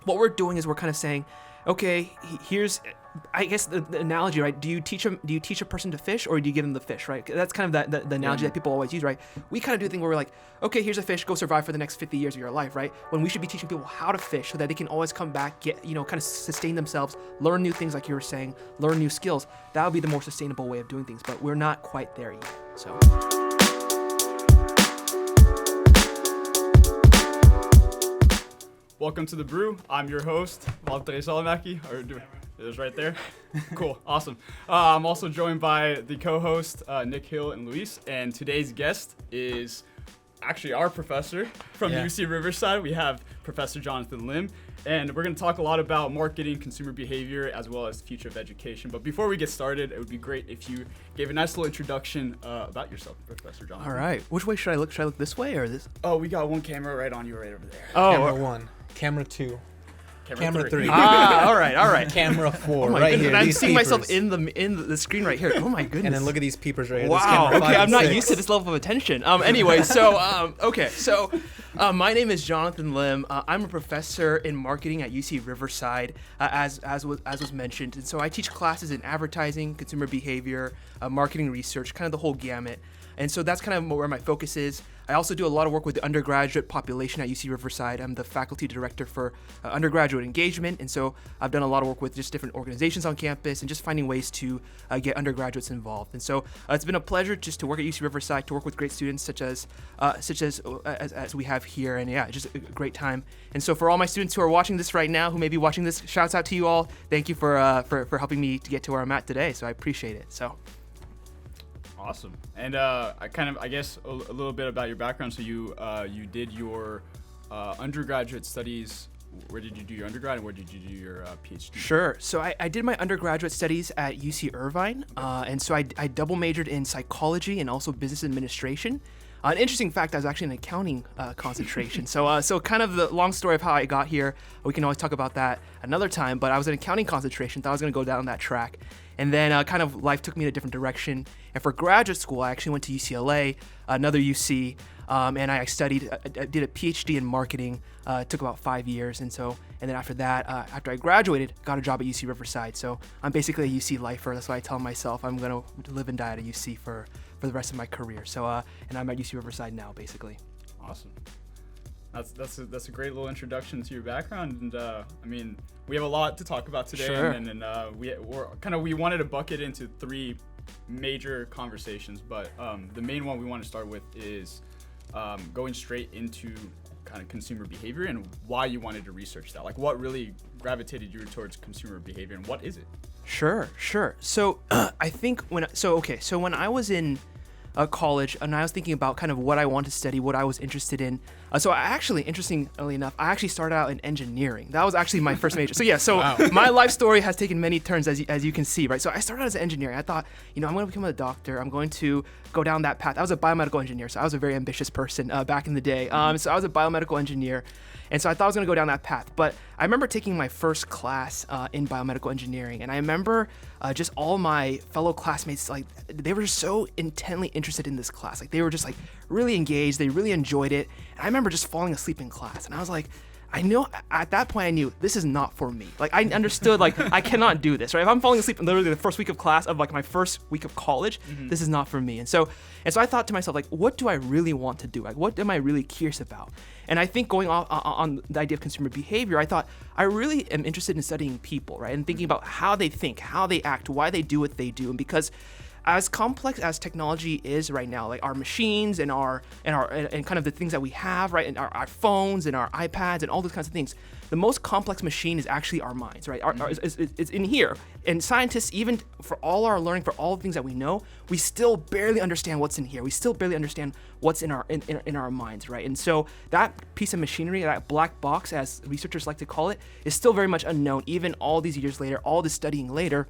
what we're doing is we're kind of saying, okay, here's, I guess the analogy, right? Do you teach a person to fish, or do you give them the fish, right? That's kind of the analogy that people always use, right? We kind of do a thing where we're like, okay, here's a fish, go survive for the next 50 years of your life, right? When we should be teaching people how to fish so that they can always come back, get, kind of sustain themselves, learn new things like you were saying, learn new skills. That would be the more sustainable way of doing things, but we're not quite there yet, so. Welcome to the Brew. I'm your host, Valtteri Salamäki. It is right there. Cool, awesome. I'm also joined by the co-host, Nick Hill and Luis, and today's guest is actually our professor from UC Riverside. We have Professor Jonathan Lim, and we're going to talk a lot about marketing, consumer behavior, as well as the future of education. But before we get started, it would be great if you gave a nice little introduction about yourself, Professor Jonathan. All right. Which way should I look? Should I look this way or this? Oh, we got one camera right on you right over there. Oh, Camera 1, Camera 2, Camera 3. all right. Camera 4, Oh my right goodness, here. and I'm These seeing myself peepers. in the screen right here. Oh my goodness. And then look at these peepers right here. Wow. This camera 5 Okay, I'm and not 6. used to this level of attention. Anyway, so my name is Jonathan Lim. I'm a professor in marketing at UC Riverside, as was mentioned, and so I teach classes in advertising, consumer behavior, marketing research, kind of the whole gamut. And so that's kind of where my focus is. I also do a lot of work with the undergraduate population at UC Riverside. I'm the faculty director for undergraduate engagement, and so I've done a lot of work with just different organizations on campus and just finding ways to get undergraduates involved. And so it's been a pleasure just to work at UC Riverside, to work with great students such as we have here, and yeah, just a great time. And so for all my students who are watching this right now, who may be watching this, shouts out to you all. Thank you for helping me to get to where I'm at today. So I appreciate it. So. Awesome. And I guess a little bit about your background. So you did your undergraduate studies. Where did you do your undergrad, and where did you do your PhD? Sure. So I did my undergraduate studies at UC Irvine, and so I double majored in psychology and also business administration. An interesting fact, I was actually in accounting concentration. So kind of the long story of how I got here, we can always talk about that another time, but I was in accounting concentration, thought I was going to go down that track. And then kind of life took me in a different direction. And for graduate school, I actually went to UCLA, another UC, and I studied, I did a PhD in marketing. It took about 5 years. And then after that, after I graduated, got a job at UC Riverside. So I'm basically a UC lifer. That's why I tell myself I'm going to live and die at a UC for the rest of my career. So, and I'm at UC Riverside now, basically. Awesome. That's a great little introduction to your background, and I mean, we have a lot to talk about today. Sure. And we wanted to bucket into 3 major conversations, but the main one we want to start with is going straight into kind of consumer behavior and why you wanted to research that. Like, what really gravitated you towards consumer behavior, and what is it? Sure. So I think when I was in college, and I was thinking about kind of what I wanted to study, what I was interested in. So I actually, interestingly enough, I actually started out in engineering. That was actually my first major. So Wow. My life story has taken many turns, as you can see, right? So I started out as an engineer. I thought, I'm going to become a doctor. I'm going to go down that path. I was a biomedical engineer, so I was a very ambitious person back in the day. So I was a biomedical engineer. And so I thought I was going to go down that path. But I remember taking my first class in biomedical engineering. And I remember just all my fellow classmates, like, they were so intently interested in this class. Like, they were just, like, really engaged. They really enjoyed it. And I remember just falling asleep in class. And I was like, at that point I knew this is not for me. Like, I understood, like, I cannot do this, right? If I'm falling asleep in literally the first week of class of, like, my first week of college, this is not for me. And so I thought to myself, like, what do I really want to do? Like, what am I really curious about? And I think going off on the idea of consumer behavior, I thought I really am interested in studying people, right? And thinking about how they think, how they act, why they do what they do. And because as complex as technology is right now, like our machines and kind of the things that we have, right, and our phones and our iPads and all those kinds of things, the most complex machine is actually our minds, right? It's in here. And scientists, even for all our learning, for all the things that we know, we still barely understand what's in here. We still barely understand what's in our minds, right? And so that piece of machinery, that black box, as researchers like to call it, is still very much unknown. Even all these years later, all this studying later,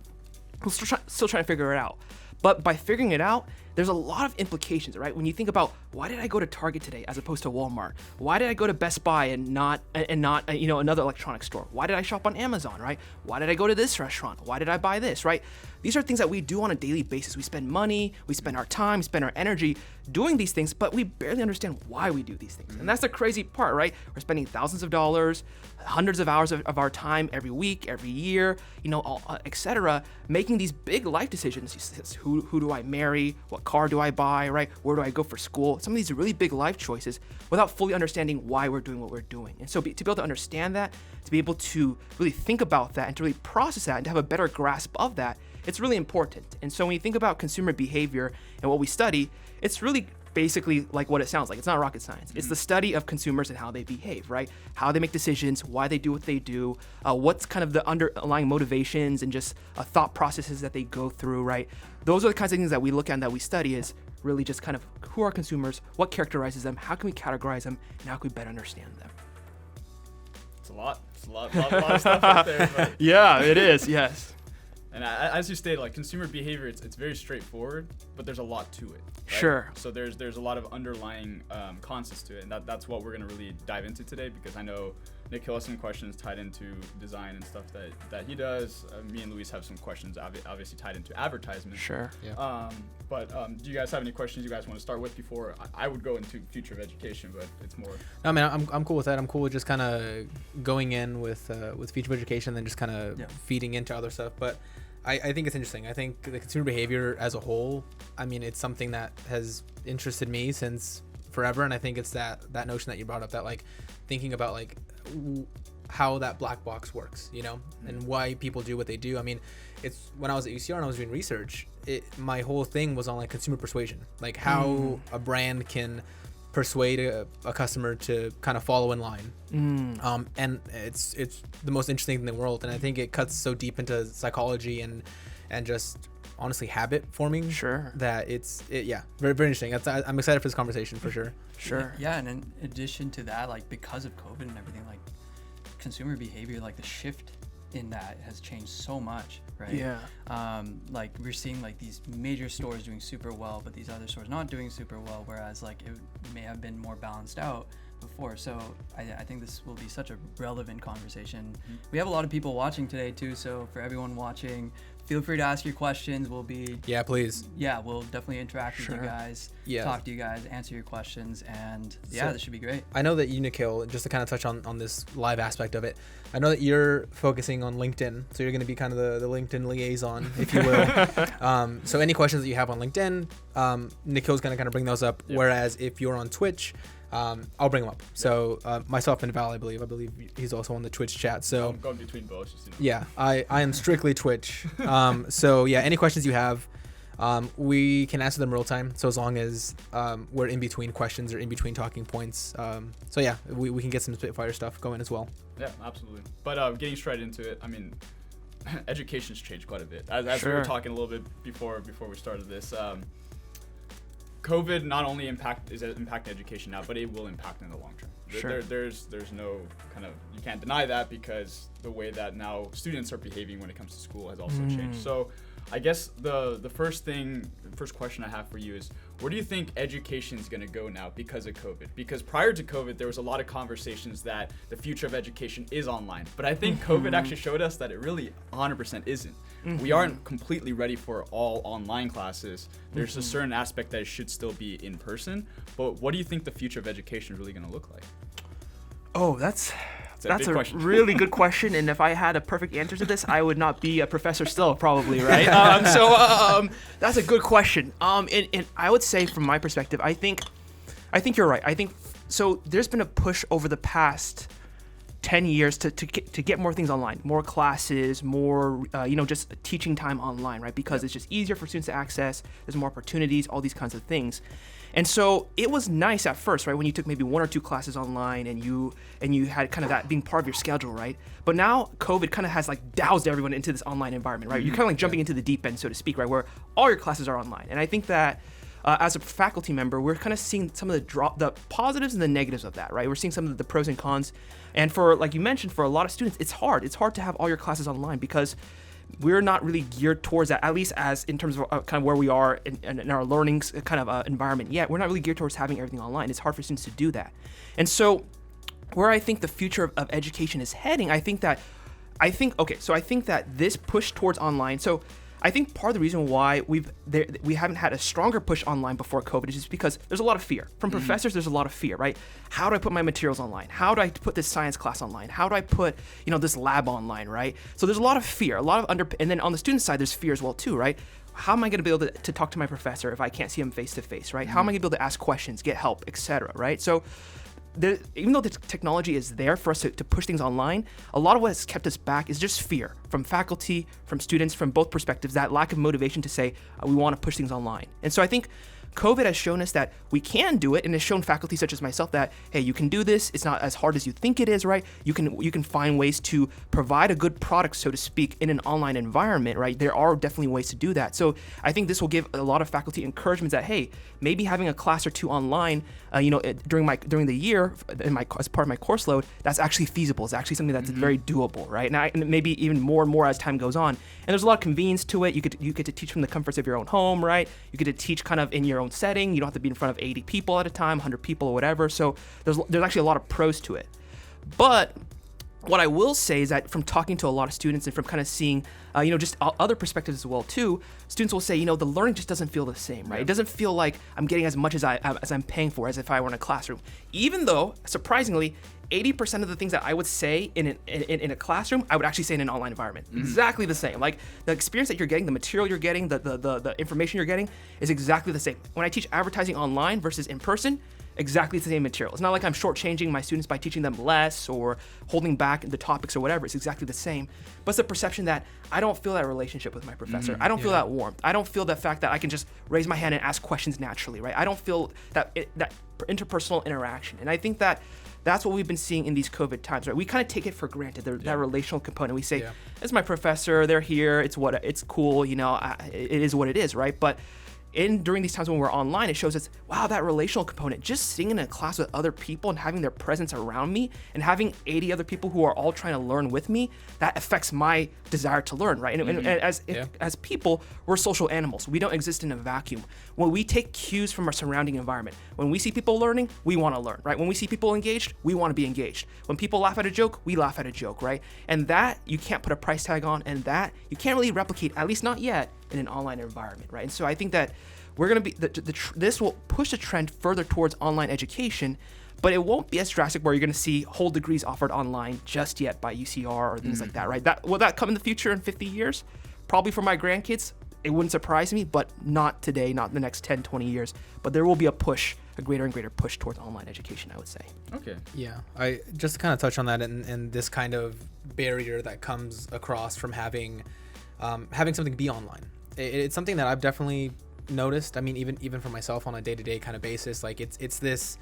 we're still trying to figure it out. But by figuring it out, there's a lot of implications, right? When you think about, why did I go to Target today as opposed to Walmart? Why did I go to Best Buy and not another electronics store? Why did I shop on Amazon, right? Why did I go to this restaurant? Why did I buy this, right? These are things that we do on a daily basis. We spend money, we spend our time, we spend our energy doing these things, but we barely understand why we do these things. And that's the crazy part, right? We're spending thousands of dollars, hundreds of hours of our time every week, every year, etc., making these big life decisions. Who do I marry? What car do I buy, right? Where do I go for school? Some of these are really big life choices without fully understanding why we're doing what we're doing. And so to be able to understand that, to be able to really think about that and to really process that and to have a better grasp of that, it's really important. And so when you think about consumer behavior and what we study, it's really basically like what it sounds like. It's not rocket science. It's the study of consumers and how they behave, right? How they make decisions, why they do what they do, what's kind of the underlying motivations and just thought processes that they go through, right? Those are the kinds of things that we look at and that we study, is really just kind of who are consumers, what characterizes them, how can we categorize them, and how can we better understand them. It's a lot. It's a lot of stuff right there. But. Yeah, it is, yes. And as you stated, like consumer behavior, it's very straightforward, but there's a lot to it. Right? Sure. So there's a lot of underlying concepts to it, and that's what we're gonna really dive into today, because I know Nick Hill has some questions tied into design and stuff that he does. Me and Luis have some questions obviously tied into advertisement. Sure. Yeah. But do you guys have any questions you guys want to start with before I would go into future of education, but it's more. I mean, I'm cool with that. I'm cool with just kind of going in with future of education, and then just kind of feeding into other stuff. But I think it's interesting. I think the consumer behavior as a whole, I mean, it's something that has interested me since forever. And I think it's that notion that you brought up, that like thinking about like how that black box works, and why people do what they do. I mean, it's when I was at UCR and I was doing research, my whole thing was on like consumer persuasion, like how a brand can persuade a customer to kind of follow in line. And it's the most interesting thing in the world. And I think it cuts so deep into psychology and just honestly habit forming. Sure. That very, very interesting. I'm excited for this conversation for sure. Sure. Yeah. And in addition to that, like because of COVID and everything, like consumer behavior, like the shift in that has changed so much, right? Yeah. Like we're seeing like these major stores doing super well, but these other stores not doing super well, whereas like it may have been more balanced out before. So I think this will be such a relevant conversation. We have a lot of people watching today too, so for everyone watching, feel free to ask your questions. We'll please. We'll definitely interact with you guys, talk to you guys, answer your questions, and this should be great. I know that you, Nikhil, just to kind of touch on this live aspect of it, I know that you're focusing on LinkedIn, so you're going to be kind of the LinkedIn liaison, if you will. So any questions that you have on LinkedIn, Nikhil's going to kind of bring those up, whereas if you're on Twitch, I'll bring them up. So myself and Val, I believe he's also on the Twitch chat. So I'm going between both. Yeah, I am strictly Twitch. So yeah, any questions you have, we can answer them real time. So as long as we're in between questions or in between talking points. So yeah, we can get some Spitfire stuff going as well. Yeah, absolutely. But getting straight into it, I mean, education's changed quite a bit. As we were talking a little bit before we started this. COVID not only is impacting education now, but it will impact in the long term. There's no kind of, you can't deny that, because the way that now students are behaving when it comes to school has also changed. So I guess the first question I have for you is, where do you think education is going to go now because of COVID? Because prior to COVID, there was a lot of conversations that the future of education is online. But I think COVID actually showed us that it really 100% isn't. We aren't completely ready for all online classes. There's a certain aspect that it should still be in person. But what do you think the future of education is really going to look like? Oh, that's a question. really good question, and if I had a perfect answer to this, I would not be a professor still, probably, right? That's a good question. And I would say, from my perspective, I think you're right. I think so. There's been a push over the past 10 years to get more things online, more classes, more just teaching time online, right? Because it's just easier for students to access. There's more opportunities, all these kinds of things. And so it was nice at first, right, when you took maybe 1 or 2 classes online and you had kind of that being part of your schedule, right? But now COVID kind of has like doused everyone into this online environment, right? You're kind of like jumping into the deep end, so to speak, right, where all your classes are online. And I think that as a faculty member, we're kind of seeing some of the positives and the negatives of that, right? We're seeing some of the pros and cons. And for, like you mentioned, for a lot of students, it's hard. It's hard to have all your classes online because we're not really geared towards that, at least as in terms of kind of where we are in our learning kind of environment yet. We're not really geared towards having everything online. It's hard for students to do that. And so where I think the future of education is heading, I think that this push towards online, so I think part of the reason why we haven't had a stronger push online before COVID is just because there's a lot of fear. From professors, there's a lot of fear, right? How do I put my materials online? How do I put this science class online? How do I put, this lab online, right? So there's a lot of fear, and then on the student side, there's fear as well too, right? How am I going to be able to talk to my professor if I can't see him face to face, right? How am I going to be able to ask questions, get help, etc., right? So even though the technology is there for us to push things online, a lot of what has kept us back is just fear from faculty, from students, from both perspectives, that lack of motivation to say, we want to push things online. And so I think COVID has shown us that we can do it, and has shown faculty such as myself that, hey, you can do this. It's not as hard as you think it is, right? You can find ways to provide a good product, so to speak, in an online environment, right? There are definitely ways to do that. So I think this will give a lot of faculty encouragement that, hey, maybe having a class or two online, during the year as part of my course load, that's actually feasible. It's actually something that's very doable, right? And maybe even more and more as time goes on. And there's a lot of convenience to it. You get to teach from the comforts of your own home, right? You get to teach kind of in your own setting. You don't have to be in front of 80 people at a time, 100 people or whatever. So there's actually a lot of pros to it. But what I will say is that from talking to a lot of students and from kind of seeing, just other perspectives as well too, students will say, the learning just doesn't feel the same, right? It doesn't feel like I'm getting as much as I'm paying for as if I were in a classroom. Even though, surprisingly, 80% of the things that I would say in a classroom, I would actually say in an online environment. Exactly the same. Like the experience that you're getting, the material you're getting, the information you're getting is exactly the same. When I teach advertising online versus in person, exactly the same material. It's not like I'm shortchanging my students by teaching them less or holding back the topics or whatever. It's exactly the same. But it's the perception that I don't feel that relationship with my professor. I don't feel that warmth. I don't feel the fact that I can just raise my hand and ask questions naturally, right? I don't feel that interpersonal interaction. And I think that that's what we've been seeing in these COVID times, right? We kind of take it for granted, that relational component. We say, it's my professor, they're here, it's cool, it is what it is, right? But during these times when we're online, it shows us, wow, that relational component, just sitting in a class with other people and having their presence around me and having 80 other people who are all trying to learn with me, that affects my desire to learn, right? And as people, we're social animals. We don't exist in a vacuum. When we take cues from our surrounding environment, when we see people learning, we want to learn, right? When we see people engaged, we want to be engaged. When people laugh at a joke, we laugh at a joke, right? And that you can't put a price tag on, and that you can't really replicate, at least not yet, in an online environment, right? And so I think that we're going to be, this will push the trend further towards online education, but it won't be as drastic where you're going to see whole degrees offered online just yet by UCR or things like that, right? Will that come in the future in 50 years? Probably for my grandkids. It wouldn't surprise me, but not today, not in the next 10, 20 years. But there will be a greater and greater push towards online education, I would say. Okay. Yeah, I just kind of touch on that and this kind of barrier that comes across from having something be online. It's something that I've definitely noticed. I mean, even for myself on a day-to-day kind of basis, like it's this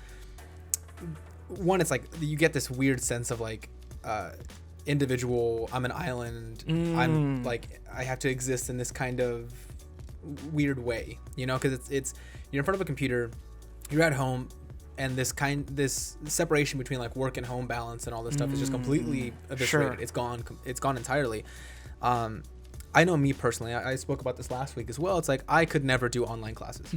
one, it's like you get this weird sense of like individual, I'm an island, I'm like, I have to exist in this kind of weird way, because it's you're in front of a computer, you're at home, and this separation between like work and home balance and all this stuff is just completely eviscerated. Sure. It's gone entirely. I know me personally, I spoke about this last week as well. It's like I could never do online classes.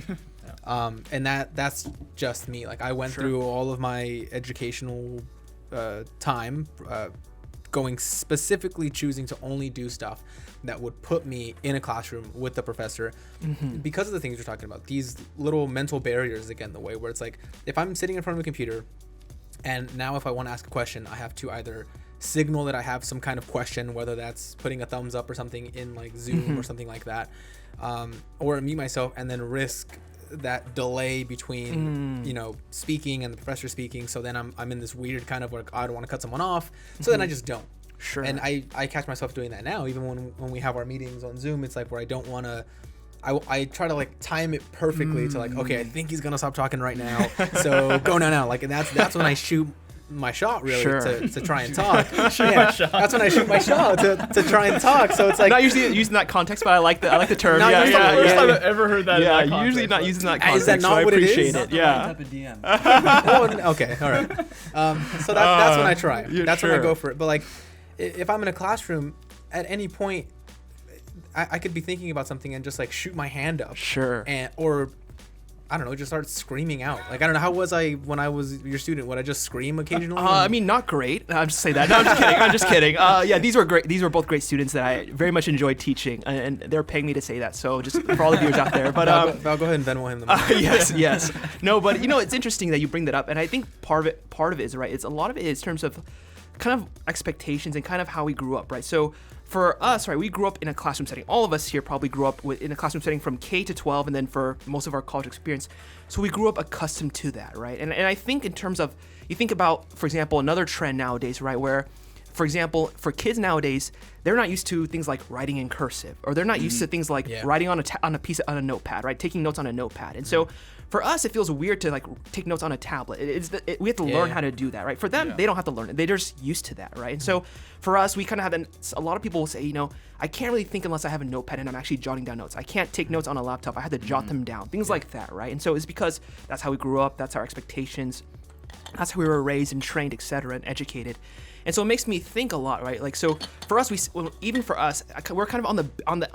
And that's just me. Like I went through all of my educational time going specifically choosing to only do stuff that would put me in a classroom with the professor because of the things you're talking about. These little mental barriers, again, the way where it's like if I'm sitting in front of a computer and now if I want to ask a question, I have to either signal that I have some kind of question, whether that's putting a thumbs up or something in like Zoom or something like that, or mute myself and then risk that delay between speaking and the professor speaking. So then I'm in this weird kind of like I don't want to cut someone off, so then I just don't. Sure. And I catch myself doing that now, even when we have our meetings on Zoom. It's like where I don't want to. I try to like time it perfectly to like, okay, I think he's gonna stop talking right now, so go now. Like, and that's when I shoot my shot really to try and talk. That's when I shoot my shot to try and talk. So it's like not usually using that context, but I like the term. First time I've ever heard that. Yeah, in that usually not using that context. Is that not so what I appreciate it is? it? Yeah. Type of DM. Oh, okay, all right. So that's when I try. That's when I go for it. But like, if I'm in a classroom, at any point, I could be thinking about something and just like shoot my hand up. Sure. Or I don't know, just start screaming out. Like, I don't know, how was I when I was your student? Would I just scream occasionally? I mean, not great. I'm just saying that. No, I'm just kidding. I'm just kidding. Yeah, these were great. These were both great students that I very much enjoyed teaching, and they're paying me to say that. So just for all the viewers out there. But I'll go ahead and Venmo him the money. yes. No, but it's interesting that you bring that up, and I think part of it is right. It's a lot of it is in terms of kind of expectations and kind of how we grew up, right? So for us, right, we grew up in a classroom setting. All of us here probably grew up in a classroom setting from K to 12, and then for most of our college experience. So we grew up accustomed to that, right? And I think in terms of, you think about, for example, another trend nowadays, right, where, for example, for kids nowadays, they're not used to things like writing in cursive, or they're not used to things like writing on a notepad, right? Taking notes on a notepad. And so for us, it feels weird to like take notes on a tablet. We have to learn how to do that, right? For them, they don't have to learn it. They're just used to that, right? And so for us, we kind of have a lot of people will say, I can't really think unless I have a notepad and I'm actually jotting down notes. I can't take notes on a laptop. I have to jot them down, things like that, right? And so it's because that's how we grew up. That's our expectations. That's how we were raised and trained, etc., and educated. And so it makes me think a lot, right? Like, so for us, even for us, we're kind of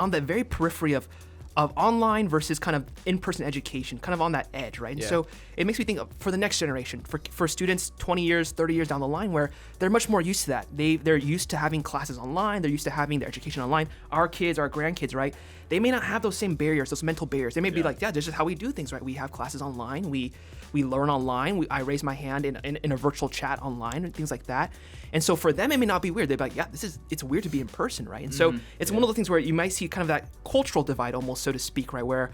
on the very periphery of online versus kind of in-person education, kind of on that edge, right? And so it makes me think for the next generation, for students 20 years, 30 years down the line, where they're much more used to that. They're used to having classes online. They're used to having their education online. Our kids, our grandkids, right? They may not have those same barriers, those mental barriers. They may be like, this is how we do things, right? We have classes online. We learn online. I raise my hand in a virtual chat online and things like that. And so for them, it may not be weird. They'd be like, it's weird to be in person, right? And so it's one of the things where you might see kind of that cultural divide almost, so to speak, right? Where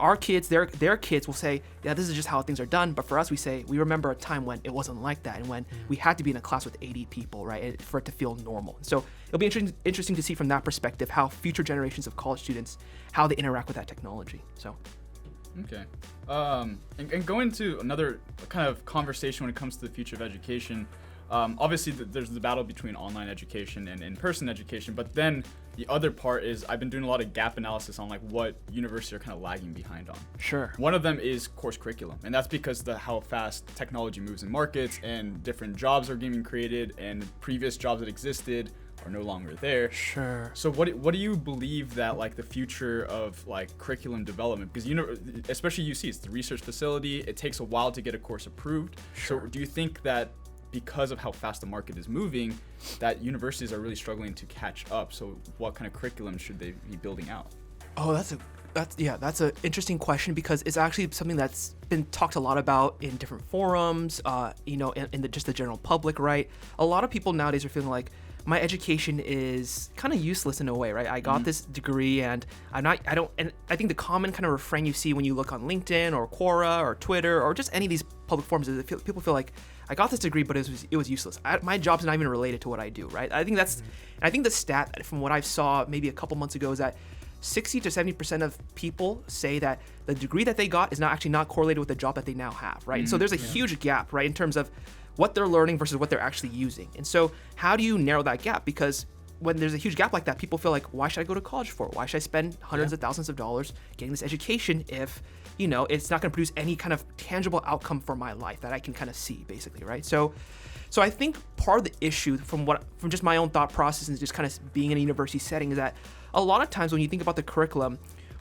our kids, their kids will say, this is just how things are done. But for us, we remember a time when it wasn't like that, and when we had to be in a class with 80 people, right? For it to feel normal. So it'll be interesting to see from that perspective how future generations of college students, how they interact with that technology. So. Okay. And going to another kind of conversation when it comes to the future of education, obviously there's the battle between online education and in-person education, but then the other part is I've been doing a lot of gap analysis on like what universities are kind of lagging behind on. Sure. One of them is course curriculum, and that's because how fast technology moves in markets and different jobs are getting created and previous jobs that existed are no longer there. Sure. So what do you believe that like the future of like curriculum development, because especially UC, it's the research facility, it takes a while to get a course approved. Sure. So do you think that because of how fast the market is moving, that universities are really struggling to catch up? So what kind of curriculum should they be building out? Oh, that's an interesting question, because it's actually something that's been talked a lot about in different forums, in just the general public, right? A lot of people nowadays are feeling like my education is kind of useless in a way, right? I got this degree and and I think the common kind of refrain you see when you look on LinkedIn or Quora or Twitter or just any of these public forums is that people feel like, I got this degree, but it was useless. My job's not even related to what I do, right? I think I think the stat from what I saw maybe a couple months ago is that 60 to 70% of people say that the degree that they got is not correlated with the job that they now have, right? And so there's a huge gap, right, in terms of what they're learning versus what they're actually using. And so how do you narrow that gap? Because when there's a huge gap like that, people feel like, why should I go to college for? Why should I spend hundreds of thousands of dollars getting this education if, it's not going to produce any kind of tangible outcome for my life that I can kind of see, basically, right? So I think part of the issue from just my own thought process and just kind of being in a university setting is that a lot of times when you think about the curriculum,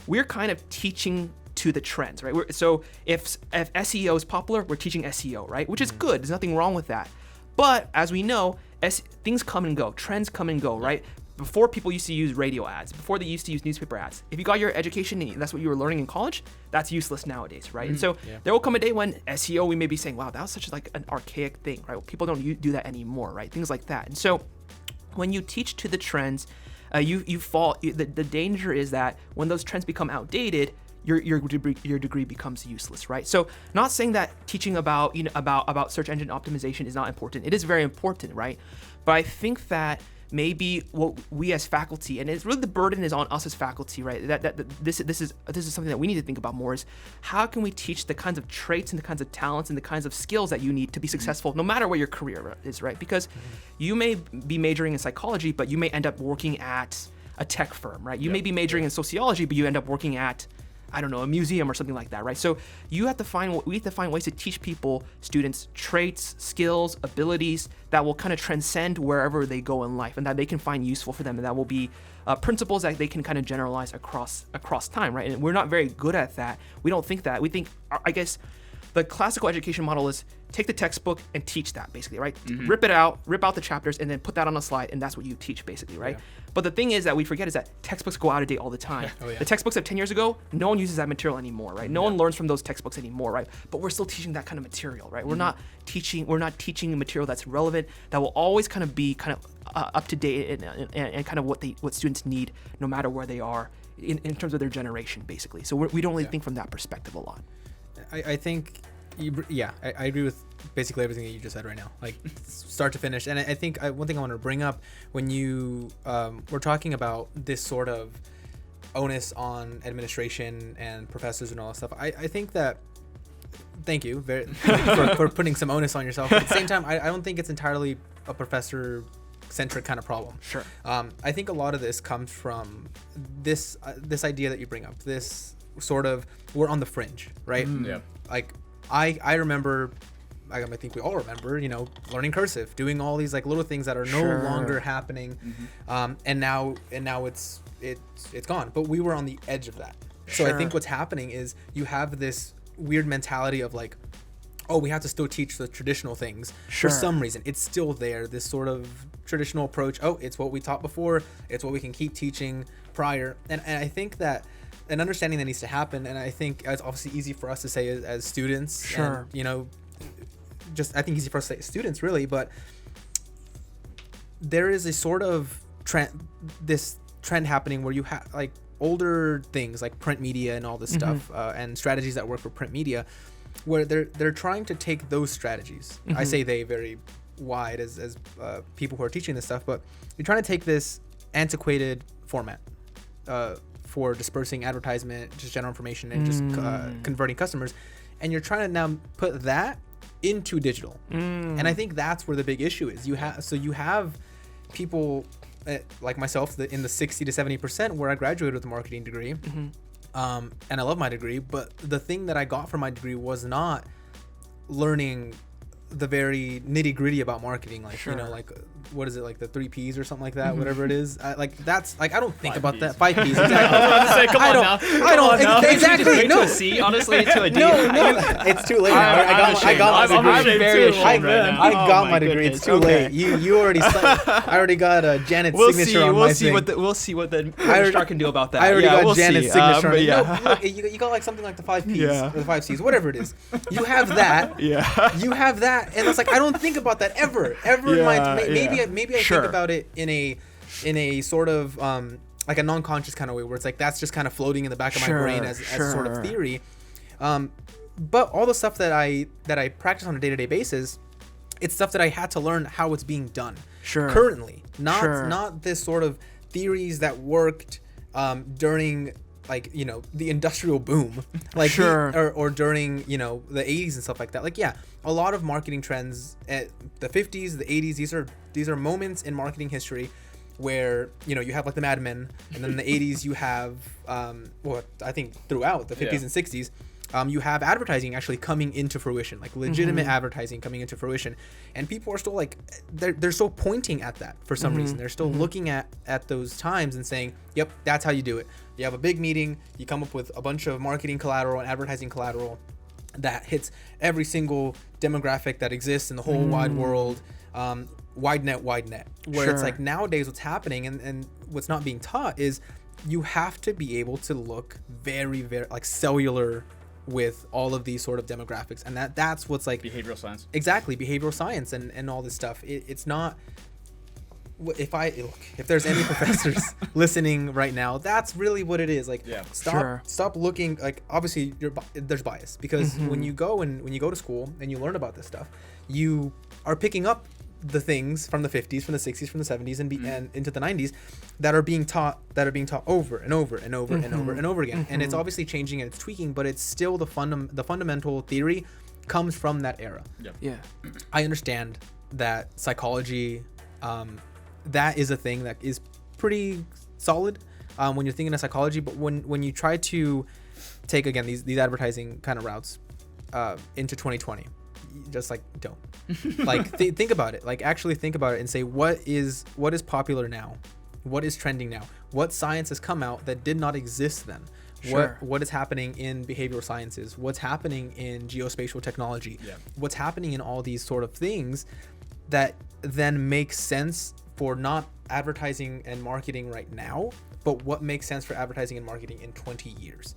we're kind of teaching to the trends, right? So if SEO is popular, we're teaching SEO, right? Which is good. There's nothing wrong with that. But as we know, things come and go. Trends come and go, right? Before, people used to use radio ads. Before, they used to use newspaper ads. If you got your education and that's what you were learning in college, that's useless nowadays, right? And so there will come a day when SEO, we may be saying, wow, that was such like an archaic thing, right? People don't do that anymore, right? Things like that. And so when you teach to the trends, you fall. The danger is that when those trends become outdated, your degree becomes useless, right? So not saying that teaching about about search engine optimization is not important. It is very important, right? But I think that maybe what we as faculty, and it's really the burden is on us as faculty, right? That this is something that we need to think about more, is how can we teach the kinds of traits and the kinds of talents and the kinds of skills that you need to be successful no matter what your career is, right? Because you may be majoring in psychology, but you may end up working at a tech firm, right? You may be majoring in sociology, but you end up working at I don't know, a museum or something like that, right? So we have to find ways to teach students traits, skills, abilities that will kind of transcend wherever they go in life, and that they can find useful for them, and that will be principles that they can kind of generalize across time, right? And we're not very good at that. We don't think that. We think, I guess, the classical education model is take the textbook and teach that, basically, right? Rip out the chapters, and then put that on a slide, and that's what you teach, basically, right? Yeah. But the thing is that we forget is that textbooks go out of date all the time. Oh, yeah. The textbooks of 10 years ago, no one uses that material anymore, right? No one learns from those textbooks anymore, right? But we're still teaching that kind of material, right? We're not teaching material that's relevant, that will always kind of be kind of up to date and kind of what students need, no matter where they are in terms of their generation, basically. So we don't really think from that perspective a lot. I think, I agree with basically everything that you just said right now, like start to finish. And I think one thing I want to bring up when you were talking about this sort of onus on administration and professors and all that stuff, I think that, thank you for putting some onus on yourself. But at the same time, I don't think it's entirely a professor-centric kind of problem. Sure. I think a lot of this comes from this idea that you bring up, this sort of, we're on the fringe, right? Yeah. Like, I remember, I think we all remember, learning cursive, doing all these like little things that are no longer happening, and now it's gone. But we were on the edge of that. So I think what's happening is you have this weird mentality of like, oh, we have to still teach the traditional things for some reason. It's still there, this sort of traditional approach. Oh, it's what we taught before. It's what we can keep teaching prior. And I think that an understanding that needs to happen, and I think it's obviously easy for us to say as students, and, I think easy for us to say as students, really, but there is a sort of this trend happening where you have like older things like print media and all this stuff, and strategies that work for print media, where they're trying to take those strategies. I say they very wide as people who are teaching this stuff, but you're trying to take this antiquated format for dispersing advertisement, just general information, and just converting customers, and you're trying to now put that into digital. And I think that's where the big issue is. You have people like myself in the 60 to 70% where I graduated with a marketing degree, and I love my degree, but the thing that I got from my degree was not learning the very nitty gritty about marketing, like like what is it, like the 3 Ps or something like that, whatever it is. That's like, I don't think about that. 5 Ps, exactly. I don't exactly. To a C, honestly, to a D. No, it's too late. I got my degree. I got my degree. It's too late. You already. I already got Janet's signature on my thing. We'll see what the registrar can do about that. I already got Janet's signature. Yeah. You got like something like the 5 Ps or the 5 Cs, whatever it is. You have that. You have that, and it's like, I don't think about that ever in my. Maybe I think about it in a sort of like a non-conscious kind of way, where it's like that's just kind of floating in the back of my brain as sort of theory. But all the stuff that I practice on a day-to-day basis, it's stuff that I had to learn how it's being done currently, not this sort of theories that worked during like the industrial boom, like or during the 80s and stuff like that. Like a lot of marketing trends at the 50s, the 80s, these are moments in marketing history where you have like the Mad Men, and then in the 80s you have I think throughout the 50s and 60s you have advertising actually coming into fruition, like legitimate advertising coming into fruition, and people are still like they're still pointing at that for some reason. They're still looking at those times and saying, yep, that's how you do it. You have a big meeting, you come up with a bunch of marketing collateral and advertising collateral that hits every single demographic that exists in the whole wide world, wide net, where it's like nowadays what's happening and what's not being taught is you have to be able to look very, very like cellular with all of these sort of demographics, and that's what's like behavioral science. Exactly, behavioral science and all this stuff. It's not. If there's any professors listening right now, that's really what it is. Like, stop looking. Like, obviously, there's bias because when you go to school and you learn about this stuff, you are picking up the things from the 50s, from the 60s, from the 70s, and into the 90s that are being taught over and over and over and over and over again. And it's obviously changing and it's tweaking, but it's still the fundamental theory comes from that era. Yeah. I understand that psychology, that is a thing that is pretty solid when you're thinking of psychology, but when you try to take again these advertising kind of routes into 2020. Just like don't like think about it. Like actually think about it and say what is popular now, what is trending now, what science has come out that did not exist then. Sure. What is happening in behavioral sciences? What's happening in geospatial technology? Yeah. What's happening in all these sort of things that then makes sense for not advertising and marketing right now, but what makes sense for advertising and marketing in 20 years?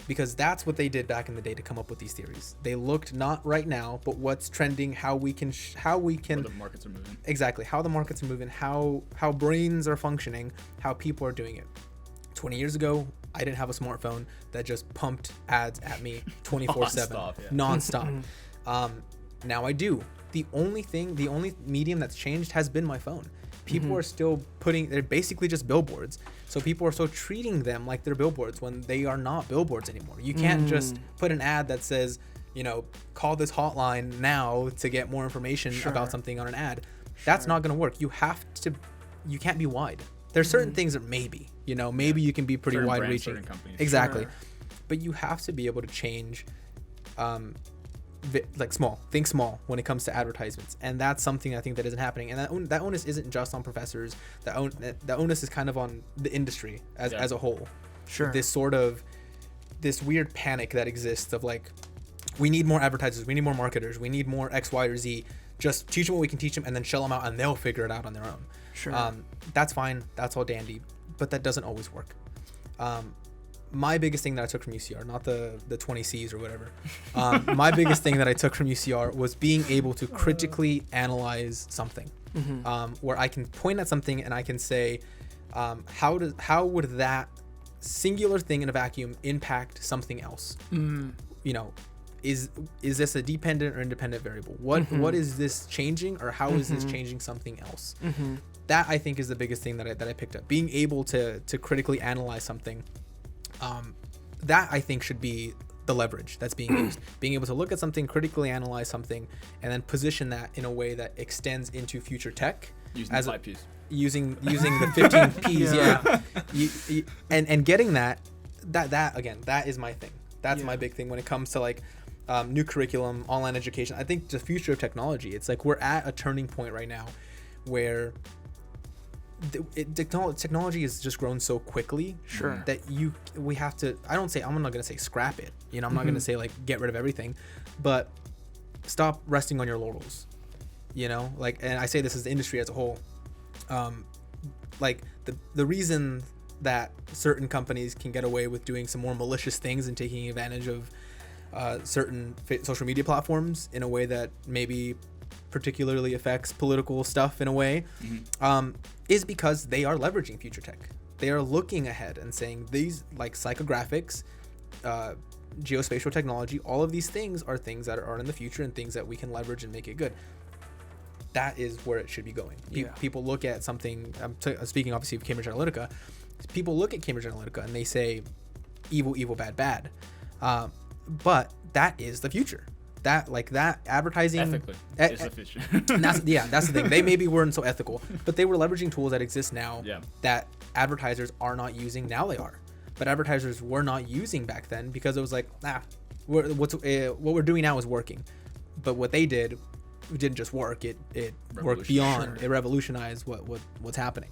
Because that's what they did back in the day to come up with these theories. They looked not right now, but what's trending, how we can Where the markets are moving. exactly how the markets are moving, how brains are functioning, how people are doing it. 20 years ago, I didn't have a smartphone that just pumped ads at me 24/7, nonstop. Now I do. The only medium that's changed has been my phone. People are still they're basically just billboards. So people are still treating them like they're billboards when they are not billboards anymore. You can't just put an ad that says, call this hotline now to get more information about something on an ad. That's not going to work. You can't be wide. There's certain things that maybe you can be pretty Certain wide brands, reaching. certain companies. Exactly. Sure. But you have to be able to change think small when it comes to advertisements, and that's something I think that isn't happening. And that onus isn't just on professors. That onus is kind of on the industry as a whole. Sure. This weird panic that exists of like, we need more advertisers, we need more marketers, we need more X, Y, or Z. Just teach them what we can teach them, and then shell them out, and they'll figure it out on their own. Sure. That's fine. That's all dandy, but that doesn't always work. My biggest thing that I took from UCR, not the 20 C's or whatever. My biggest thing that I took from UCR was being able to critically analyze something, where I can point at something and I can say, how would that singular thing in a vacuum impact something else? Is this a dependent or independent variable? What is this changing, or how is this changing something else? That I think is the biggest thing that I picked up. Being able to critically analyze something. That I think should be the leverage that's being used. Being able to look at something, critically analyze something, and then position that in a way that extends into future tech. Using the 5 Ps. Using the 15 Ps, and getting that again, that is my thing. That's my big thing when it comes to like new curriculum, online education. I think the future of technology. It's like we're at a turning point right now where technology has just grown so quickly that we have to, I'm not going to say scrap it, I'm not going to say like get rid of everything, but stop resting on your laurels, and I say this as the industry as a whole. Like the reason that certain companies can get away with doing some more malicious things and taking advantage of certain social media platforms in a way that maybe particularly affects political stuff in a way, is because they are leveraging future tech. They are looking ahead and saying these, like psychographics, geospatial technology, all of these things are things that are in the future and things that we can leverage and make it good. That is where it should be going. People look at something, speaking obviously of Cambridge Analytica, people look at Cambridge Analytica and they say evil, evil, bad, bad. But that is the future. That advertising ethically is the future. That's the thing. They maybe weren't so ethical, but they were leveraging tools that exist now that advertisers are not using. Now they are, but advertisers were not using back then because it was like, what we're doing now is working. But what they did didn't just work. It worked beyond. It revolutionized what's happening.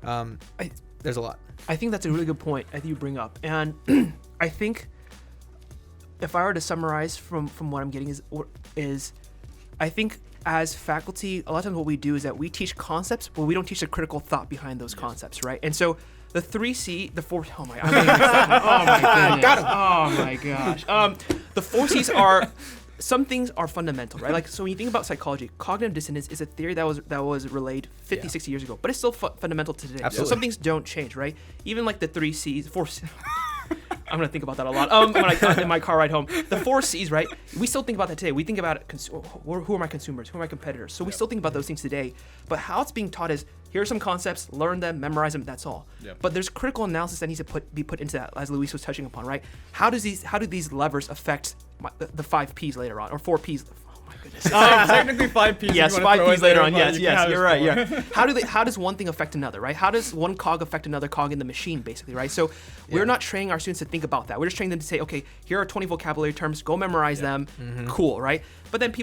There's a lot. I think that's a really good point I think you bring up, and I think if I were to summarize from what I'm getting is I think as faculty, a lot of times what we do is that we teach concepts, but we don't teach the critical thought behind those concepts, right? And so the 3C, the 4, oh my gosh. The 4 C's are, some things are fundamental, right? Like, so when you think about psychology, cognitive dissonance is a theory that was relayed 50, 60 years ago, but it's still fundamental to today. Absolutely. So some things don't change, right? Even like the 3 C's, 4 C's. I'm going to think about that a lot when in my car ride home. The 4 C's, right? We still think about that today. We think about it, who are my consumers? Who are my competitors? So we still think about those things today. But how it's being taught is, here are some concepts, learn them, memorize them, that's all. Yep. But there's critical analysis that needs to be put into that, as Luis was touching upon, right? How do these levers affect the 5 Ps later on, or 4 Ps? Oh my goodness. Technically 5 P's. Yes, if you wanna 5 throw P's in later there, on. but Yes, you can yes, have you're it right. for- Yeah. How does one thing affect another, right? How does one cog affect another cog in the machine, basically, right? So we're not training our students to think about that. We're just training them to say, okay, here are 20 vocabulary terms. Go memorize them. Cool, right? But then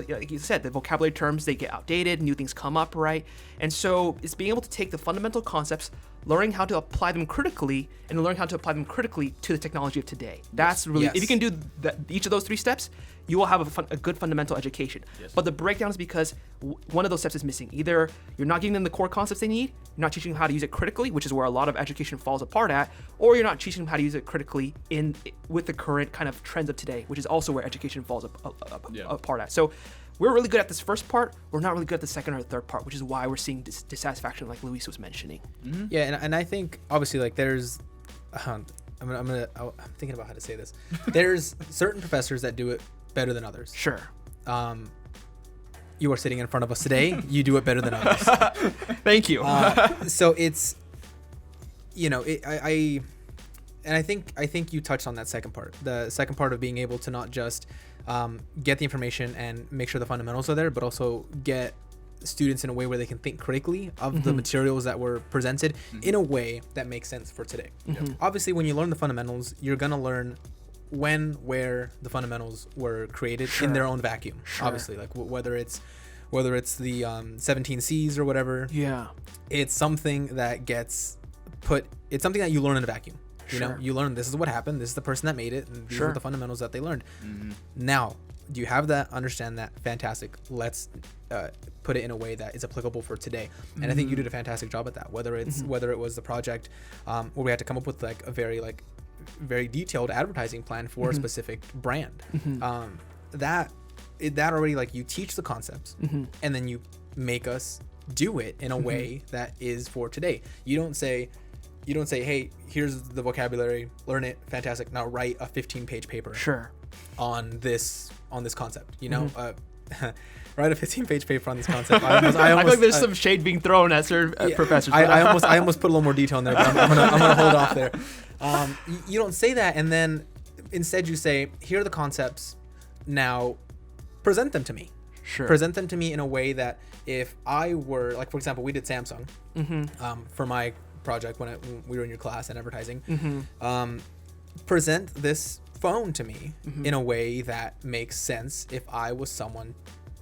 like you said, the vocabulary terms, they get outdated. New things come up, right? And so it's being able to take the fundamental concepts, learning how to apply them critically, and learning how to apply them critically to the technology of today. That's really, if you can do each of those 3 steps, you will have a good fundamental education. But the breakdown is because one of those steps is missing. Either you're not giving them the core concepts they need, you're not teaching them how to use it critically, which is where a lot of education falls apart at, or you're not teaching them how to use it critically with the current kind of trends of today, which is also where education falls apart at. So we're really good at this first part. We're not really good at the second or third part, which is why we're seeing dissatisfaction, like Luis was mentioning. Yeah, and I think obviously like there's, I'm thinking about how to say this. There's certain professors that do it better than others. Sure. You are sitting in front of us today. You do it better than others. Thank you. So it's, I think you touched on that second part. The second part of being able to not just get the information and make sure the fundamentals are there, but also get students in a way where they can think critically of the materials that were presented in a way that makes sense for today. Obviously, when you learn the fundamentals, you're going to learn where the fundamentals were created in their own vacuum. Obviously, like whether it's the 17 C's or whatever. Yeah. It's something that gets put. It's something that you learn in a vacuum. You know, you learn this is what happened. This is the person that made it. And these are the fundamentals that they learned. Now, do you have that? Understand that? Fantastic. Let's put it in a way that is applicable for today. And I think you did a fantastic job at that. Whether it was the project where we had to come up with like a very detailed advertising plan for a specific brand. That already, like, you teach the concepts and then you make us do it in a way that is for today. You don't say, hey, here's the vocabulary, learn it, fantastic, now write a 15-page paper on this concept, write a 15-page paper on this concept. I feel like there's some shade being thrown at professors. I almost put a little more detail in there, but I'm gonna hold off there. You don't say that, and then instead you say, here are the concepts, now present them to me. Present them to me in a way that if I were, like, for example, we did Samsung for my project when we were in your class in advertising. Present this phone to me in a way that makes sense if I was someone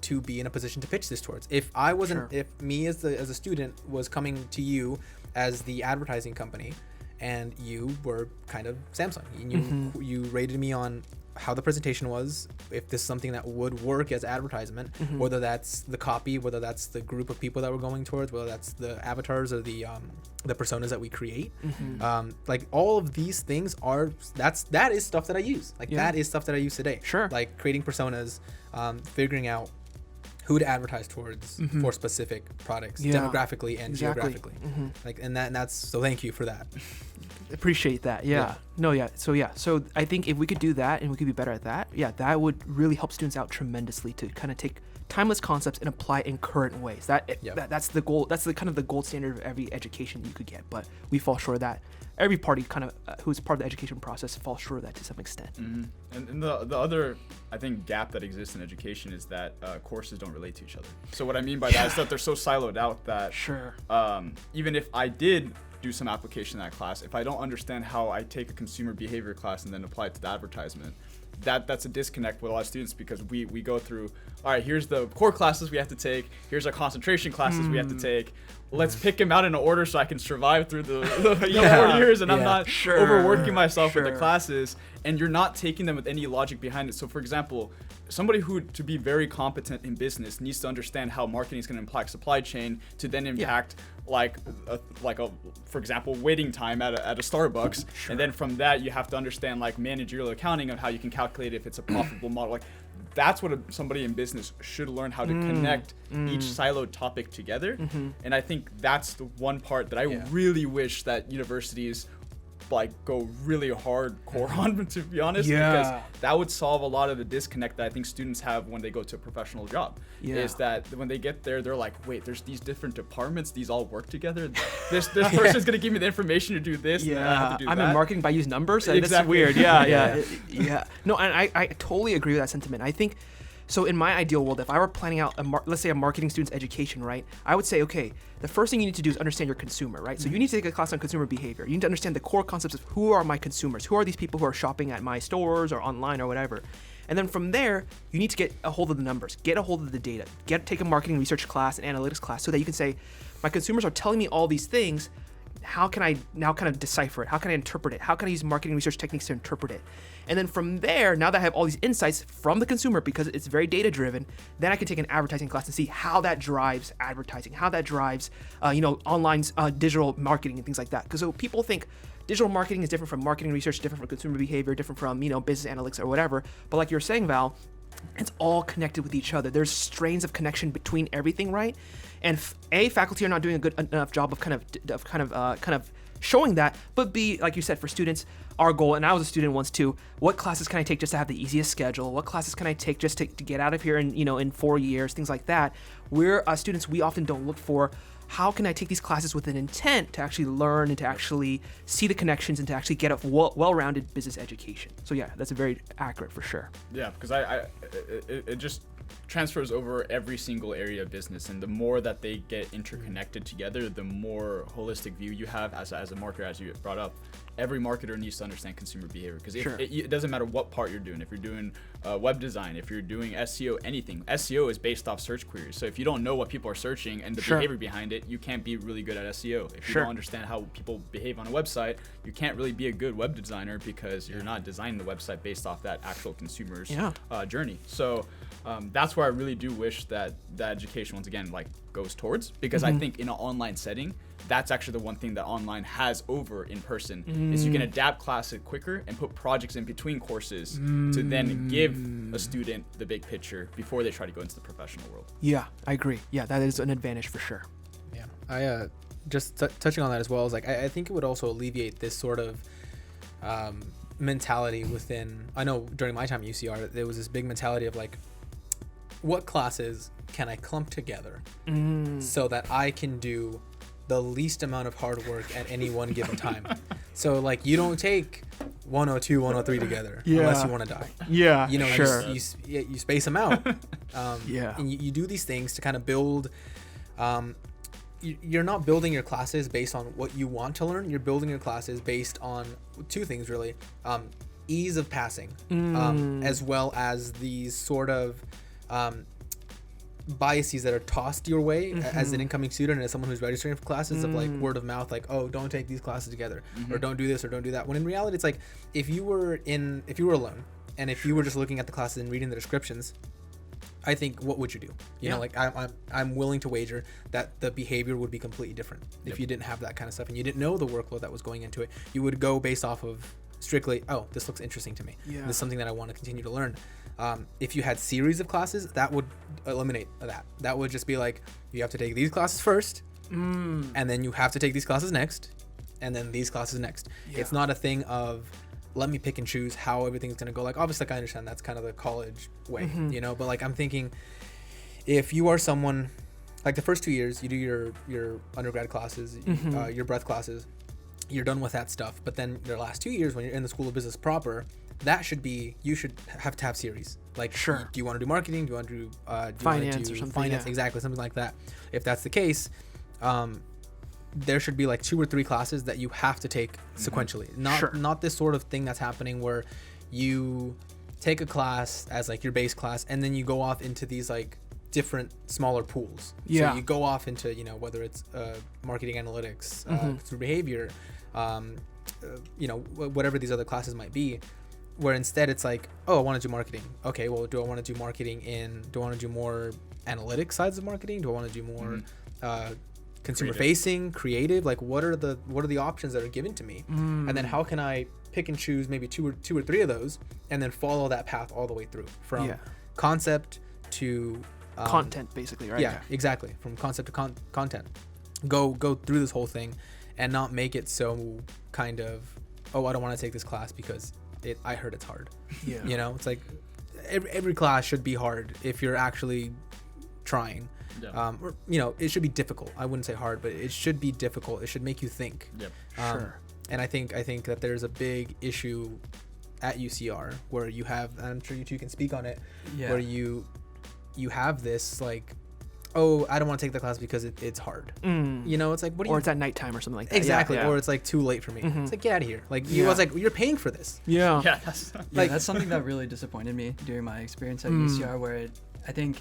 to be in a position to pitch this towards. If I wasn't, if me as a student was coming to you as the advertising company, and you were kind of Samsung, and you rated me on how the presentation was, if this is something that would work as advertisement, whether that's the copy, whether that's the group of people that we're going towards, whether that's the avatars or the personas that we create, like all of these things that is stuff that I use. Like that is stuff that I use today. Like creating personas, figuring out who to advertise towards for specific products, demographically and geographically. Like, and that's so. Thank you for that. Appreciate that. So I think if we could do that and we could be better at that, that would really help students out tremendously to kind of take timeless concepts and apply it in current ways. That's the goal. That's the kind of the gold standard of every education you could get. But we fall short of that. Every party kind of who's part of the education process falls short of that to some extent. And the other, I think, gap that exists in education is that courses don't relate to each other. So what I mean by that is that they're so siloed out that even if I did do some application in that class, if I don't understand how I take a consumer behavior class and then apply it to the advertisement, that's a disconnect with a lot of students, because we go through, all right, here's the core classes we have to take, here's our concentration classes we have to take, let's pick them out in an order so I can survive through the 4 years and I'm not overworking myself with the classes, and you're not taking them with any logic behind it. So for example, somebody who, to be very competent in business, needs to understand how marketing is going to impact supply chain to then impact for example, waiting time at a Starbucks, and then from that you have to understand like managerial accounting of how you can calculate if it's a profitable model. Like that's what somebody in business should learn, how to connect each siloed topic together. And I think that's the one part that I really wish that universities like go really hardcore on, to be honest, because that would solve a lot of the disconnect that I think students have when they go to a professional job. Is that when they get there, they're like, wait, there's these different departments, these all work together. This person's gonna give me the information to do this. And I have to do I'm that. in marketing, but I use numbers. Exactly. That's weird. No, and I totally agree with that sentiment. I think So in my ideal world, if I were planning out, let's say a marketing student's education, right? I would say, okay, the first thing you need to do is understand your consumer, right? So you need to take a class on consumer behavior. You need to understand the core concepts of who are my consumers, who are these people who are shopping at my stores or online or whatever. And then from there, you need to get a hold of the numbers, get a hold of the data, take a marketing research class, an analytics class, so that you can say, my consumers are telling me all these things. How can I now kind of decipher it? How can I interpret it? How can I use marketing research techniques to interpret it? And then from there, now that I have all these insights from the consumer, because it's very data driven, then I can take an advertising class and see how that drives advertising, how that drives, online digital marketing and things like that. Because so people think digital marketing is different from marketing research, different from consumer behavior, different from, business analytics or whatever. But like you were saying, Val, it's all connected with each other. There's strains of connection between everything, right? And faculty are not doing a good enough job of kind of showing that. But B, like you said, for students, our goal, and I was a student once too, what classes can I take just to have the easiest schedule? What classes can I take just to get out of here in 4 years, things like that. We're students, we often don't look for how can I take these classes with an intent to actually learn and to actually see the connections and to actually get a well-rounded business education. So yeah, that's very accurate for sure. Yeah, because it just transfers over every single area of business, and the more that they get interconnected together, the more holistic view you have as a marketer. As you brought up, every marketer needs to understand consumer behavior, because it doesn't matter what part you're doing. If you're doing web design, if you're doing SEO, anything, SEO is based off search queries. So if you don't know what people are searching and the behavior behind it, you can't be really good at SEO. If you don't understand how people behave on a website, you can't really be a good web designer, because you're not designing the website based off that actual consumer's journey. So that's where I really do wish that education, once again, goes towards, because I think in an online setting, that's actually the one thing that online has over in person, is you can adapt classes quicker and put projects in between courses to then give a student the big picture before they try to go into the professional world. Yeah, I agree. Yeah, that is an advantage for sure. Yeah, I just touching on that as well, is I think it would also alleviate this sort of mentality within. I know during my time at UCR, there was this big mentality of what classes can I clump together so that I can do the least amount of hard work at any one given time. So you don't take 102, 103 together unless you want to die. Yeah, sure. You space them out. And you do these things to kind of build. You're not building your classes based on what you want to learn. You're building your classes based on two things, really. Ease of passing, as well as these sort of biases that are tossed your way as an incoming student and as someone who's registering for classes, of word of mouth, oh, don't take these classes together, or don't do this or don't do that, when in reality it's if you were alone and if you were just looking at the classes and reading the descriptions, I think what would you do? I'm willing to wager that the behavior would be completely different if you didn't have that kind of stuff and you didn't know the workload that was going into it. You would go based off of strictly, oh, this looks interesting to me. This is something that I want to continue to learn. If you had series of classes, that would eliminate that. That would just be you have to take these classes first, and then you have to take these classes next, and then these classes next. It's not a thing of let me pick and choose how everything's going to go. Obviously, I understand that's kind of the college way, but I'm thinking if you are someone, the first 2 years, you do your undergrad classes, your breadth classes, you're done with that stuff. But then your last 2 years, when you're in the School of Business proper, you should have to have series. Do you want to do marketing? Do you want to do finance or something? Finance, exactly, something like that. If that's the case, there should be 2 or 3 classes that you have to take sequentially. Not this sort of thing that's happening where you take a class as your base class and then you go off into these different smaller pools. So you go off into whether it's marketing analytics, consumer behavior, whatever these other classes might be, where instead it's oh, I want to do marketing. Okay, well, do I want to do marketing do I want to do more analytic sides of marketing? Do I want to do more consumer facing, creative? What are the options that are given to me? And then how can I pick and choose maybe two or three of those and then follow that path all the way through from concept to content, basically, right? Yeah, exactly. From concept to content. Go through this whole thing and not make it so kind of, oh, I don't want to take this class because I heard it's hard. Yeah. It's every class should be hard if you're actually trying. Yeah. Or, it should be difficult. I wouldn't say hard, but it should be difficult. It should make you think. Yep. Sure. And I think that there's a big issue at UCR where you have, I'm sure you two can speak on it, where you you have this like, oh, I don't want to take the class because it's hard. You know, it's like, what do you? Or it's at nighttime or something like that. Exactly. Yeah. Or it's like too late for me. It's like, get out of here. Like you was like, you're paying for this. Yeah. Yeah, that's Like that's something that really disappointed me during my experience at UCR, where I think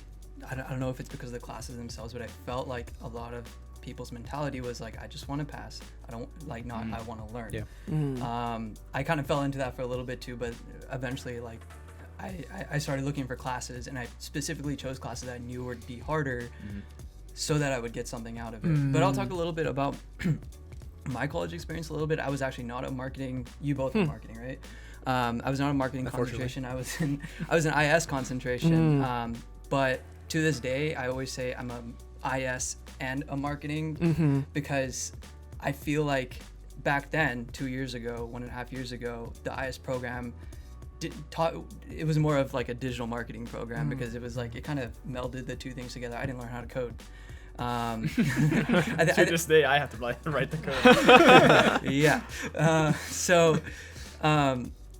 I don't know if it's because of the classes themselves, but I felt like a lot of people's mentality was like, I just want to pass. I don't like not. I want to learn. Yeah. I kind of fell into that for a little bit too, but eventually, like, I started looking for classes, and I specifically chose classes that I knew would be harder, so that I would get something out of it. But I'll talk a little bit about my college experience a little bit. I was actually not a marketing. You both were marketing, right? I was not a marketing concentration. I was in IS concentration. But to this day, I always say I'm a IS and a marketing because I feel like back then, 2 years ago, 1.5 years ago, the IS program it was more of like a digital marketing program because it was like it kind of melded the two things together. I didn't learn how to code. To this day, I have to write the code. Yeah.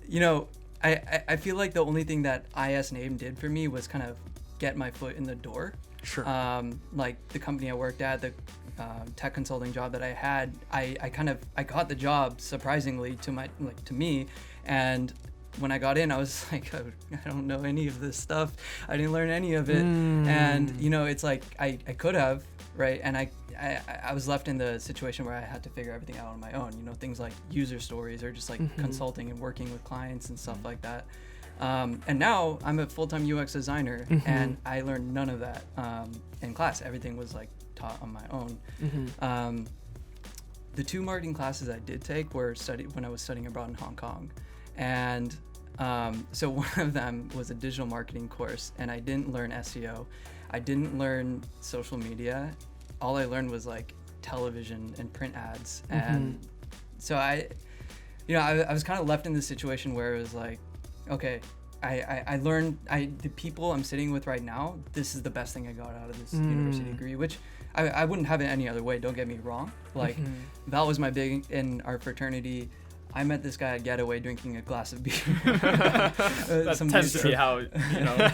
You know, I feel like the only thing that IS name did for me was kind of get my foot in the door. Sure. Like the company I worked at, the tech consulting job that I had, I got the job surprisingly to me, and when I got in, I was like, I don't know any of this stuff. I didn't learn any of it. And, you know, it's like I could have, right? And I was left in the situation where I had to figure everything out on my own, you know, things like user stories or just like consulting and working with clients and stuff like that. And now I'm a full-time UX designer and I learned none of that in class. Everything was like taught on my own. The 2 marketing classes I did take were when I was studying abroad in Hong Kong. And so one of them was a digital marketing course, and I didn't learn SEO. I didn't learn social media. All I learned was like television and print ads. And so I was kind of left in this situation where it was like, okay, I learned, the people I'm sitting with right now, this is the best thing I got out of this university degree, which I wouldn't have it any other way, don't get me wrong. Like, that was my big, in our fraternity, I met this guy at Getaway drinking a glass of beer. That tends to be how, you know,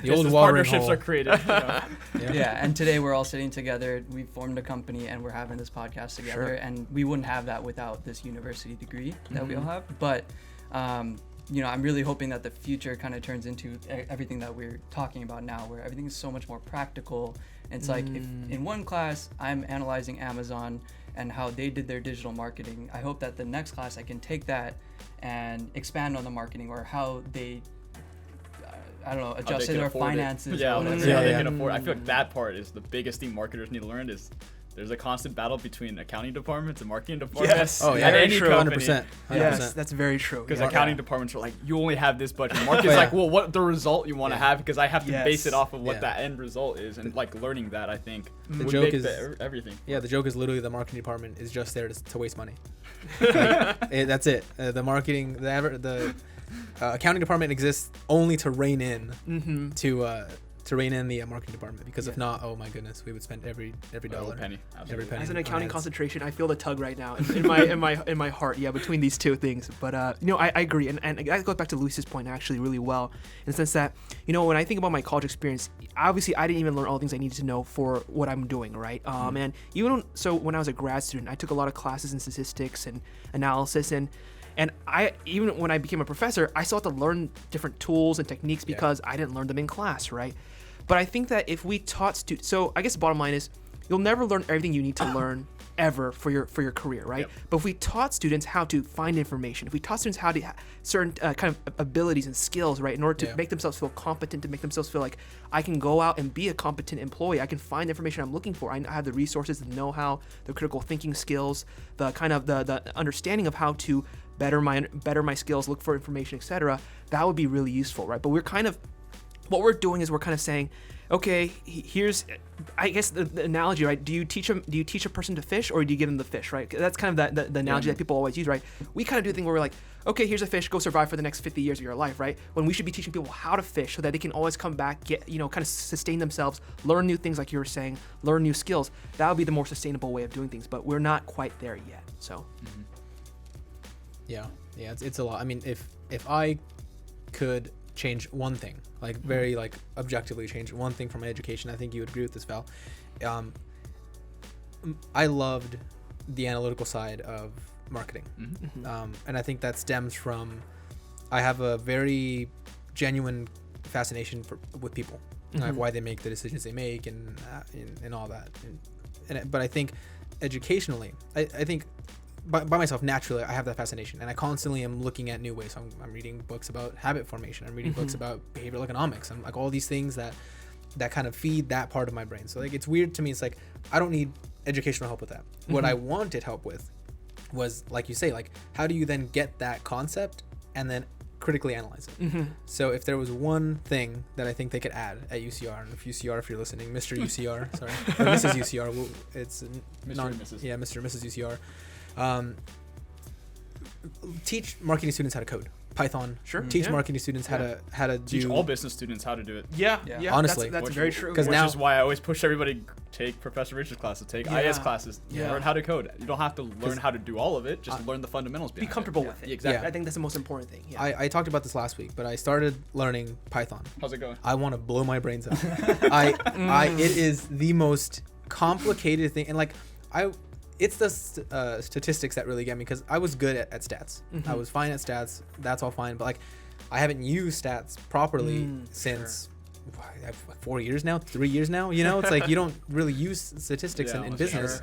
the old watering partnerships hole are created. You know? Yeah, and today we're all sitting together. We formed a company and we're having this podcast together. Sure. And we wouldn't have that without this university degree that we all have. But, you know, I'm really hoping that the future kind of turns into everything that we're talking about now, where everything is so much more practical. It's like if in one class I'm analyzing Amazon and how they did their digital marketing, I hope that the next class I can take that and expand on the marketing or how they, I don't know, adjusted their finances. Yeah, or whatever. how they can afford. I feel like that part is the biggest thing marketers need to learn is there's a constant battle between accounting departments and marketing departments. Yes. Oh, yeah. At Very any true. company. 100%. Yes, that's very true. Because Yeah. accounting departments are like, you only have this budget. Market's like, well, what the result you want to have? Because I have to base it off of what that end result is. And like learning that, I think, The would joke make is everything. Yeah, the joke is literally the marketing department is just there to waste money. That's it. The marketing, the accounting department exists only to rein in to rein in the marketing department, because if not, oh my goodness, we would spend every dollar, penny. every penny. As an on accounting ads. concentration, I feel the tug right now in my heart. Yeah, between these two things. But you know, I agree, and that goes back to Luis's point actually really well, in the sense that, you know, when I think about my college experience, obviously I didn't even learn all the things I needed to know for what I'm doing, right? And even when I was a grad student, I took a lot of classes in statistics and analysis, and I, even when I became a professor, I still had to learn different tools and techniques because I didn't learn them in class, right? But I think that if we taught students, so I guess the bottom line is, you'll never learn everything you need to learn ever for your career, right? Yep. But if we taught students how to find information, if we taught students how to certain kind of abilities and skills, right, in order to make themselves feel competent, to make themselves feel like I can go out and be a competent employee, I can find the information I'm looking for, I have the resources, the know-how, the critical thinking skills, the kind of the understanding of how to better my skills, look for information, etc. That would be really useful, right? But what we're doing is we're kind of saying, okay, here's, I guess the analogy, right? Do you teach a person to fish, or do you give them the fish, right? That's kind of the analogy that people always use, right? We kind of do the thing where we're like, okay, here's a fish, go survive for the next 50 years of your life, right? When we should be teaching people how to fish so that they can always come back, get, you know, kind of sustain themselves, learn new things like you were saying, learn new skills. That would be the more sustainable way of doing things, but we're not quite there yet. So. Yeah, it's a lot. I mean, if I could change one thing, like very like objectively change one thing from my education, I think you would agree with this, Val. I loved the analytical side of marketing. And I think that stems from, I have a very genuine fascination with people, like why they make the decisions they make and all that. But I think educationally, I think by myself, naturally, I have that fascination, and I constantly am looking at new ways. So I'm reading books about habit formation. I'm reading books about behavioral economics. I'm like all these things that kind of feed that part of my brain. So like, it's weird to me. It's like, I don't need educational help with that. What I wanted help with was, like you say, like, how do you then get that concept and then critically analyze it? So if there was one thing that I think they could add at UCR, and if you're listening, Mr. UCR, sorry, or Mrs. UCR, it's Mr. and Mrs. Yeah, Mr. and Mrs. UCR. Teach marketing students how to code Python. Sure. Teach marketing students how to Teach do all business students how to do it. Yeah. Honestly. that's very true. Because Which now is why I always push everybody take Professor Richard's classes, take IS classes, learn how to code. You don't have to learn how to do all of it, just learn the fundamentals Be behind comfortable it. with it. Exactly. I think that's the most important thing. Yeah. I talked about this last week, but I started learning Python. How's it going? I want to blow my brains out. It is the most complicated thing, and like it's the statistics that really get me, because I was good at stats. I was fine at stats. That's all fine, but like, I haven't used stats properly since 4 years now, 3 years now. You know, it's like you don't really use statistics in business.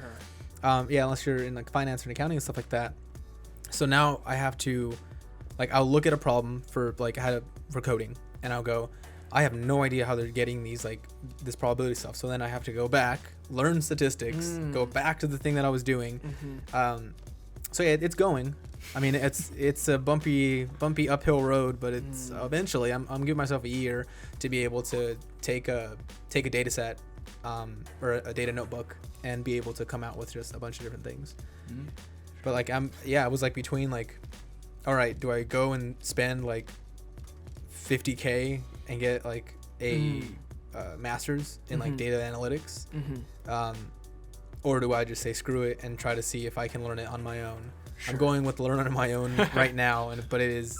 Unless you're in like finance and accounting and stuff like that. So now I have to, like, I'll look at a problem for like for coding, and I'll go, I have no idea how they're getting these, like, this probability stuff. So then I have to go back, learn statistics, go back to the thing that I was doing. So yeah, it's going. I mean, it's a bumpy uphill road, but it's eventually I'm giving myself a year to be able to take a data set or a data notebook and be able to come out with just a bunch of different things. But like, I was like between like, all right, do I go and spend like $50K and get like a master's in like data analytics, or do I just say screw it and try to see if I can learn it on my own? Sure. I'm going with learn on my own right now, but it's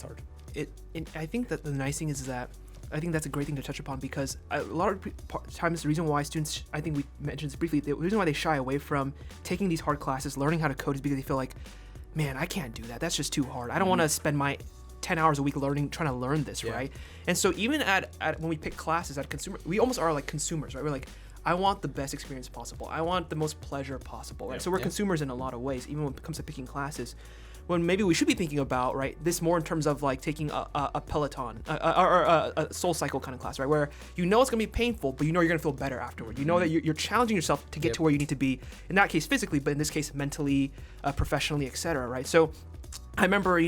hard. I think that the nice thing is that I think that's a great thing to touch upon, because a lot of times the reason why students, I think we mentioned this briefly, the reason why they shy away from taking these hard classes, learning how to code, is because they feel like, man, I can't do that. That's just too hard. I don't want to spend my 10 hours a week trying to learn this, right? And so even at when we pick classes at consumer, we almost are like consumers, right? We're like, I want the best experience possible. I want the most pleasure possible, right? So we're consumers in a lot of ways, even when it comes to picking classes. When maybe we should be thinking about, right, this more in terms of like taking a Peloton or a Soul Cycle kind of class, right, where you know it's gonna be painful, but you know you're gonna feel better afterward. You know that you're challenging yourself to get to where you need to be. In that case, physically, but in this case, mentally, professionally, etc. Right? So I remember,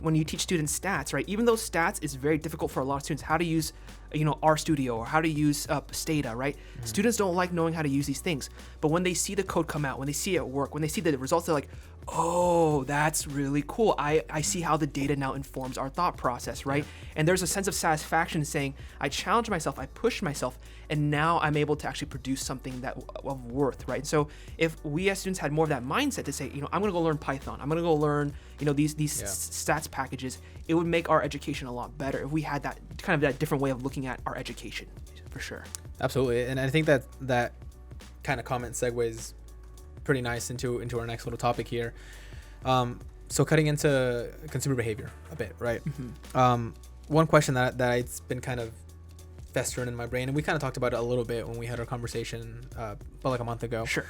when you teach students stats, right? Even though stats is very difficult for a lot of students, how to use, RStudio or how to use Stata, right? Students don't like knowing how to use these things, but when they see the code come out, when they see it work, when they see the results, they're like, oh, that's really cool. I see how the data now informs our thought process, right? And there's a sense of satisfaction in saying, I challenged myself, I pushed myself, and now I'm able to actually produce something of worth, right? So if we as students had more of that mindset to say, I'm gonna go learn Python, I'm gonna go learn, these stats packages, it would make our education a lot better if we had that kind of that different way of looking at our education, for sure. Absolutely, and I think that kind of comment segues pretty nice into our next little topic here. So cutting into consumer behavior a bit, right? One question that it's been kind of festering in my brain, and we kind of talked about it a little bit when we had our conversation about like a month ago. Sure.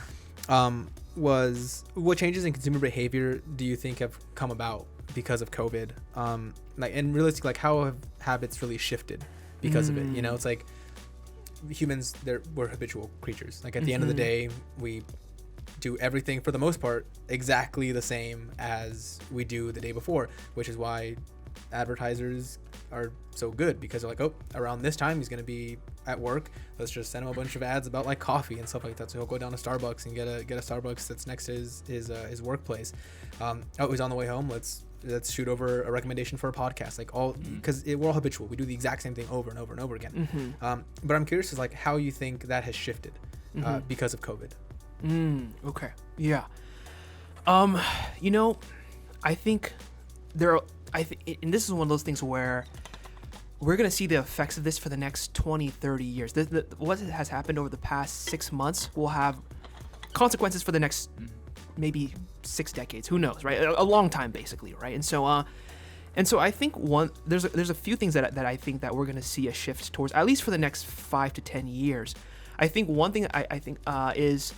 Was what changes in consumer behavior do you think have come about because of COVID? And realistically, like, how have habits really shifted because of it? It's like humans, we're habitual creatures. Like at the end of the day, we do everything for the most part exactly the same as we do the day before, which is why advertisers are so good, because they're like, oh, around this time he's going to be at work, let's just send him a bunch of ads about like coffee and stuff like that, so he'll go down to Starbucks and get a Starbucks that's next to his workplace. He's on the way home, let's shoot over a recommendation for a podcast, like all, because we're all habitual, we do the exact same thing over and over and over again. But I'm curious as like how you think that has shifted because of COVID. Okay. Yeah. I think there are and this is one of those things where we're going to see the effects of this for the next 20, 30 years. What has happened over the past 6 months will have consequences for the next maybe 6 decades. Who knows, right? A long time, basically, right? And so I think there's a few things that I think that we're going to see a shift towards, at least for the next 5 to 10 years. I think one thing I think is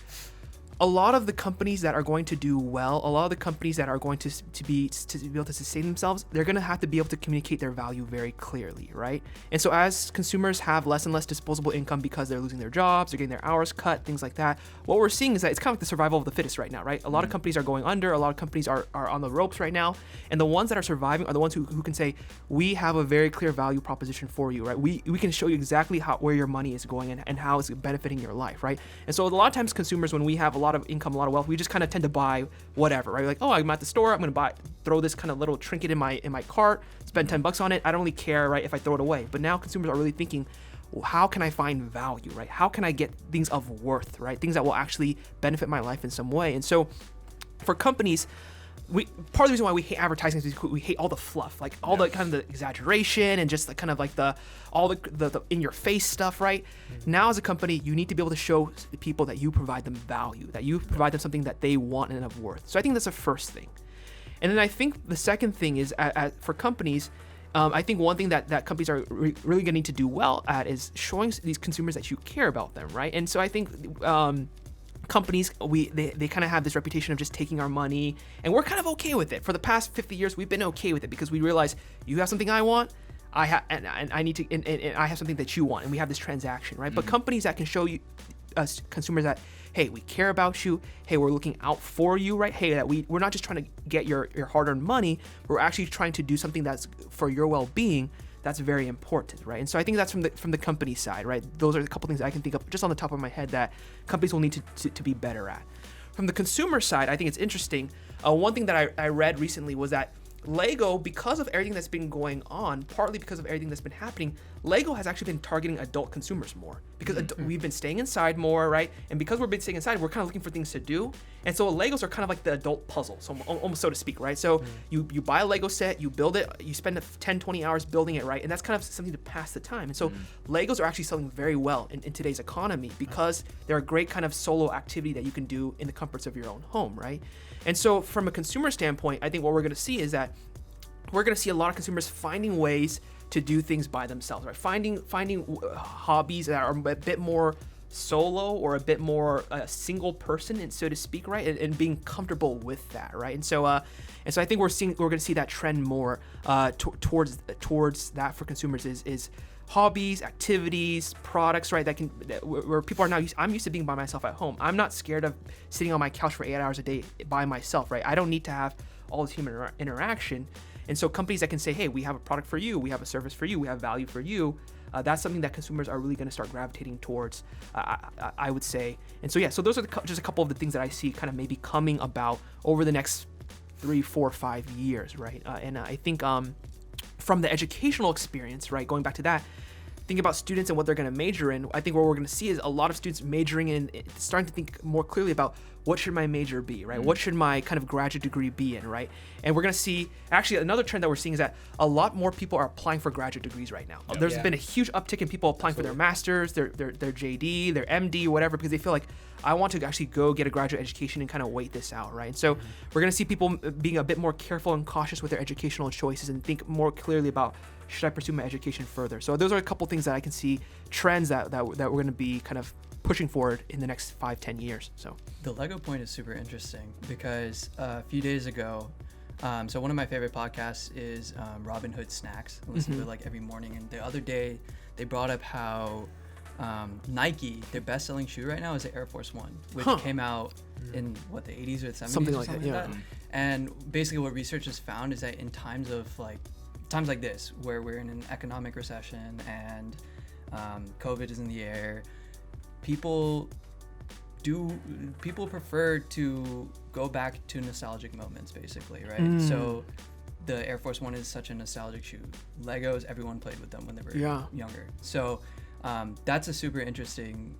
a lot of the companies that are going to do well, a lot of the companies that are going to be able to sustain themselves, they're going to have to be able to communicate their value very clearly, right? And so as consumers have less and less disposable income because they're losing their jobs, they're getting their hours cut, things like that, what we're seeing is that it's kind of like the survival of the fittest right now, right? A lot of companies are going under, a lot of companies are on the ropes right now, and the ones that are surviving are the ones who can say, we have a very clear value proposition for you, right? We can show you exactly where your money is going and how it's benefiting your life, right? And so a lot of times consumers, when we have a lot of income, a lot of wealth, we just kind of tend to buy whatever, right? Like, oh, I'm at the store, I'm gonna throw this kind of little trinket in my cart, spend $10 on it. I don't really care, right, if I throw it away. But now consumers are really thinking, well, how can I find value, right? How can I get things of worth, right? Things that will actually benefit my life in some way. And so for companies, part of the reason why we hate advertising is because we hate all the fluff, like all the kind of the exaggeration and just the kind of like all the in your face stuff, right? Now as a company, you need to be able to show people that you provide them value, that you provide them something that they want and of worth. So I think that's the first thing. And then I think the second thing is for companies, I think one thing that companies are really going to need to do well at is showing these consumers that you care about them, right? And so I think companies, they kind of have this reputation of just taking our money, and we're kind of okay with it. For the past 50 years, we've been okay with it because we realize you have something I want, I have, and I need to, and I have something that you want, and we have this transaction, right? But companies that can show you, us consumers, that hey, we care about you, hey, we're looking out for you, right? Hey, that we're not just trying to get your hard-earned money, we're actually trying to do something that's for your well-being. That's very important, right? And so I think that's from the company side, right? Those are a couple things I can think of just on the top of my head that companies will need to be better at. From the consumer side, I think it's interesting. One thing that I read recently was that Lego, because of everything that's been going on, partly because of everything that's been happening, Lego has actually been targeting adult consumers more because we've been staying inside more, right? And because we've been staying inside, we're kind of looking for things to do. And so Legos are kind of like the adult puzzle, so almost so to speak, right? So you buy a Lego set, you build it, you spend 10, 20 hours building it, right? And that's kind of something to pass the time. And so Legos are actually selling very well in today's economy because they're a great kind of solo activity that you can do in the comforts of your own home, right? And so from a consumer standpoint, I think what we're going to see is that we're going to see a lot of consumers finding ways to do things by themselves, right? Finding hobbies that are a bit more solo or a bit more single person, and so to speak, right? And being comfortable with that, right? And so I think we're going to see that trend more towards that for consumers is hobbies, activities, products, right? Where people are now I'm used to being by myself at home. I'm not scared of sitting on my couch for 8 hours a day by myself, right? I don't need to have all this human interaction. And so companies that can say, hey, we have a product for you, we have a service for you, we have value for you, that's something that consumers are really going to start gravitating towards, I would say. And so, yeah, so those are just a couple of the things that I see kind of maybe coming about over the next 3, 4, 5 years, right? And I think from the educational experience, right, going back to that, think about students and what they're going to major in. I think what we're going to see is a lot of students majoring in, starting to think more clearly about what should my major be, right? What should my kind of graduate degree be in, right? And we're going to see, actually another trend that we're seeing is that a lot more people are applying for graduate degrees right now. There's been a huge uptick in people applying for their masters, their JD, their MD, whatever, because they feel like, I want to actually go get a graduate education and kind of wait this out, right? And so we're going to see people being a bit more careful and cautious with their educational choices and think more clearly about, should I pursue my education further? So those are a couple things that I can see, trends that we're going to be kind of pushing forward in the next 5-10 years. So the Lego point is super interesting because a few days ago, so one of my favorite podcasts is Robin Hood Snacks. I listen to it like every morning. And the other day, they brought up how Nike, their best-selling shoe right now is the Air Force One, which came out in the 80s or the 70s, something or like something that. like that. And basically, what research has found is that in times like this, where we're in an economic recession and COVID is in the air, people prefer to go back to nostalgic moments, basically, right? So the Air Force One is such a nostalgic shoe. Legos, everyone played with them when they were younger. So that's a super interesting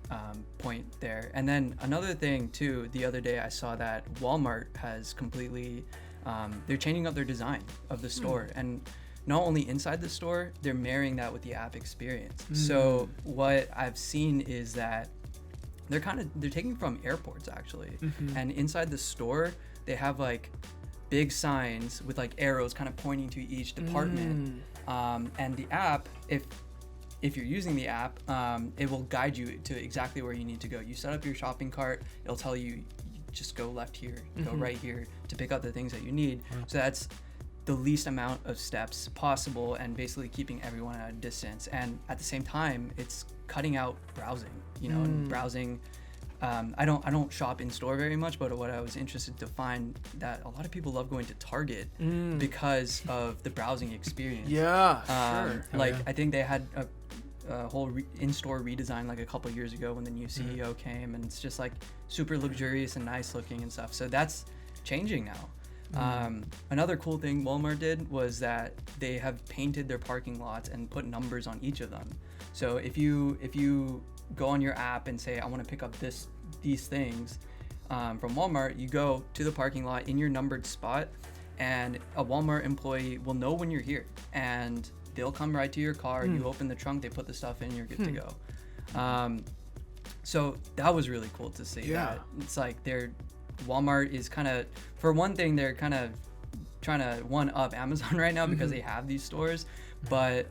point there. And then another thing too, the other day I saw that Walmart has completely they're changing up their design of the store, and not only inside the store, they're marrying that with the app experience. So what I've seen is that they're taking from airports actually, and inside the store they have like big signs with like arrows kind of pointing to each department, and the app, if you're using the app, it will guide you to exactly where you need to go. You set up your shopping cart, it'll tell you just go left here, go right here to pick up the things that you need. So that's the least amount of steps possible, and basically keeping everyone at a distance. And at the same time, it's cutting out browsing, and browsing. I don't shop in store very much, but what I was interested to find that a lot of people love going to Target because of the browsing experience. Sure. I think they had a whole in-store redesign like a couple years ago when the new CEO came, and it's just like super luxurious and nice looking and stuff. So that's changing now. Another cool thing Walmart did was that they have painted their parking lots and put numbers on each of them. So if you go on your app and say I want to pick up these things from Walmart, you go to the parking lot in your numbered spot, and a Walmart employee will know when you're here, and they'll come right to your car. You open the trunk, they put the stuff in, you're good to go. So that was really cool to see. That it's like Walmart is kind of, for one thing, they're kind of trying to one up Amazon right now because they have these stores, but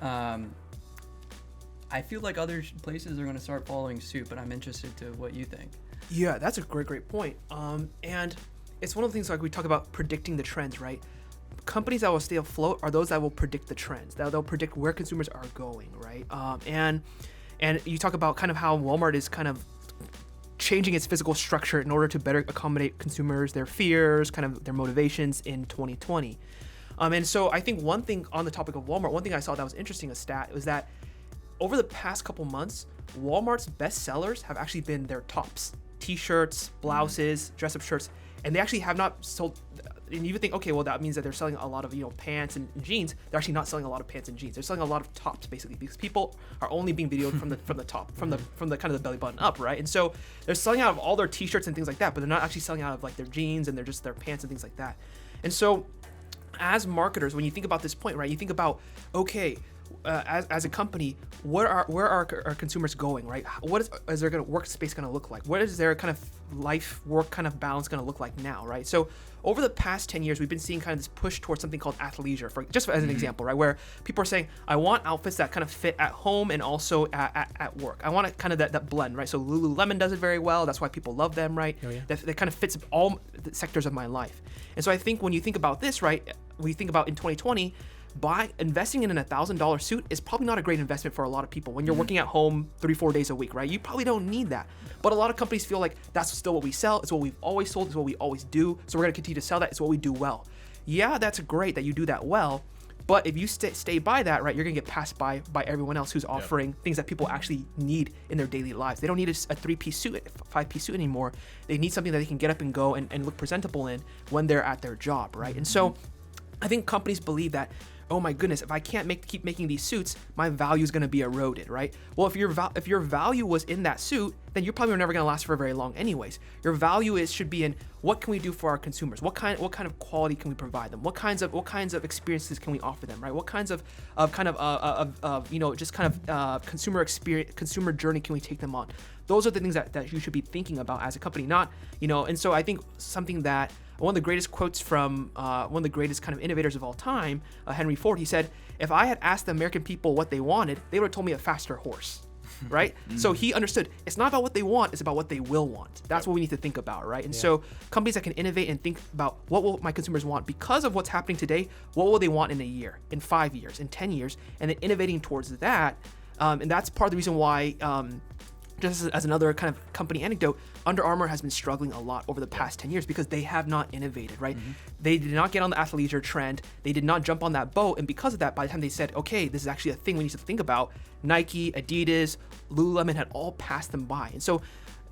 I feel like other places are going to start following suit, but I'm interested to what you think. Yeah, that's a great point. And it's one of the things like we talk about predicting the trends, right? Companies that will stay afloat are those that will predict the trends, that they'll predict where consumers are going, right? And you talk about kind of how Walmart is kind of changing its physical structure in order to better accommodate consumers, their fears, kind of their motivations in 2020. And so I think one thing on the topic of Walmart, one thing I saw that was interesting, a stat, was that over the past couple months, Walmart's best sellers have actually been their tops. T-shirts, blouses, dress-up shirts, and they actually have not sold. And you would think, okay, well, that means that they're selling a lot of pants and jeans. They're actually not selling a lot of pants and jeans. They're selling a lot of tops, basically, because people are only being videoed from the top, from the kind of the belly button up, right? And so they're selling out of all their T-shirts and things like that, but they're not actually selling out of like their jeans and they're just their pants and things like that. And so, as marketers, when you think about this point, right, you think about, okay, as a company, where are our consumers going, right? What is their workspace going to look like? What is their kind of life work kind of balance going to look like now, right? So over the past 10 years, we've been seeing kind of this push towards something called athleisure, just as an example, right? Where people are saying, I want outfits that kind of fit at home and also at work. I want kind of that blend, right? So Lululemon does it very well. That's why people love them, right? Oh, yeah. That kind of fits all the sectors of my life. And so I think when you think about this, right, when you think about in 2020, investing in an $1,000 suit is probably not a great investment for a lot of people when you're working at home 3-4 days a week, right? You probably don't need that. But a lot of companies feel like that's still what we sell. It's what we've always sold. It's what we always do. So we're going to continue to sell that. It's what we do well. Yeah, that's great that you do that well. But if you stay by that, right, you're going to get passed by everyone else who's offering things that people actually need in their daily lives. They don't need a 3-piece suit, a 5-piece suit anymore. They need something that they can get up and go and look presentable in when they're at their job, right? And so I think companies believe that, oh my goodness, if I can't keep making these suits, my value is going to be eroded, right? Well, if your value was in that suit, then you're probably never going to last for very long anyways. Your value should be in what can we do for our consumers? What kind of quality can we provide them? What kinds of experiences can we offer them, right? What kinds of consumer experience, consumer journey can we take them on? Those are the things that you should be thinking about as a company, not, and so I think something that one of the greatest quotes from one of the greatest kind of innovators of all time, Henry Ford, he said, if I had asked the American people what they wanted, they would have told me a faster horse, right? So he understood it's not about what they want, it's about what they will want. That's what we need to think about, right? And so companies that can innovate and think about what will my consumers want because of what's happening today, what will they want in a year, in 5 years, in 10 years, and then innovating towards that. And that's part of the reason why, just as another kind of company anecdote, Under Armour has been struggling a lot over the past 10 years because they have not innovated, right? They did not get on the athleisure trend. They did not jump on that boat. And because of that, by the time they said, okay, this is actually a thing we need to think about, Nike, Adidas, Lululemon had all passed them by. And so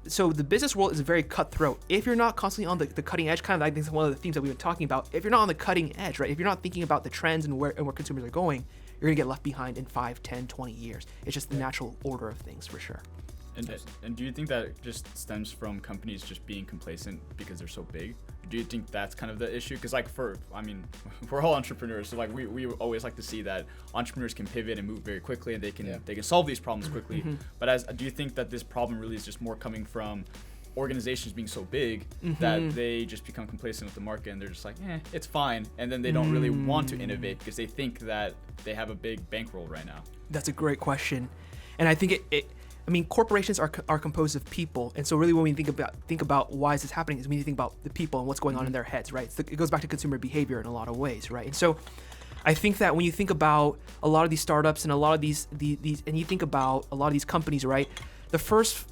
the business world is very cutthroat. If you're not constantly on the cutting edge, kind of I think one of the themes that we've been talking about, if you're not on the cutting edge, right? If you're not thinking about the trends and where consumers are going, you're going to get left behind in 5, 10, 20 years. It's just the natural order of things for sure. And do you think that just stems from companies just being complacent because they're so big? Do you think that's kind of the issue? Because like we're all entrepreneurs, so like we always like to see that entrepreneurs can pivot and move very quickly, and they can solve these problems quickly. But do you think that this problem really is just more coming from organizations being so big that they just become complacent with the market, and they're just like, it's fine, and then they don't really want to innovate because they think that they have a big bankroll right now? That's a great question, and I think corporations are composed of people, and so really when we think about why is this happening is we need to think about the people and what's going on in their heads, right? It goes back to consumer behavior in a lot of ways, right? And so I think that when you think about a lot of these startups and a lot of these and you think about a lot of these companies, right? The first,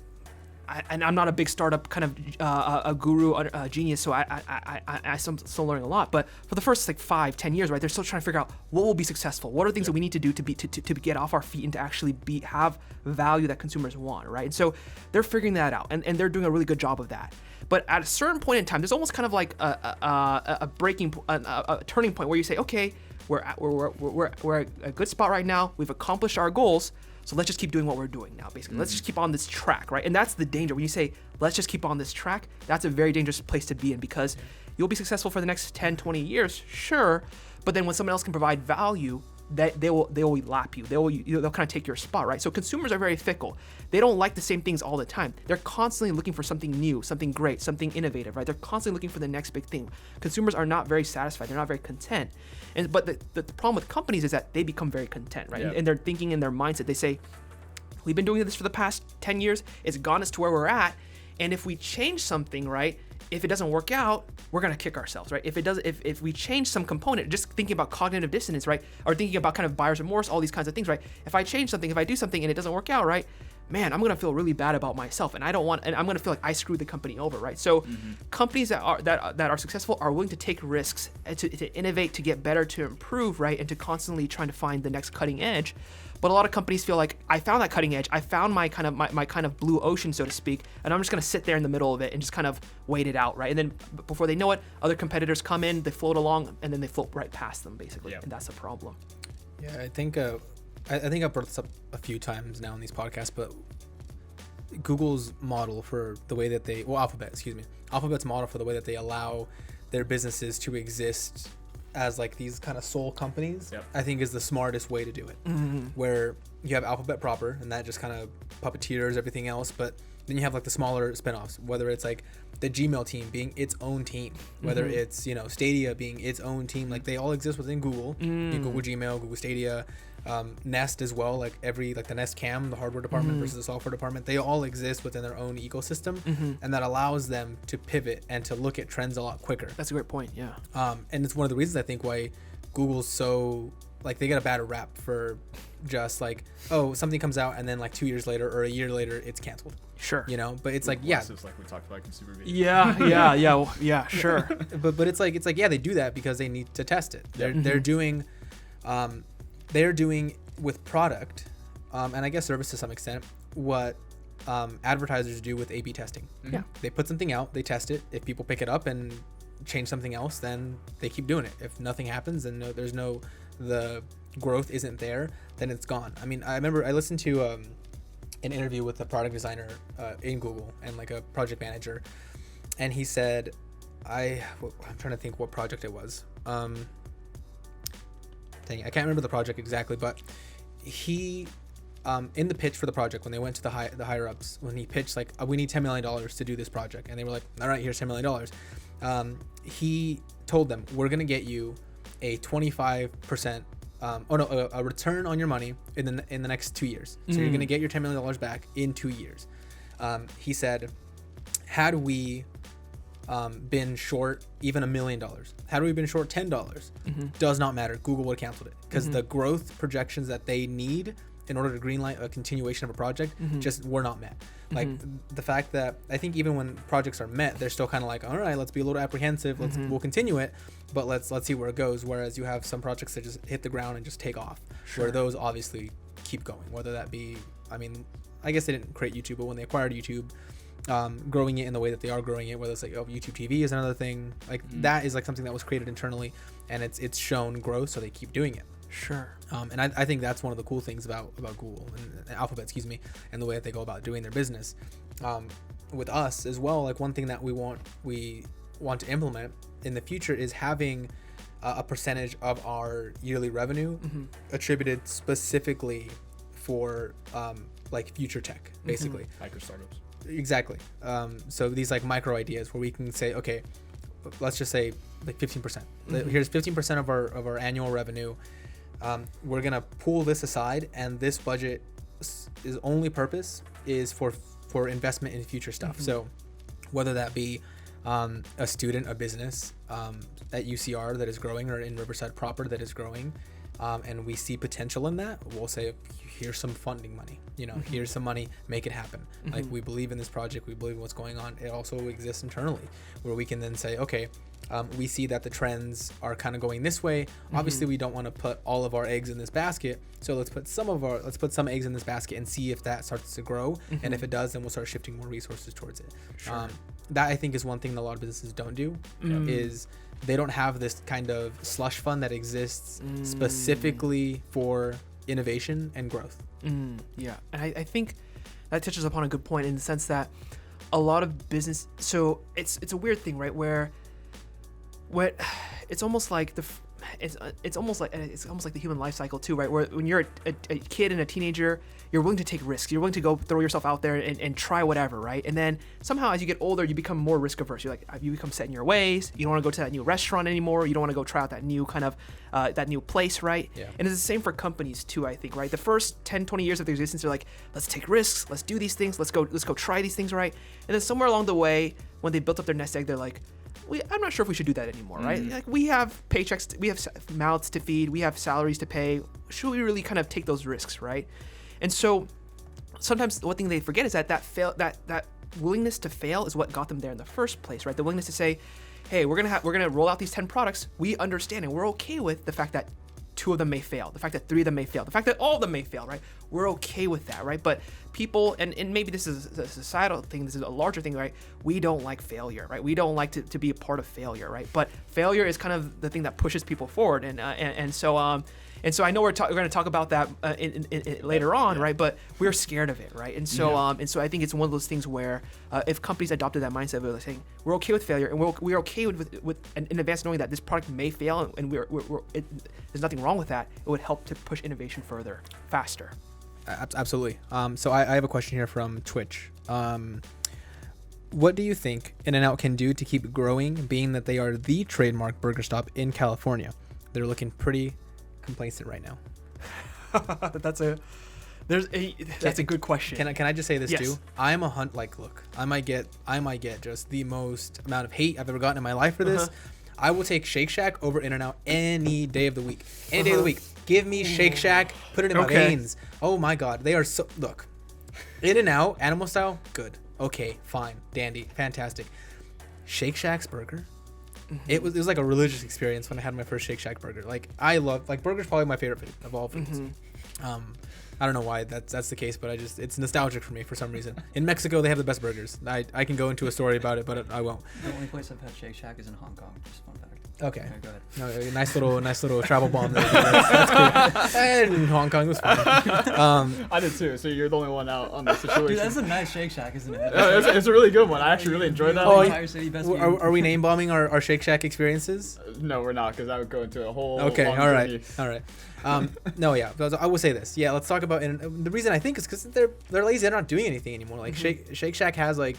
and I'm not a big startup kind of a guru, a genius, so I'm still learning a lot. But for the first 5-10 years, right, they're still trying to figure out what will be successful. What are things that we need to do to get off our feet and to actually have value that consumers want, right? And so they're figuring that out, and they're doing a really good job of that. But at a certain point in time, there's almost kind of like a turning point where you say, okay, we're at a good spot right now. We've accomplished our goals. So let's just keep doing what we're doing now, basically. Let's just keep on this track, right? And that's the danger. When you say, let's just keep on this track, that's a very dangerous place to be in, because you'll be successful for the next 10, 20 years, sure. But then when someone else can provide value, they will lap you. They'll kind of take your spot, right? So consumers are very fickle. They don't like the same things all the time. They're constantly looking for something new, something great, something innovative, right? They're constantly looking for the next big thing. Consumers are not very satisfied. They're not very content. But the problem with companies is that they become very content, right? Yeah. And they're thinking in their mindset. They say, we've been doing this for the past 10 years. It's gotten us to where we're at. And if we change something, right, if it doesn't work out, we're gonna kick ourselves, right? If we change some component, just thinking about cognitive dissonance, right, or thinking about kind of buyer's remorse, all these kinds of things, right? If I change something, if I do something and it doesn't work out, right, man, I'm gonna feel really bad about myself, and I'm gonna feel like I screwed the company over, right? So companies that are successful are willing to take risks, to innovate, to get better, to improve, right, and to constantly trying to find the next cutting edge. But a lot of companies feel like, I found that cutting edge, I found my kind of blue ocean, so to speak, and I'm just gonna sit there in the middle of it and just kind of wait it out, right? And then before they know it, other competitors come in, they float along, and then they float right past them, basically. And that's a problem. Yeah, I think I've brought this up a few times now in these podcasts, but Google's model for the way that Alphabet's model for the way that they allow their businesses to exist as like these kind of sole companies, I think is the smartest way to do it. Where you have Alphabet proper, and that just kind of puppeteers everything else, but then you have like the smaller spinoffs, whether it's like the Gmail team being its own team, whether it's, Stadia being its own team, like they all exist within Google. Google Gmail, Google Stadia, Nest as well, like the Nest Cam, the hardware department versus the software department, they all exist within their own ecosystem, and that allows them to pivot and to look at trends a lot quicker. That's a great point, yeah. And it's one of the reasons I think why Google's so, like, they get a bad rap for just like, oh, something comes out and then like 2 years later or a year later it's canceled. Sure. But it's like, It's like we talked about consumer behavior. Yeah, sure. but it's like yeah, they do that because they need to test it. They're doing with product, and I guess service to some extent, what advertisers do with A/B testing. Yeah. They put something out, they test it. If people pick it up and change something else, then they keep doing it. If nothing happens and the growth isn't there, then it's gone. I mean, I remember I listened to an interview with a product designer in Google and like a project manager, and he said, I'm trying to think what project it was. I can't remember the project exactly, but he in the pitch for the project, when they went to the higher ups, when he pitched like, we need $10 million to do this project, and they were like, all right, here's $10 million. He told them, we're gonna get you a 25% a return on your money in the next 2 years. So you're gonna get your $10 million back in 2 years. He said, had we been short even $1 million, had we been short $10, does not matter. Google would have canceled it because the growth projections that they need in order to greenlight a continuation of a project just were not met. Like the fact that I think even when projects are met, they're still kind of like, all right, let's be a little apprehensive. We'll continue it, but let's see where it goes. Whereas you have some projects that just hit the ground and just take off, where those obviously keep going. Whether that be, I mean, I guess they didn't create YouTube, but when they acquired YouTube, growing it in the way that they are growing it, whether it's like YouTube TV is another thing, like that is like something that was created internally, and it's shown growth, so they keep doing it. Sure. And I think that's one of the cool things about Google and Alphabet, and the way that they go about doing their business. With us as well, like one thing that we want to implement in the future is having a percentage of our yearly revenue attributed specifically for like future tech, basically. Micro startups. Exactly. So these like micro ideas where we can say, okay, let's just say like 15%. Here's 15% of our annual revenue. We're gonna pull this aside, and this budget is only purpose is for investment in future stuff. So whether that be a student, a business at UCR that is growing, or in Riverside proper that is growing, and we see potential in that, we'll say, here's some funding money, here's some money, make it happen. Like, we believe in this project, we believe in what's going on. It also exists internally where we can then say, okay, we see that the trends are kind of going this way. Obviously we don't want to put all of our eggs in this basket, so let's put some eggs in this basket and see if that starts to grow. And if it does, then we'll start shifting more resources towards it. Sure. That I think is one thing that a lot of businesses don't do, is they don't have this kind of slush fund that exists specifically for innovation and growth. Yeah, and I think that touches upon a good point in the sense that a lot of business, so it's a weird thing, right, where it's almost like it's almost like the human life cycle too, right? Where when you're a kid and a teenager, you're willing to take risks. You're willing to go throw yourself out there and try whatever, right? And then somehow as you get older, you become more risk averse. You become set in your ways. You don't want to go to that new restaurant anymore. You don't want to go try out that new kind of that new place, right? Yeah. And it's the same for companies too, I think, right? The first 10, 20 years of their existence, they're like, let's take risks, let's do these things, let's go try these things, right? And then somewhere along the way, when they built up their nest egg, they're like, I'm not sure if we should do that anymore, right? Like, we have paychecks, we have mouths to feed, we have salaries to pay. Should we really kind of take those risks, right? And so sometimes one thing they forget is that willingness to fail is what got them there in the first place, right? The willingness to say, hey, we're gonna roll out these 10 products. We understand and we're okay with the fact that 2 of them may fail, the fact that 3 of them may fail, the fact that all of them may fail, right? We're okay with that, right? But people, and maybe this is a societal thing, this is a larger thing, right? We don't like failure, right? We don't like to be a part of failure, right? But failure is kind of the thing that pushes people forward, and so I know we're going to talk about that later on, right? But we're scared of it, right? And so I think it's one of those things where if companies adopted that mindset of saying we're okay with failure and we're okay with in advance knowing that this product may fail and there's nothing wrong with that, it would help to push innovation further, faster. Absolutely. So I have a question here from Twitch. What do you think In-N-Out can do to keep growing, being that they are the trademark burger stop in California? They're looking pretty complacent right now. That's a good question. Can I just say this Yes. too? I'm a hunt. Like, look, I might get just the most amount of hate I've ever gotten in my life for this. I will take Shake Shack over In-N-Out any day of the week. Any day of the week. Give me Shake Shack. Put it in my veins. Oh my God, they are so. Look, In-N-Out, animal style, good. Okay, fine, dandy, fantastic. Shake Shack's burger. It was like a religious experience when I had my first Shake Shack burger. Like, I love, like, burger's probably my favorite food of all foods. I don't know why that's the case, but it's nostalgic for me for some reason. In Mexico, they have the best burgers. I can go into a story about it, but I won't. The only place I've had Shake Shack is in Hong Kong. Just fun fact. Okay. Go ahead. No, nice little travel bomb there. That's cool. And in Hong Kong, it was fun. I did too. So you're the only one out on the situation. Dude, that's a nice Shake Shack, isn't it? It's a really good one. I actually really enjoyed that. Oh, Entire city best are we name bombing our Shake Shack experiences? No, we're not, because I would go into a whole. Okay, long all journey. right. No, yeah, I will say this. Yeah, let's talk about. And the reason I think is because they're lazy. They're not doing anything anymore. Like Shake Shack has like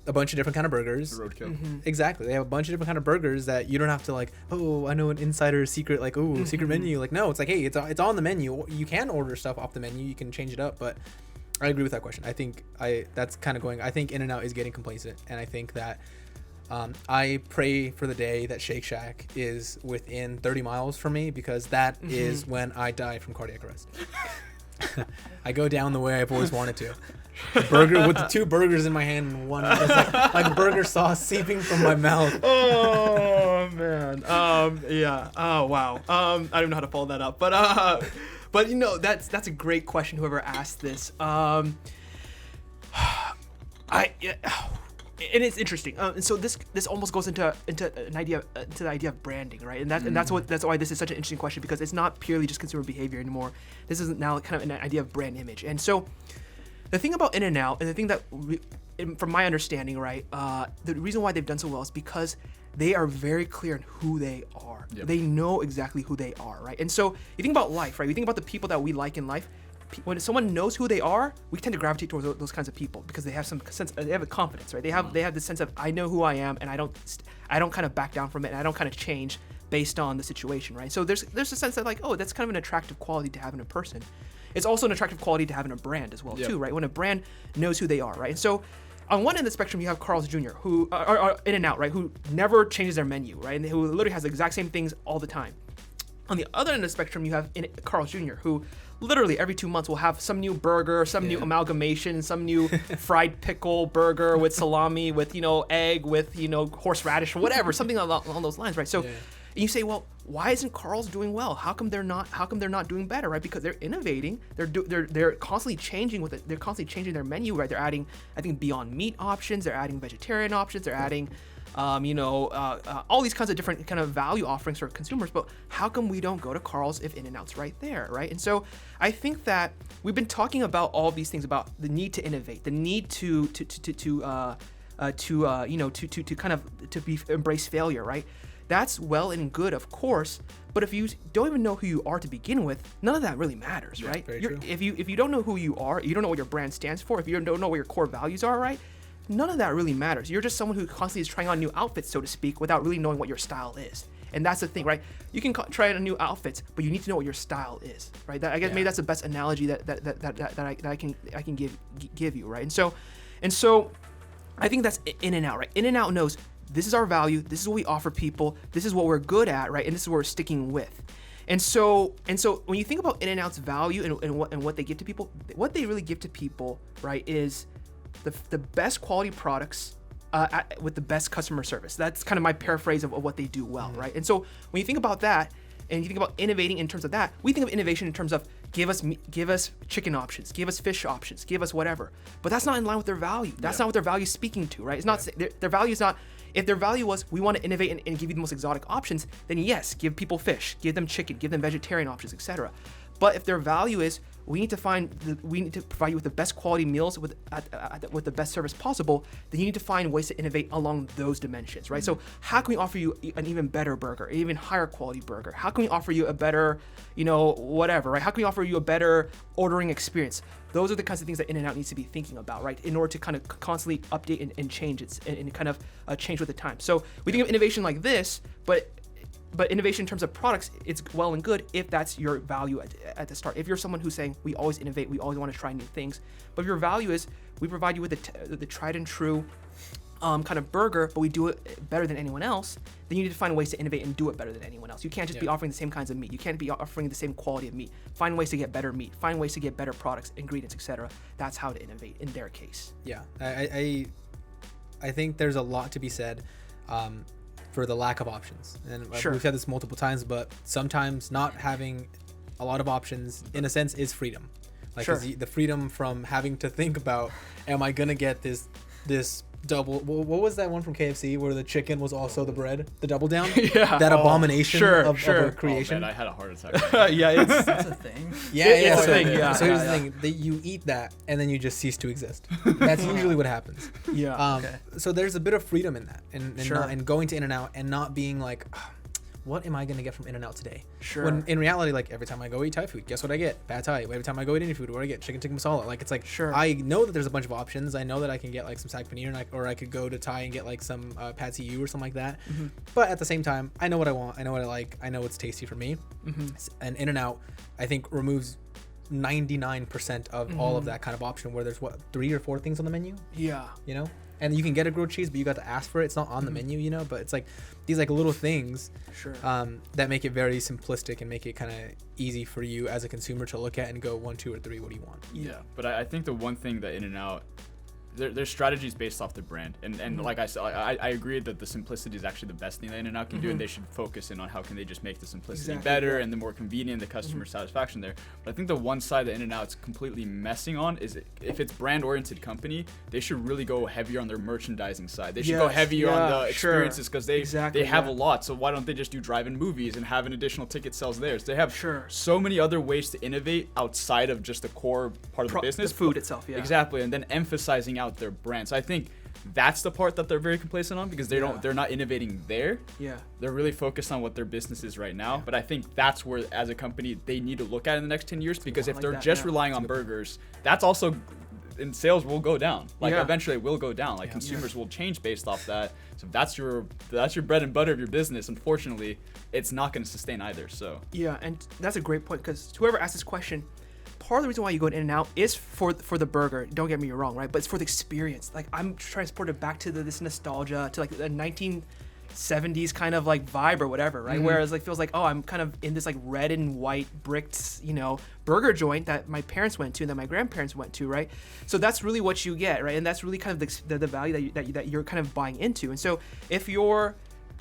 a bunch of different kind of burgers. Roadkill. Exactly. They have a bunch of different kind of burgers that you don't have to like, oh, I know an insider secret, like, oh, secret menu. Like, no, it's like, hey, it's on the menu. You can order stuff off the menu. You can change it up. But I agree with that question. I think that's kind of going. I think In-N-Out is getting complacent, and I think that I pray for the day that Shake Shack is within 30 miles from me, because that is when I die from cardiac arrest. I go down the way I've always wanted to. Burger with the 2 burgers in my hand and one just like burger sauce seeping from my mouth. Oh man. Yeah. Oh wow. I don't even know how to follow that up, but you know, that's a great question. Whoever asked this. and it's interesting. And so this almost goes into an idea into the idea of branding, right? And that's why this is such an interesting question, because it's not purely just consumer behavior anymore. This is now kind of an idea of brand image. And so the thing about In-N-Out, and the thing that from my understanding, right, the reason why they've done so well is because they are very clear in who they are. Yep. They know exactly who they are, right? And so you think about life, right? You think about the people that we like in life. When someone knows who they are, we tend to gravitate towards those kinds of people because they have some sense, they have a confidence, right? They have this sense of, I know who I am, and I don't kind of back down from it, and I don't kind of change based on the situation, right? So there's a sense that like, oh, that's kind of an attractive quality to have in a person. It's also an attractive quality to have in a brand as well, too, right? When a brand knows who they are, right? And so on one end of the spectrum, you have Carl's Jr., who are In-N-Out, right? Who never changes their menu, right? And who literally has the exact same things all the time. On the other end of the spectrum, you have Carl's Jr., who literally every 2 months will have some new burger, some new amalgamation, some new fried pickle burger with salami, with, egg, with, horseradish or whatever, something along those lines, right? So and you say, well, why isn't Carl's doing well? How come they're not doing better, right? Because they're innovating. They're constantly changing they're constantly changing their menu, right? They're adding, I think, Beyond Meat options. They're adding vegetarian options. They're adding all these kinds of different kind of value offerings for consumers. But how come we don't go to Carl's if In-N-Out's right there, right? And so I think that we've been talking about all of these things, about the need to innovate, the need to embrace failure, right? That's well and good, of course, but if you don't even know who you are to begin with, none of that really matters, right? Very true. If you don't know who you are, you don't know what your brand stands for, if you don't know what your core values are, right? None of that really matters. You're just someone who constantly is trying on new outfits, so to speak, without really knowing what your style is. And that's the thing, right? You can try on new outfits, but you need to know what your style is, right? I guess maybe that's the best analogy that I can give you, right? And so I think that's In-N-Out, right? In-N-Out knows this is our value, this is what we offer people, this is what we're good at, right? And this is what we're sticking with. And so when you think about In-N-Out's value and what they give to people, what they really give to people, right, is the best quality products with the best customer service. That's kind of my paraphrase of what they do well, right? And so when you think about that, and you think about innovating in terms of that, we think of innovation in terms of give us chicken options, give us fish options, give us whatever. But that's not in line with their value. That's not what their value is speaking to, right? It's not their value is not. If their value was we want to innovate and give you the most exotic options, then yes, give people fish, give them chicken, give them vegetarian options, etc. But if their value is we need to provide you with the best quality meals with the best service possible, then you need to find ways to innovate along those dimensions, right? So how can we offer you an even better burger, an even higher quality burger? How can we offer you a better, whatever, right? How can we offer you a better ordering experience? Those are the kinds of things that In-N-Out needs to be thinking about, right? In order to kind of constantly update and change and kind of change with the time. So we think of innovation like this, but innovation in terms of products, it's well and good if that's your value at the start. If you're someone who's saying, we always innovate, we always want to try new things, but if your value is, we provide you with the tried and true kind of burger, but we do it better than anyone else, then you need to find ways to innovate and do it better than anyone else. You can't just be offering the same kinds of meat. You can't be offering the same quality of meat. Find ways to get better meat. Find ways to get better products, ingredients, etc. That's how to innovate in their case. Yeah, I think there's a lot to be said for the lack of options. And we've said this multiple times, but sometimes not having a lot of options, in a sense, is freedom. Like the freedom from having to think about, am I going to get this double, what was that one from KFC where the chicken was also the bread, the double down? That abomination of a creation. Oh, man, I had a heart attack. That's a thing. It's a thing. So here's the thing: you eat that, and then you just cease to exist. That's usually what happens. So there's a bit of freedom in that, and going to In-N-Out and not being like, what am I going to get from In-N-Out today? When in reality, like every time I go eat Thai food, guess what I get? Pad Thai. Every time I go eat Indian food, what do I get? Chicken tikka masala. Like it's like, I know that there's a bunch of options. I know that I can get like some saag paneer, or I could go to Thai and get like some pad see ew or something like that. But at the same time, I know what I want. I know what I like. I know what's tasty for me. And In-N-Out, I think, removes 99% of all of that kind of option, where there's 3 or 4 things on the menu. And you can get a grilled cheese, but you got to ask for it. It's not on the menu, but it's like these like little things that make it very simplistic and make it kind of easy for you as a consumer to look at and go 1, 2, or 3. What do you want? But I think the one thing that In-N-Out their strategy is based off the brand, and like I said, I agree that the simplicity is actually the best thing that In-N-Out can do, and they should focus in on how can they just make the simplicity better and the more convenient, the customer satisfaction there. But I think the one side that In-N-Out's completely messing on is if it's brand-oriented company, they should really go heavier on their merchandising side. They should go heavier on the experiences because they have a lot. So why don't they just do drive-in movies and have an additional ticket sales there? So they have so many other ways to innovate outside of just the core part of the business, the food itself. Exactly, and then emphasizing out their brand. So I think that's the part that they're very complacent on because they're not innovating there. Yeah. They're really focused on what their business is right now. But I think that's where, as a company, they need to look at in the next 10 years because if they're just relying on burgers, that's also, and sales will go down. Like eventually it will go down. Like consumers will change based off that. So if that's your bread and butter of your business, unfortunately, it's not going to sustain either. So yeah, and that's a great point because whoever asked this question, part of the reason why you go In-N-Out is for the burger. Don't get me wrong, right? But it's for the experience. Like I'm transported back to this nostalgia, to like the 1970s kind of like vibe or whatever, right? Whereas like feels like, oh, I'm kind of in this like red and white bricked, burger joint that my parents went to and that my grandparents went to, right? So that's really what you get, right? And that's really kind of the value that you're kind of buying into. And so if you're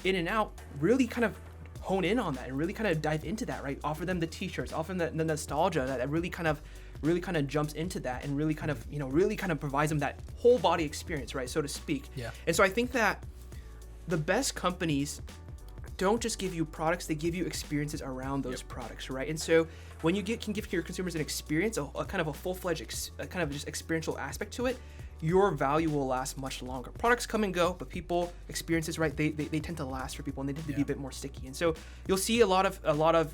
In-N-Out, really kind of hone in on that and really kind of dive into that, right? Offer them the t-shirts, offer them the nostalgia that really kind of jumps into that and really kind of provides them that whole body experience, right? So to speak. Yeah. And so I think that the best companies don't just give you products, they give you experiences around those products, right? And so when you can give your consumers an experience, a kind of a full-fledged kind of just experiential aspect to it, your value will last much longer. Products come and go, but experiences, right? They tend to last for people, and they tend to be a bit more sticky. And so you'll see a lot of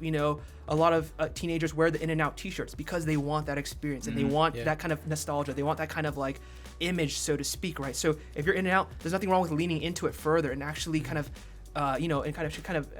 teenagers wear the In-N-Out t-shirts because they want that experience and they want that kind of nostalgia. They want that kind of like image, so to speak, right? So if you're In-N-Out, there's nothing wrong with leaning into it further and actually kind of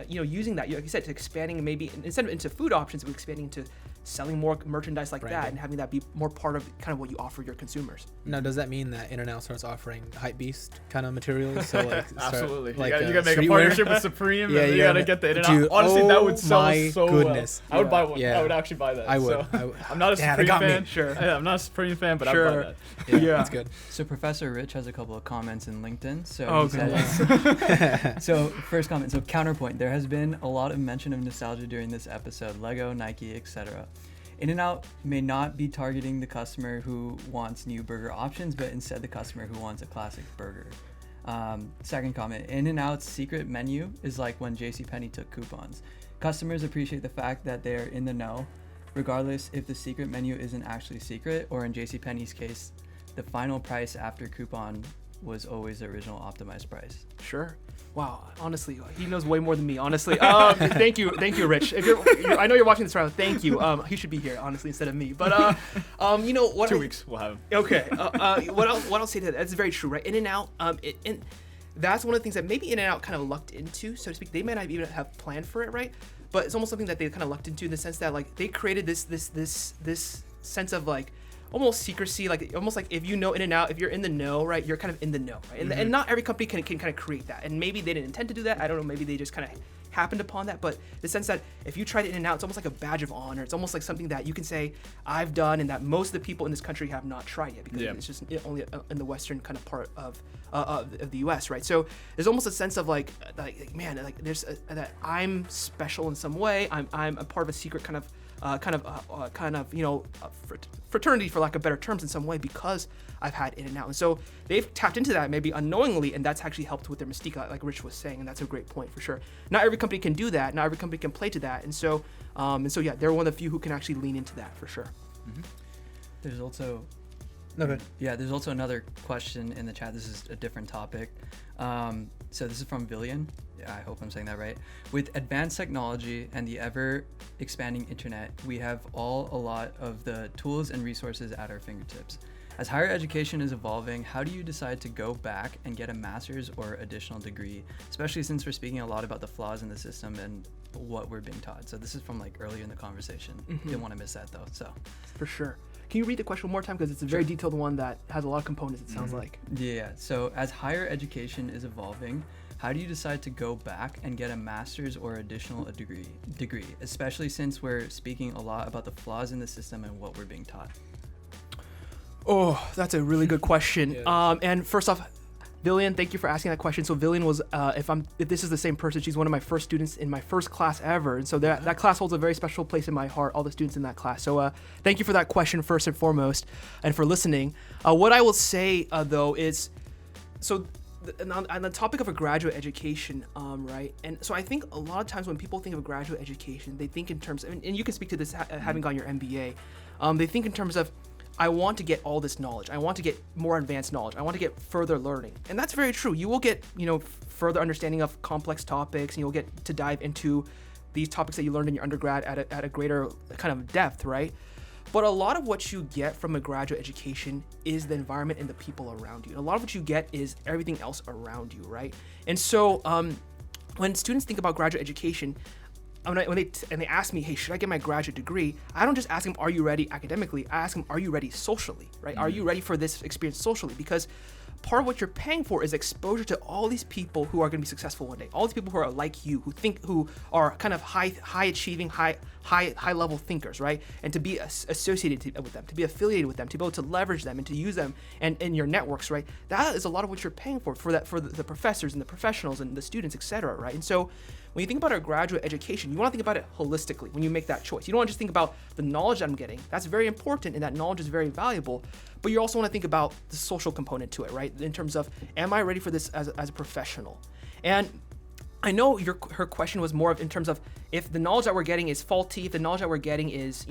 using that, like you said, to expanding and maybe instead of into food options, we're expanding into selling more merchandise like that and having that be more part of kind of what you offer your consumers. Now, does that mean that In-N-Out starts offering hype beast kind of materials? So like absolutely, like, you gotta make a partnership with Supreme. And you gotta get the In-N-Out. Honestly, that would sell so goodness. well. I would buy one. I would actually buy that. I would. So, I'm not a Supreme fan. Sure. Yeah, I'm not a Supreme fan, but I would buy that. Yeah, that's good. So Professor Rich has a couple of comments in LinkedIn. So he said, so first comment. So counterpoint. There has been a lot of mention of nostalgia during this episode. Lego, Nike, etc. In-N-Out may not be targeting the customer who wants new burger options, but instead the customer who wants a classic burger. Second comment, In-N-Out's secret menu is like when JCPenney took coupons. Customers appreciate the fact that they're in the know, regardless if the secret menu isn't actually secret, or in JCPenney's case, the final price after coupon was always the original optimized price. Sure. Wow, honestly, he knows way more than me. Honestly, thank you, Rich. If I know you're watching this right now, thank you. He should be here, honestly, instead of me. But what? 2 weeks we'll have him. Okay. What I'll say to that? That's very true, right? In-N-Out. That's one of the things that maybe In-N-Out kind of lucked into, so to speak. They may not even have planned for it, right? But it's almost something that they kind of lucked into in the sense that like they created this sense of like almost secrecy, like almost like if you know In-N-Out, if you're in the know, right, you're kind of in the know, right? And not every company can kind of create that. And maybe they didn't intend to do that. I don't know. Maybe they just kind of happened upon that. But the sense that if you tried In-N-Out, it's almost like a badge of honor. It's almost like something that you can say I've done, and that most of the people in this country have not tried yet because it's just only in the western kind of part of the U.S., right? So there's almost a sense of like man, like there's that I'm special in some way. I'm a part of a secret kind of fraternity, for lack of better terms, in some way because I've had In-N-Out. And so they've tapped into that maybe unknowingly, and that's actually helped with their mystique, like Rich was saying, and that's a great point for sure. Not every company can do that. Not every company can play to that. And so yeah, they're one of the few who can actually lean into that for sure. Mm-hmm. There's also there's also another question in the chat. This is a different topic. So this is from Villian. I hope I'm saying that right. With advanced technology and the ever expanding internet, we have a lot of the tools and resources at our fingertips. As higher education is evolving, how do you decide to go back and get a master's or additional degree, especially since we're speaking a lot about the flaws in the system and what we're being taught? So this is from like earlier in the conversation. Didn't want to miss that though. So for sure. Can you read the question one more time, because it's a very detailed one that has a lot of components, it sounds like. Yeah. So as higher education is evolving, how do you decide to go back and get a master's or additional degree, especially since we're speaking a lot about the flaws in the system and what we're being taught? Oh, that's a really good question. Yeah. And first off, Villian, thank you for asking that question. So Villian was, if this is the same person, she's one of my first students in my first class ever, and so that class holds a very special place in my heart. All the students in that class. So thank you for that question first and foremost, and for listening. What I will say though is, so on the topic of a graduate education, right? And so I think a lot of times when people think of a graduate education, they think in terms of, and you can speak to this having gone your MBA, they think in terms of, I want to get all this knowledge. I want to get more advanced knowledge. I want to get further learning. And that's very true. You will get, further understanding of complex topics, and you'll get to dive into these topics that you learned in your undergrad at a greater kind of depth, right? But a lot of what you get from a graduate education is the environment and the people around you. And a lot of what you get is everything else around you, right? And so when students think about graduate education, when they ask me, hey, should I get my graduate degree? I don't just ask them, are you ready academically? I ask them, are you ready socially, right? Are you ready for this experience socially? Because part of what you're paying for is exposure to all these people who are going to be successful one day. All these people who are like you, who are kind of high achieving, high level thinkers, right? And to be associated with them, to be affiliated with them, to be able to leverage them and to use them and in your networks, right? That is a lot of what you're paying for the professors and the professionals and the students, etc., right? And so when you think about our graduate education, you want to think about it holistically when you make that choice. You don't want to just think about the knowledge that I'm getting. That's very important, and that knowledge is very valuable. But you also want to think about the social component to it, right? In terms of, am I ready for this as a professional? And I know her question was more of in terms of if the knowledge that we're getting is faulty, if the knowledge that we're getting is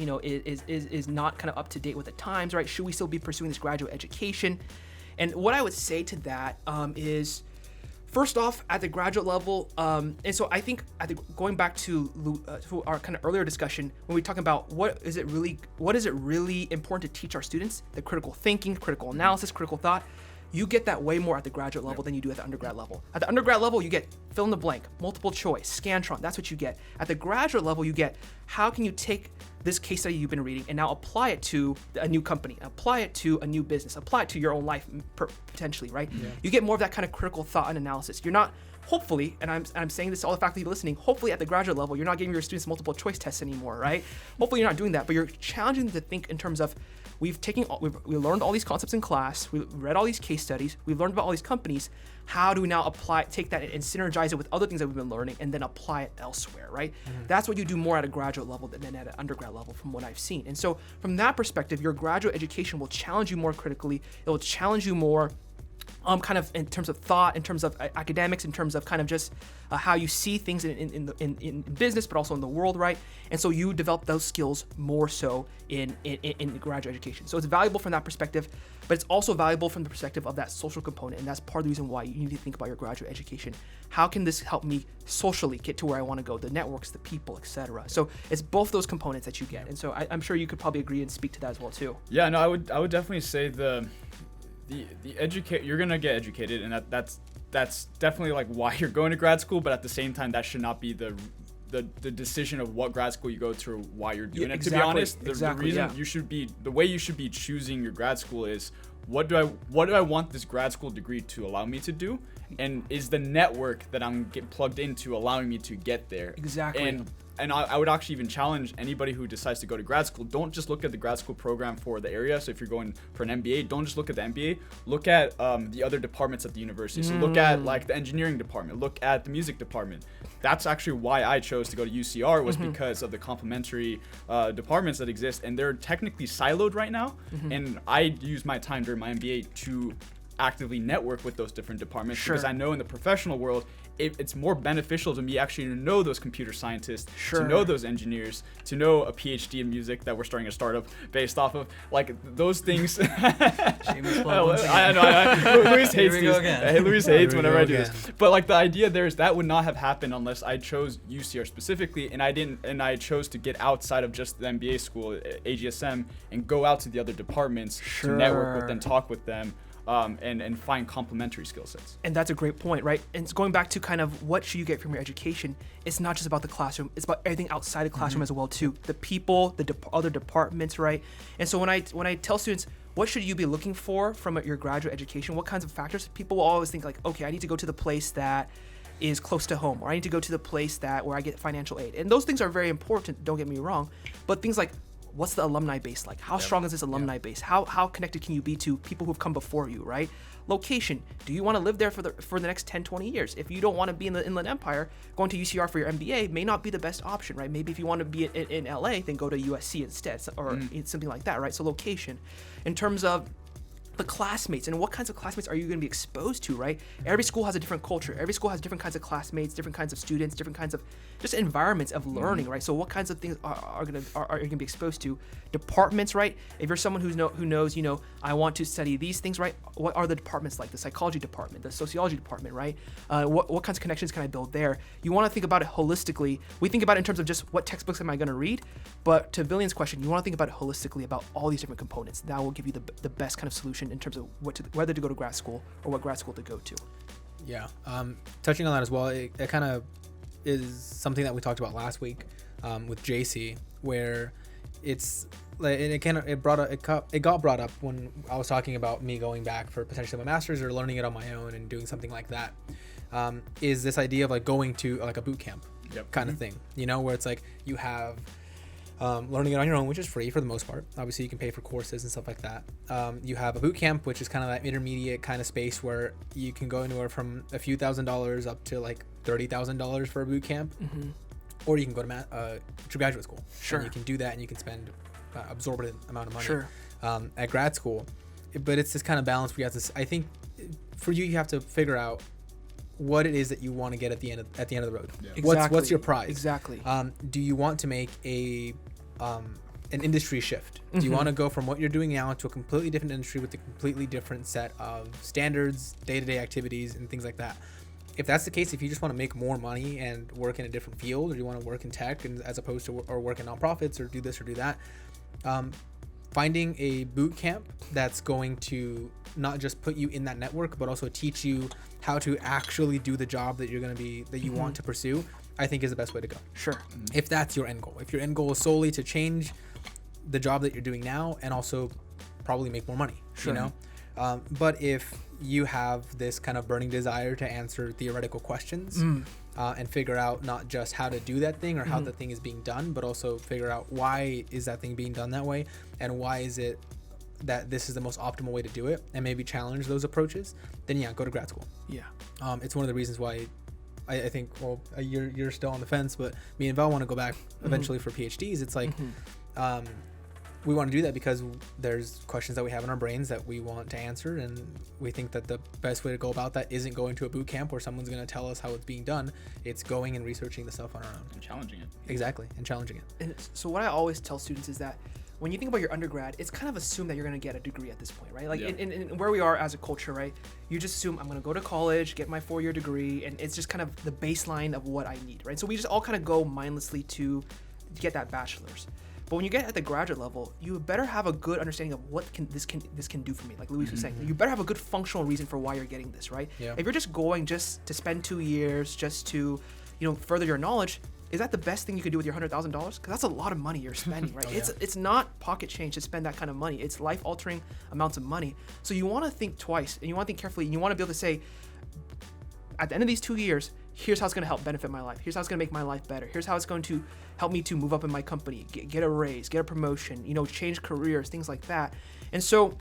not kind of up to date with the times, right? Should we still be pursuing this graduate education? And what I would say to that is, first off, at the graduate level, and so I think going back to our kind of earlier discussion when we talk about what is it really important to teach our students, the critical thinking, critical analysis, critical thought, you get that way more at the graduate level than you do at the undergrad level. At the undergrad level, you get fill in the blank, multiple choice, Scantron, that's what you get. At the graduate level, you get how can you take this case study you've been reading and now apply it to a new company, apply it to a new business, apply it to your own life potentially, right? Yeah. You get more of that kind of critical thought and analysis. You're not, hopefully, and I'm saying this to all the faculty listening, hopefully at the graduate level, you're not giving your students multiple choice tests anymore, right? Hopefully you're not doing that, but you're challenging them to think in terms of, we learned all these concepts in class, we read all these case studies, we've learned about all these companies. How do we now take that and synergize it with other things that we've been learning and then apply it elsewhere, right? Mm-hmm. That's what you do more at a graduate level than at an undergrad level from what I've seen. And so from that perspective, your graduate education will challenge you more critically. It will challenge you more kind of in terms of thought, in terms of academics, in terms of kind of just how you see things in business, but also in the world, right? And so you develop those skills more so in graduate education. So it's valuable from that perspective, but it's also valuable from the perspective of that social component, and that's part of the reason why you need to think about your graduate education. How can this help me socially get to where I want to go? The networks, the people, etc. So it's both those components that you get, and so I'm sure you could probably agree and speak to that as well too. Yeah, no, I would definitely say the you're gonna get educated, and that's definitely like why you're going to grad school, but at the same time that should not be the decision of what grad school you go to or why you're doing it. Exactly, to be honest, the reason yeah. the way you should be choosing your grad school is what do I want this grad school degree to allow me to do, and is the network that I'm plugged into allowing me to get there. Exactly. And I would actually even challenge anybody who decides to go to grad school, don't just look at the grad school program for the area. So if you're going for an MBA, don't just look at the MBA, look at the other departments at the university. So look at like the engineering department, look at the music department. That's actually why I chose to go to UCR was because of the complementary departments that exist, and they're technically siloed right now. And I use my time during my MBA to actively network with those different departments because I know in the professional world, it's more beneficial to me actually to know those computer scientists, to know those engineers, to know a PhD in music that we're starting a startup based off of, like those things. Shameless plug once again. I know. Luis hates these. Again. Luis hates whenever I do this. But like the idea there is that would not have happened unless I chose UCR specifically, and I chose to get outside of just the MBA school, AGSM, and go out to the other departments to network with them, talk with them. And find complementary skill sets. And that's a great point, right? And it's going back to kind of what should you get from your education. It's not just about the classroom. It's about everything outside the classroom as well too. The people, the other departments, right? And so when I tell students, what should you be looking for from your graduate education? What kinds of factors? People will always think like, okay, I need to go to the place that is close to home, or I need to go to the place where I get financial aid. And those things are very important, don't get me wrong. But things like, what's the alumni base like? How strong is this alumni base? How connected can you be to people who've come before you, right? Location. Do you want to live there for the next 10, 20 years? If you don't want to be in the Inland Empire, going to UCR for your MBA may not be the best option, right? Maybe if you want to be in LA, then go to USC instead, or something like that, right? So location. In terms of the classmates and what kinds of classmates are you going to be exposed to, right? Every school has a different culture. Every school has different kinds of classmates, different kinds of students, different kinds of just environments of learning, right? So what kinds of things are you going to be exposed to? Departments, right? If you're someone who knows, I want to study these things, right? What are the departments like? The psychology department, the sociology department, right? What kinds of connections can I build there? You want to think about it holistically. We think about it in terms of just what textbooks am I going to read, but to Villian's question, you want to think about it holistically about all these different components. That will give you the best kind of solution in terms of whether to go to grad school or what grad school to go to. Yeah. Touching on that as well, it kind of is something that we talked about last week with JC, where it's like it got brought up when I was talking about me going back for potentially my master's or learning it on my own and doing something like that. Is this idea of like going to like a boot camp kind of thing, where it's like you have learning it on your own, which is free for the most part. Obviously, you can pay for courses and stuff like that. You have a boot camp, which is kind of that intermediate kind of space where you can go anywhere from a few $1,000s up to like $30,000 for a boot camp, or you can go to graduate school. Sure. And you can do that, and you can spend absorbent amount of money. Sure. At grad school. But it's this kind of balance where you have to. I think for you have to figure out what it is that you want to get at the end of the road. Yeah. Exactly. What's your prize? Exactly. Do you want to make an industry shift? Do you want to go from what you're doing now to a completely different industry with a completely different set of standards, day-to-day activities, and things like that? If that's the case, if you just want to make more money and work in a different field, or you want to work in tech and as opposed to or work in nonprofits or do this or do that, finding a boot camp that's going to not just put you in that network, but also teach you how to actually do the job that you want to pursue, I think is the best way to go. Sure. If that's your end goal. If your end goal is solely to change the job that you're doing now and also probably make more money, Sure. But if you have this kind of burning desire to answer theoretical questions and figure out not just how to do that thing or how the thing is being done, but also figure out why is that thing being done that way and why is it that this is the most optimal way to do it, and maybe challenge those approaches, then yeah, go to grad school. Yeah. It's one of the reasons why I think, well, you're still on the fence, but me and Val want to go back eventually for PhDs. It's like, we want to do that because there's questions that we have in our brains that we want to answer, and we think that the best way to go about that isn't going to a boot camp where someone's going to tell us how it's being done. It's going and researching the stuff on our own. And challenging it. Exactly, and challenging it. And so what I always tell students is that when you think about your undergrad, it's kind of assumed that you're going to get a degree at this point, right? Like in where we are as a culture, right? You just assume I'm going to go to college, get my 4-year degree, and it's just kind of the baseline of what I need, right? So we just all kind of go mindlessly to get that bachelor's. But when you get at the graduate level, you better have a good understanding of what this can do for me. Like Luis was saying, you better have a good functional reason for why you're getting this, right? Yeah. If you're just going just to spend 2 years, just to, further your knowledge, is that the best thing you could do with your $100,000? Because that's a lot of money you're spending, right? It's not pocket change to spend that kind of money. It's life-altering amounts of money. So you want to think twice, and you want to think carefully, and you want to be able to say, at the end of these 2 years, here's how it's going to help benefit my life. Here's how it's going to make my life better. Here's how it's going to help me to move up in my company, get a raise, get a promotion, change careers, things like that. And so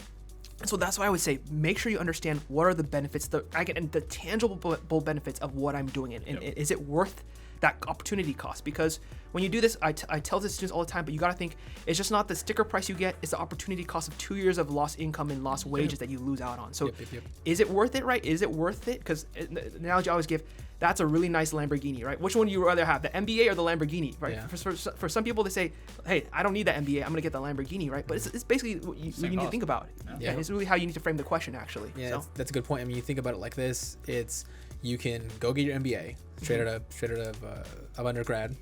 that's why I would say, make sure you understand what are the benefits, and the tangible benefits of what I'm doing. And is it worth that opportunity cost? Because when you do this, I tell this to students all the time, but you got to think, it's just not the sticker price you get, it's the opportunity cost of 2 years of lost income and lost wages that you lose out on. So is it worth it, right? Is it worth it? Because the analogy I always give, that's a really nice Lamborghini, right? Which one would you rather have, the MBA or the Lamborghini, right? Yeah. For some people, they say, hey, I don't need that MBA, I'm going to get the Lamborghini, right? But it's basically what you need to think about. Yeah. And it's really how you need to frame the question, actually. Yeah, that's a good point. I mean, you think about it like this, you can go get your MBA straight out of undergrad,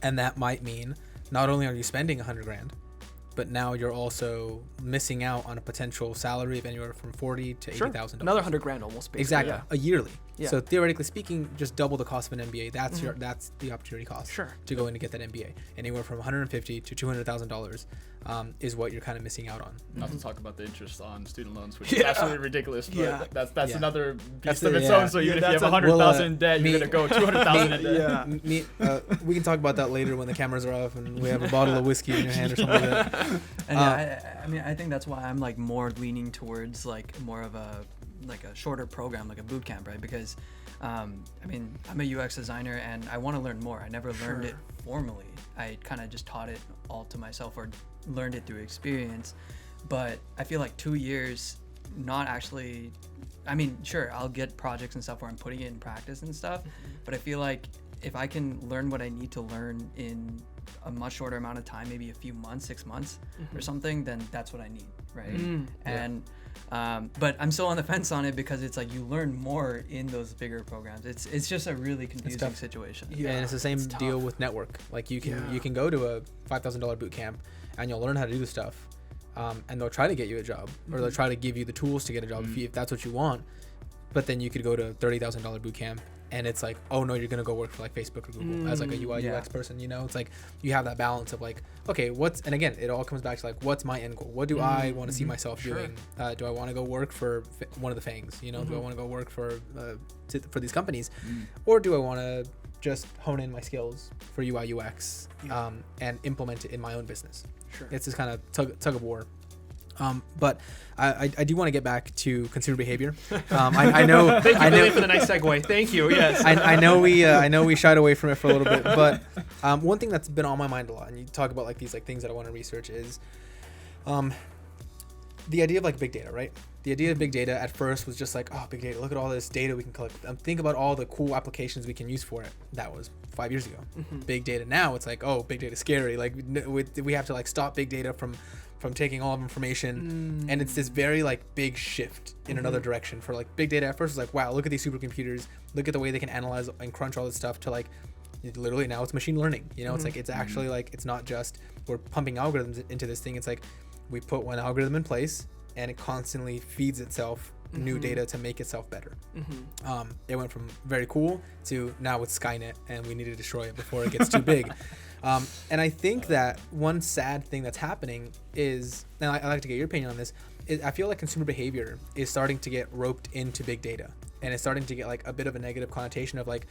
and that might mean not only are you spending $100,000, but now you're also missing out on a potential salary of anywhere from $40,000 to $80,000. Another $100,000 almost, basically. Exactly, a yearly. Yeah. So theoretically speaking, just double the cost of an MBA. That's that's the opportunity cost. Sure. To go in and get that MBA. Anywhere from $150,000 to $200,000 is what you're kind of missing out on. Not to talk about the interest on student loans, which is absolutely ridiculous. But that's Yeah. another That's beast of it, its yeah. own. So even if you that's have a- 100,000 in debt, me- you're gonna go 200,000 in debt. Yeah. We can talk about that later when the cameras are off and we have a bottle of whiskey in your hand or something like that. And I mean, I think that's why I'm like more leaning towards like more of a shorter program, like a boot camp, right? Because I mean, I'm a UX designer and I want to learn more. I never learned it formally. I kind of just taught it all to myself or learned it through experience. But I feel like 2 years, not actually. I mean, sure, I'll get projects and stuff where I'm putting it in practice and stuff. But I feel like if I can learn what I need to learn in a much shorter amount of time, maybe a few months, 6 months or something, then that's what I need, right? And but I'm still on the fence on it because it's like you learn more in those bigger programs. It's just a really confusing tough. situation. Yeah, And it's the same it's deal tough. with network. Like you can Yeah. go to a $5,000 boot camp and you'll learn how to do the stuff, and they'll try to get you a job or they'll try to give you the tools to get a job if that's what you want. But then you could go to a $30,000 boot camp and it's like, oh no, you're gonna go work for like Facebook or Google as like a UI Yeah. UX person. You know, it's like you have that balance of like, okay, and again, it all comes back to like, what's my end goal? What do I want to see myself doing? Do I want to go work for one of the FANGs? You know, do I want to go work for these companies, or do I want to just hone in my skills for UI UX and implement it in my own business? Sure. It's this kind of tug of war. But I do want to get back to consumer behavior. I know. Thank you, I know. Billy, for the nice segue. Thank you. Yes. I know we shied away from it for a little bit, but one thing that's been on my mind a lot, and you talk about like these like things that I want to research, is the idea of like big data, right? The idea of big data at first was just like, oh, big data, look at all this data we can collect. Think about all the cool applications we can use for it. That was 5 years ago. Big data now, it's like, oh, big data scary. Like we have to like stop big data from taking all of information, and it's this very like big shift in another direction for like big data. At first, it's like, wow, look at these supercomputers, look at the way they can analyze and crunch all this stuff to like, literally now it's machine learning. You know, it's like it's actually like it's not just we're pumping algorithms into this thing. It's like we put one algorithm in place and it constantly feeds itself new data to make itself better. It went from very cool to now with Skynet and we need to destroy it before it gets too big. And I think that one sad thing that's happening is, and I'd like to get your opinion on this, is I feel like consumer behavior is starting to get roped into big data, and it's starting to get like a bit of a negative connotation of like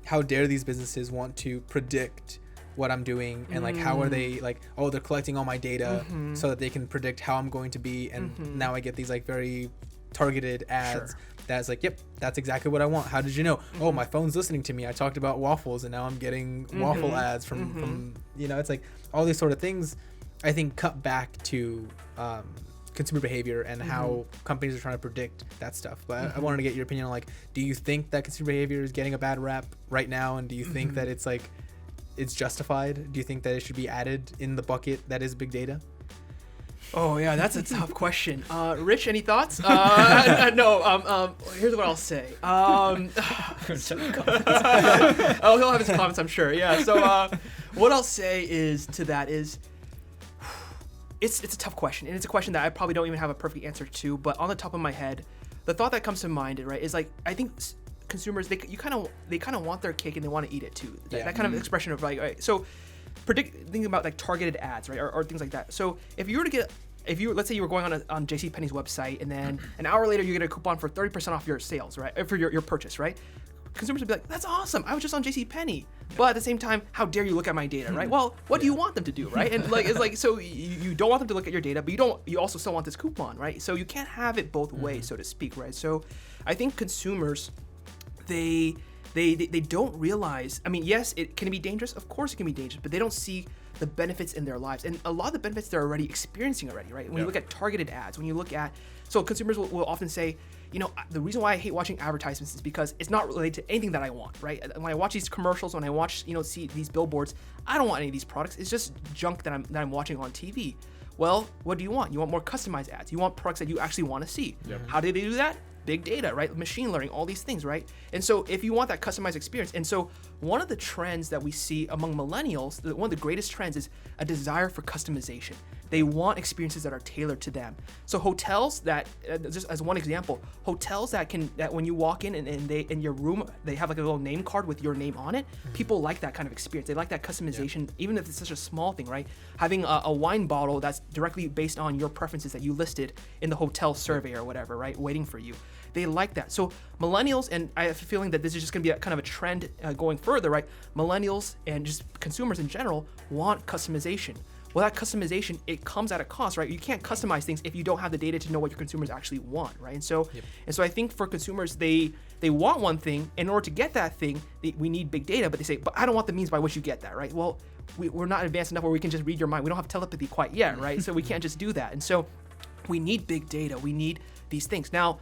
how dare these businesses want to predict what I'm doing, and like how are they like, oh, they're collecting all my data so that they can predict how I'm going to be, and now I get these like very targeted ads that's like, yep, that's exactly what I want. How did you know? Oh, my phone's listening to me. I talked about waffles and now I'm getting waffle ads from you know, it's like all these sort of things I think cut back to consumer behavior and how companies are trying to predict that stuff. But I wanted to get your opinion on like, do you think that consumer behavior is getting a bad rap right now, and do you think that it's like it's justified? Do you think that it should be added in the bucket that is big data? Oh yeah, that's a tough question. Rich, any thoughts? No. Here's what I'll say. Oh, he'll have his comments, I'm sure. Yeah. So, what I'll say is to that is, it's a tough question, and it's a question that I probably don't even have a perfect answer to. But on the top of my head, the thought that comes to mind, right, is like I think consumers they kind of want their cake and they want to eat it too. That kind of expression of like, right, so. Thinking about like targeted ads, right, or things like that. So if you let's say you were going on JCPenney's website, and then an hour later you get a coupon for 30% off your sales, right, for your purchase, right? Consumers would be like, that's awesome, I was just on JCPenney. But at the same time, how dare you look at my data, right? Well, what do you want them to do, right? And like it's like, so you don't want them to look at your data, but you also still want this coupon, right? So you can't have it both ways, so to speak, right? So I think consumers, they don't realize, I mean, yes, it can be dangerous. Of course it can be dangerous, but they don't see the benefits in their lives. And a lot of the benefits they're already experiencing already, right? When you look at targeted ads, when you look at, so consumers will often say, you know, the reason why I hate watching advertisements is because it's not related to anything that I want, right? When I watch these commercials, when I watch, see these billboards, I don't want any of these products. It's just junk that I'm watching on TV. Well, what do you want? You want more customized ads. You want products that you actually want to see. How do they do that? Big data, right? Machine learning, all these things, right? And so if you want that customized experience, and so one of the trends that we see among millennials, one of the greatest trends is a desire for customization. They want experiences that are tailored to them. So hotels that, just as one example, hotels that when you walk in and they in your room, they have like a little name card with your name on it. People like that kind of experience. They like that customization, even if it's such a small thing, right? Having a wine bottle that's directly based on your preferences that you listed in the hotel survey or whatever, right? Waiting for you. They like that. So millennials, and I have a feeling that this is just going to be kind of a trend going further, right? Millennials and just consumers in general want customization. Well, that customization, it comes at a cost, right? You can't customize things if you don't have the data to know what your consumers actually want, right? And so, I think for consumers, they want one thing. In order to get that thing, we need big data, but they say, but I don't want the means by which you get that, right? Well, we're not advanced enough where we can just read your mind. We don't have telepathy quite yet, right? So we can't just do that. And so we need big data. We need these things. Now,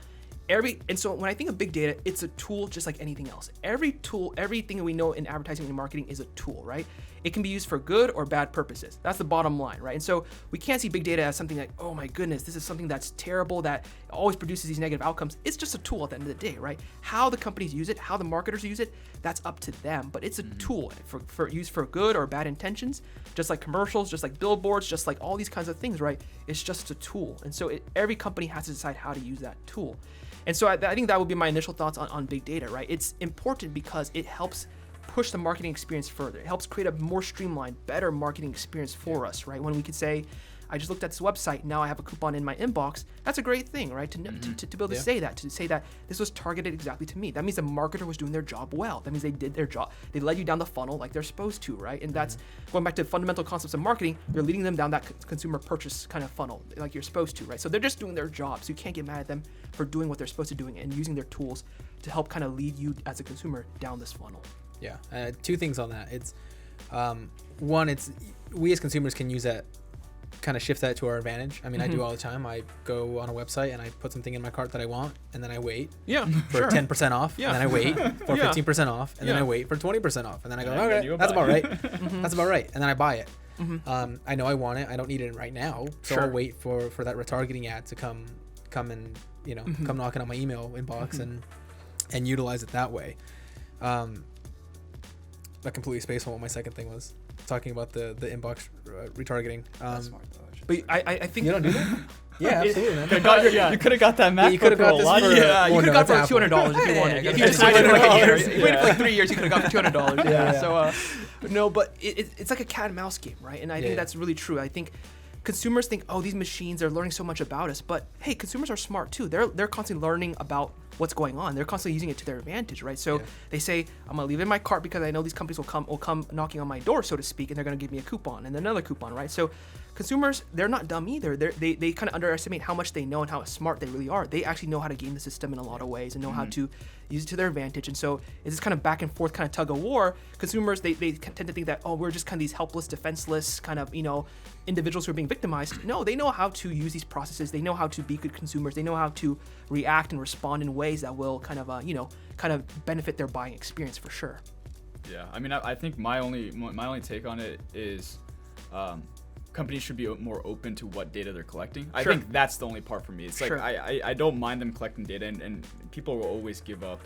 so when I think of big data, it's a tool just like anything else. Every tool, everything that we know in advertising and marketing is a tool, right? It can be used for good or bad purposes. That's the bottom line, right? And so we can't see big data as something like, oh my goodness, this is something that's terrible, that always produces these negative outcomes. It's just a tool at the end of the day, right? How the companies use it, how the marketers use it, that's up to them. But it's a tool for used for good or bad intentions, just like commercials, just like billboards, just like all these kinds of things, right? It's just a tool. And so every company has to decide how to use that tool. And so I think that would be my initial thoughts on big data, right? It's important because it helps push the marketing experience further. It helps create a more streamlined, better marketing experience for us, right? When we could say, I just looked at this website, now I have a coupon in my inbox. That's a great thing, right? To be able to say that, this was targeted exactly to me. That means the marketer was doing their job well. That means they did their job. They led you down the funnel like they're supposed to, right? And that's going back to fundamental concepts of marketing. You're leading them down that consumer purchase kind of funnel like you're supposed to, right? So they're just doing their job. So you can't get mad at them for doing what they're supposed to doing and using their tools to help kind of lead you as a consumer down this funnel. Yeah, two things on that. It's one, it's we as consumers can use that, kind of shift that to our advantage. I mean, I do all the time. I go on a website and I put something in my cart that I want, and then I wait for 10% off, and then I wait for 15% off, and then I wait for 20% off, and then I go, okay, that's about right. That's about right, and then I buy it. I know I want it. I don't need it right now, so I'll wait for that retargeting ad to come and come knocking on my email inbox and utilize it that way. I completely spaced on what my second thing was. Talking about the inbox retargeting. That's smart though. But I think you don't do that. Yeah, absolutely, man. You could have got that MacBook. You could have got this for you could have got for $200 if you wanted. If you decided for like a year, you waited for like 3 years, you could have got for $200. Yeah. So no, but it's like a cat and mouse game, right? And I think that's really true. I think consumers think, oh, these machines are learning so much about us, but hey, consumers are smart too. They're constantly learning about what's going on. They're constantly using it to their advantage, right? So they say, I'm gonna leave it in my cart because I know these companies will come knocking on my door, so to speak, and they're gonna give me a coupon and another coupon, right? So consumers, they're not dumb either. They kind of underestimate how much they know and how smart they really are. They actually know how to game the system in a lot of ways and know how to use it to their advantage. And so it's this kind of back and forth kind of tug of war. Consumers, they tend to think that, oh, we're just kind of these helpless, defenseless kind of, individuals who are being victimized. No, they know how to use these processes. They know how to be good consumers. They know how to react and respond in ways that will kind of benefit their buying experience for sure. Yeah, I mean, I think my only take on it is companies should be more open to what data they're collecting. I think that's the only part for me. It's like I don't mind them collecting data, and people will always give up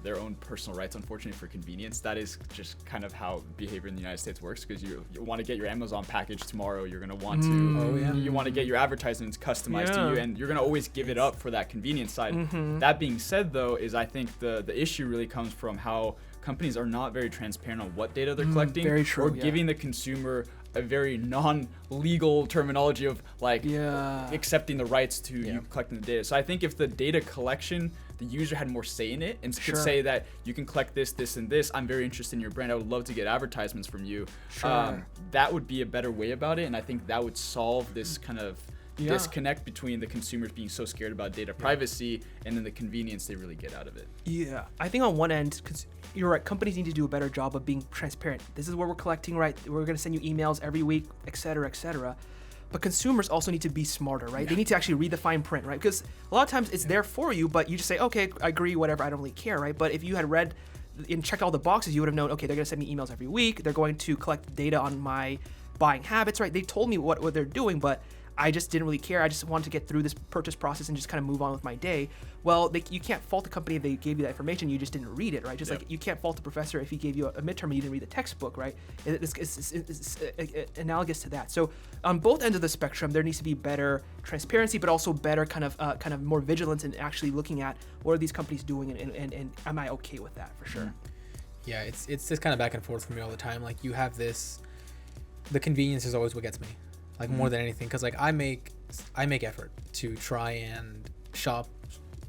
their own personal rights, unfortunately, for convenience. That is just kind of how behavior in the United States works, because you want to get your Amazon package tomorrow. You're going to want to you want to get your advertisements customized to you, and you're going to always give it up for that convenience side. That being said, though, is I think the issue really comes from how companies are not very transparent on what data they're collecting, very true, or giving the consumer a very non-legal terminology of accepting the rights to you collecting the data. So I think if the data collection, the user had more say in it and could say that you can collect this, this, and this. I'm very interested in your brand. I would love to get advertisements from you. That would be a better way about it, and I think that would solve this kind of disconnect between the consumers being so scared about data privacy and then the convenience they really get out of it. Yeah, I think on one end, you're right, companies need to do a better job of being transparent. This is what we're collecting, right? We're going to send you emails every week, et cetera, et cetera. But consumers also need to be smarter, right? They need to actually read the fine print, right? Because a lot of times it's there for you, but you just say, okay, I agree, whatever, I don't really care, right? But if you had read and checked all the boxes, you would have known, okay, they're going to send me emails every week. They're going to collect data on my buying habits, right? They told me what they're doing, but I just didn't really care. I just wanted to get through this purchase process and just kind of move on with my day. Well, you can't fault the company if they gave you that information, you just didn't read it, right? Just like you can't fault the professor if he gave you a midterm and you didn't read the textbook, right? It's analogous to that. So on both ends of the spectrum, there needs to be better transparency, but also better kind of more vigilance in actually looking at what are these companies doing and am I okay with that for sure? Yeah, it's just kind of back and forth for me all the time. Like you have the convenience is always what gets me, like more than anything, because like I make effort to try and shop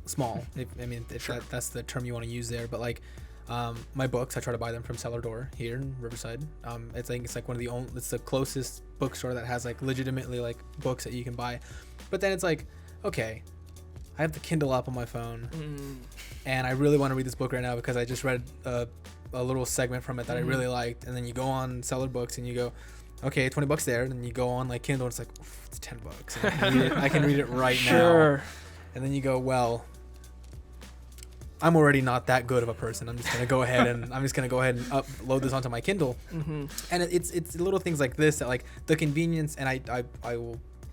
small. That's the term you want to use there. But like my books, I try to buy them from Cellar Door here in Riverside. I think it's like it's the closest bookstore that has like legitimately like books that you can buy. But then it's like, okay, I have the Kindle app on my phone, and I really want to read this book right now because I just read a little segment from it that I really liked. And then you go on Cellar Books and you go, okay, $20 there. And then you go on like Kindle and it's like, it's $10. And I can read it right now. And then you go, well, I'm already not that good of a person. I'm just gonna go ahead and upload this onto my Kindle. And it's little things like this that like the convenience, and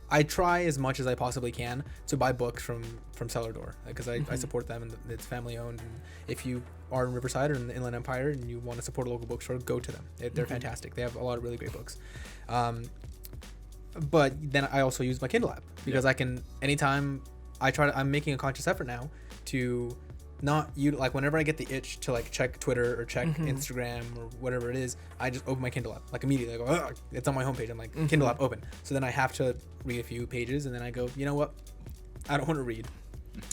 I try as much as I possibly can to buy books from Cellar Door because I support them and it's family owned. And if you are in Riverside or in the Inland Empire and you want to support a local bookstore, go to them. They're fantastic. They have a lot of really great books. But then I also use my Kindle app because I can, anytime I'm making a conscious effort now to not like whenever I get the itch to like check Twitter or check Instagram or whatever it is, I just open my Kindle app like immediately. I go, ugh, it's on my homepage. I'm like, Kindle app open. So then I have to read a few pages and then I go, you know what? I don't want to read.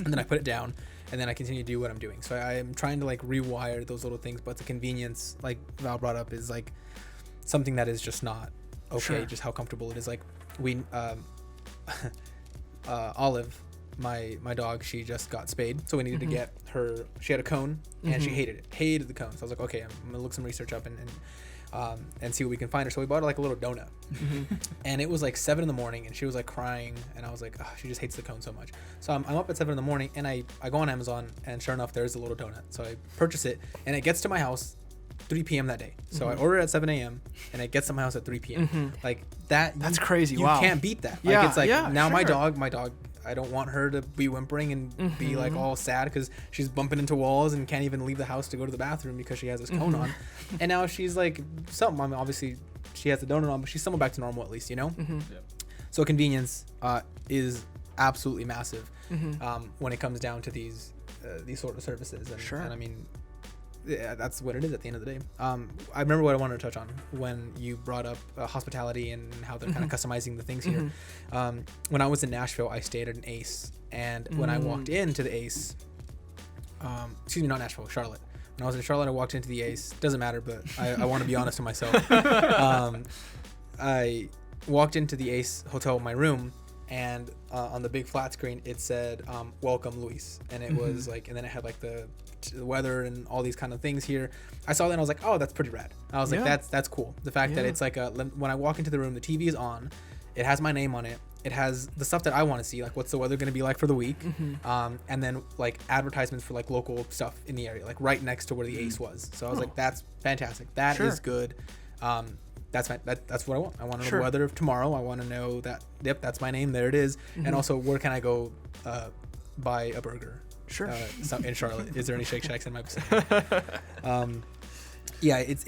And then I put it down and then I continue to do what I'm doing. So I am trying to like rewire those little things, but the convenience, like Val brought up, is like something that is just not okay. Just how comfortable it is. Like Olive, my dog, she just got spayed, so we needed to get her. She had a cone and she hated the cone. So I was like, okay, I'm gonna look some research up and see what we can find her. So we bought her like a little donut, and it was like 7 a.m. and she was like crying, and I was like, oh, she just hates the cone so much. So I'm up at 7 a.m. and I go on Amazon, and sure enough, there's a little donut. So I purchase it, and it gets to my house 3 p.m. that day. So I order it at 7 a.m. and it gets to my house at 3 p.m. Like that's crazy. You can't beat that. Like it's like now my dog, I don't want her to be whimpering and be like all sad because she's bumping into walls and can't even leave the house to go to the bathroom because she has this cone on. And now she's like something. I mean, obviously she has the donut on, but she's somewhat back to normal at least, you know? So convenience is absolutely massive when it comes down to these sort of services. And I mean, yeah, that's what it is at the end of the day. I remember what I wanted to touch on when you brought up hospitality and how they're kind of customizing the things here. When I was in Nashville, I stayed at an Ace, and when I walked into the Ace, excuse me, not Nashville, Charlotte. When I was in Charlotte, I walked into the Ace. Doesn't matter, but I want to be honest with myself. I walked into the Ace hotel in my room, and on the big flat screen it said welcome Luis, and it was like, and then it had like the weather and all these kind of things here. I saw that and I was like, oh, that's pretty rad. I was like, that's cool. The fact that it's like when I walk into the room, the TV is on, it has my name on it, it has the stuff that I want to see, like what's the weather going to be like for the week, and then like advertisements for like local stuff in the area, like right next to where the Ace was. So I was like, that's fantastic. That is good. That's what I want. I want to know the weather of tomorrow. I want to know that, yep, that's my name. There it is. And also, where can I go buy a burger? In Charlotte. Is there any Shake Shacks in my vicinity? Yeah, it's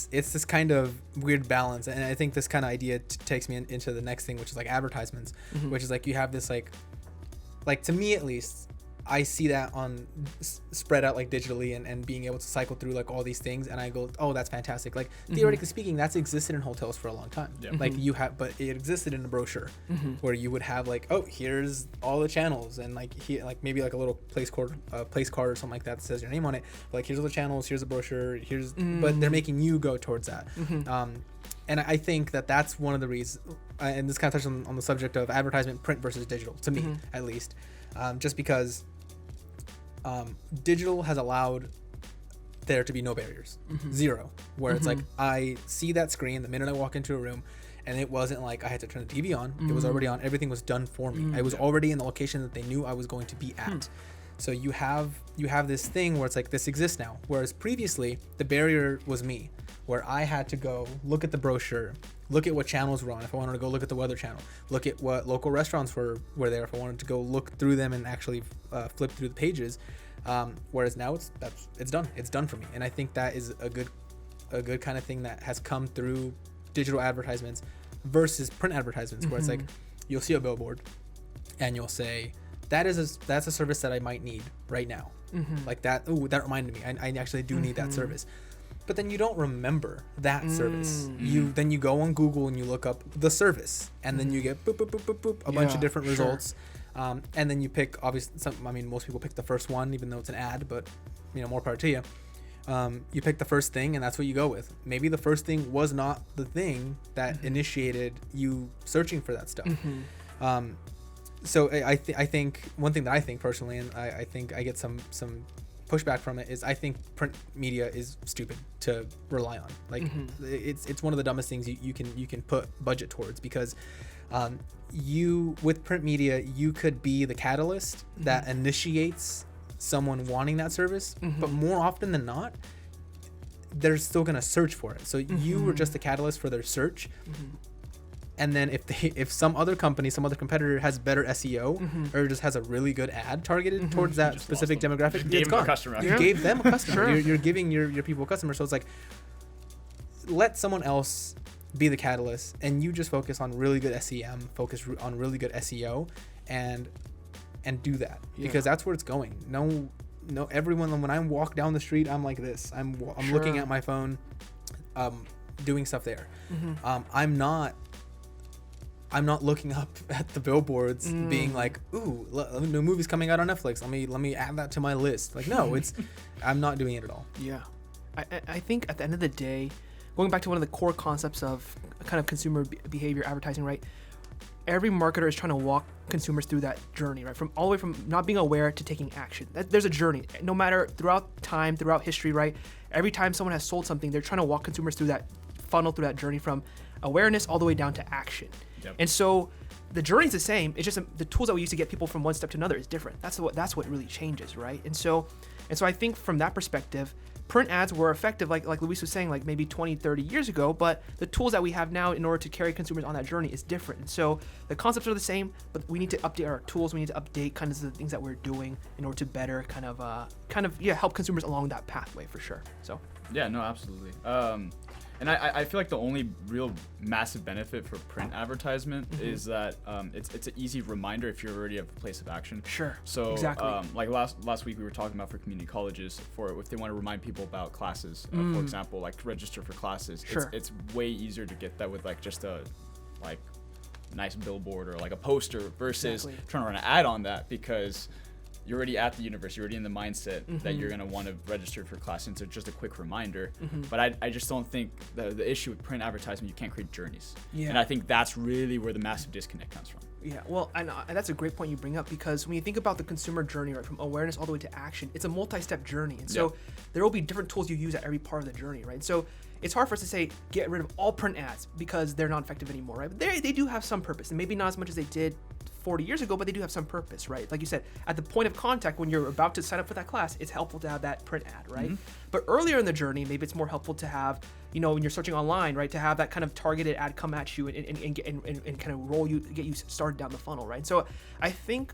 this kind of weird balance. And I think this kind of idea takes me into the next thing, which is like advertisements, which is like you have this like to me at least, I see that on spread out like digitally and being able to cycle through like all these things, and I go, oh, that's fantastic. Like theoretically speaking, that's existed in hotels for a long time. Like but it existed in a brochure where you would have like, oh, here's all the channels, and like maybe like a little place card or something like that says your name on it. But, like, here's all the channels, here's a brochure, but they're making you go towards that. And I think that's one of the reasons, and this kind of touches on the subject of advertisement, print versus digital, to me at least, just because digital has allowed there to be no barriers, zero, where it's like I see that screen the minute I walk into a room, and it wasn't like I had to turn the TV on. It was already on. Everything was done for me. I was already in the location that they knew I was going to be at. So you have this thing where it's like this exists now, whereas previously the barrier was me, where I had to go look at the brochure, look at what channels were on. If I wanted to go look at the Weather Channel, look at what local restaurants were there. If I wanted to go look through them and actually flip through the pages, whereas now it's done. It's done for me, and I think that is a good kind of thing that has come through digital advertisements versus print advertisements, where it's like you'll see a billboard, and you'll say that's a service that I might need right now, like that. Oh, that reminded me. I actually do need that service. But then you don't remember that service. Then you go on Google and you look up the service, and then you get boop, boop, boop, boop, boop, a bunch of different results. And then you pick, obviously, most people pick the first one, even though it's an ad, but more power to you. You pick the first thing, and that's what you go with. Maybe the first thing was not the thing that initiated you searching for that stuff. So I think one thing that I think personally, and I think I get some pushback from it, is I think print media is stupid to rely on. Like it's one of the dumbest things you can put budget towards, because you, with print media, you could be the catalyst that initiates someone wanting that service, but more often than not, they're still going to search for it. So you were just the catalyst for their search. And then if some other company, some other competitor has better SEO or just has a really good ad targeted towards that specific demographic, it's gone. You gave them a customer. You're giving your people a customer. So it's like, let someone else be the catalyst, and you just focus on really good SEM, focus on really good SEO, and do that, because that's where it's going. No, everyone, when I walk down the street, I'm like this. I'm looking at my phone, doing stuff there. I'm not looking up at the billboards being like, ooh, new movie's coming out on Netflix. Let me add that to my list. Like, no, I'm not doing it at all. Yeah. I think at the end of the day, going back to one of the core concepts of kind of consumer behavior advertising, right? Every marketer is trying to walk consumers through that journey, right? From all the way from not being aware to taking action. There's a journey. No matter throughout time, throughout history, right? Every time someone has sold something, they're trying to walk consumers through that funnel, through that journey from awareness all the way down to action. Yep. And so the journey is the same. It's just the tools that we use to get people from one step to another is different. That's what really changes, right? And so I think from that perspective, print ads were effective, like Luis was saying, like maybe 20, 30 years ago, but the tools that we have now in order to carry consumers on that journey is different. And so the concepts are the same, but we need to update our tools. We need to update kind of the things that we're doing in order to better kind of help consumers along that pathway for sure. So yeah, no, absolutely. And I feel like the only real massive benefit for print advertisement is that it's an easy reminder if you already have a place of action. Sure. So exactly. Like last week we were talking about for community colleges, for if they want to remind people about classes, for example, like register for classes. Sure. It's way easier to get that with like just a nice billboard or like a poster versus trying to run an ad on that, because you're already at the university, you're already in the mindset that you're going to want to register for class, and so just a quick reminder. But I just don't think the issue with print advertisement, you can't create journeys. Yeah. And I think that's really where the massive disconnect comes from. Yeah, well, and that's a great point you bring up, because when you think about the consumer journey, right, from awareness all the way to action, it's a multi-step journey. And so there will be different tools you use at every part of the journey, right? So it's hard for us to say get rid of all print ads because they're not effective anymore, right? But they do have some purpose, and maybe not as much as they did 40 years ago, but they do have some purpose, right? Like you said, at the point of contact when you're about to sign up for that class, it's helpful to have that print ad, right? But earlier in the journey, maybe it's more helpful to have, when you're searching online, right, to have that kind of targeted ad come at you and kind of get you started down the funnel, right? So I think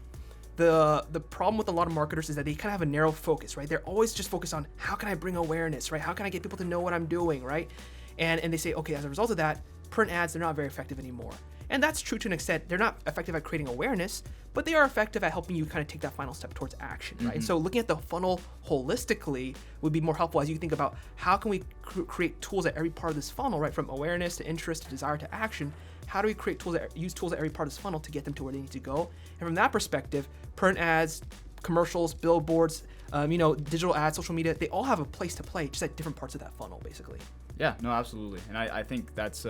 the problem with a lot of marketers is that they kind of have a narrow focus, right? They're always just focused on how can I bring awareness, right? How can I get people to know what I'm doing, right? And they say, okay, as a result of that, print ads, they're not very effective anymore. And that's true to an extent. They're not effective at creating awareness, but they are effective at helping you kind of take that final step towards action, right? So looking at the funnel holistically would be more helpful as you think about how can we create tools at every part of this funnel, right? From awareness to interest to desire to action. How do we create tools use tools at every part of this funnel to get them to where they need to go? And from that perspective, print ads, commercials, billboards, digital ads, social media, they all have a place to play just at different parts of that funnel, basically. Yeah, no, absolutely. And I think that's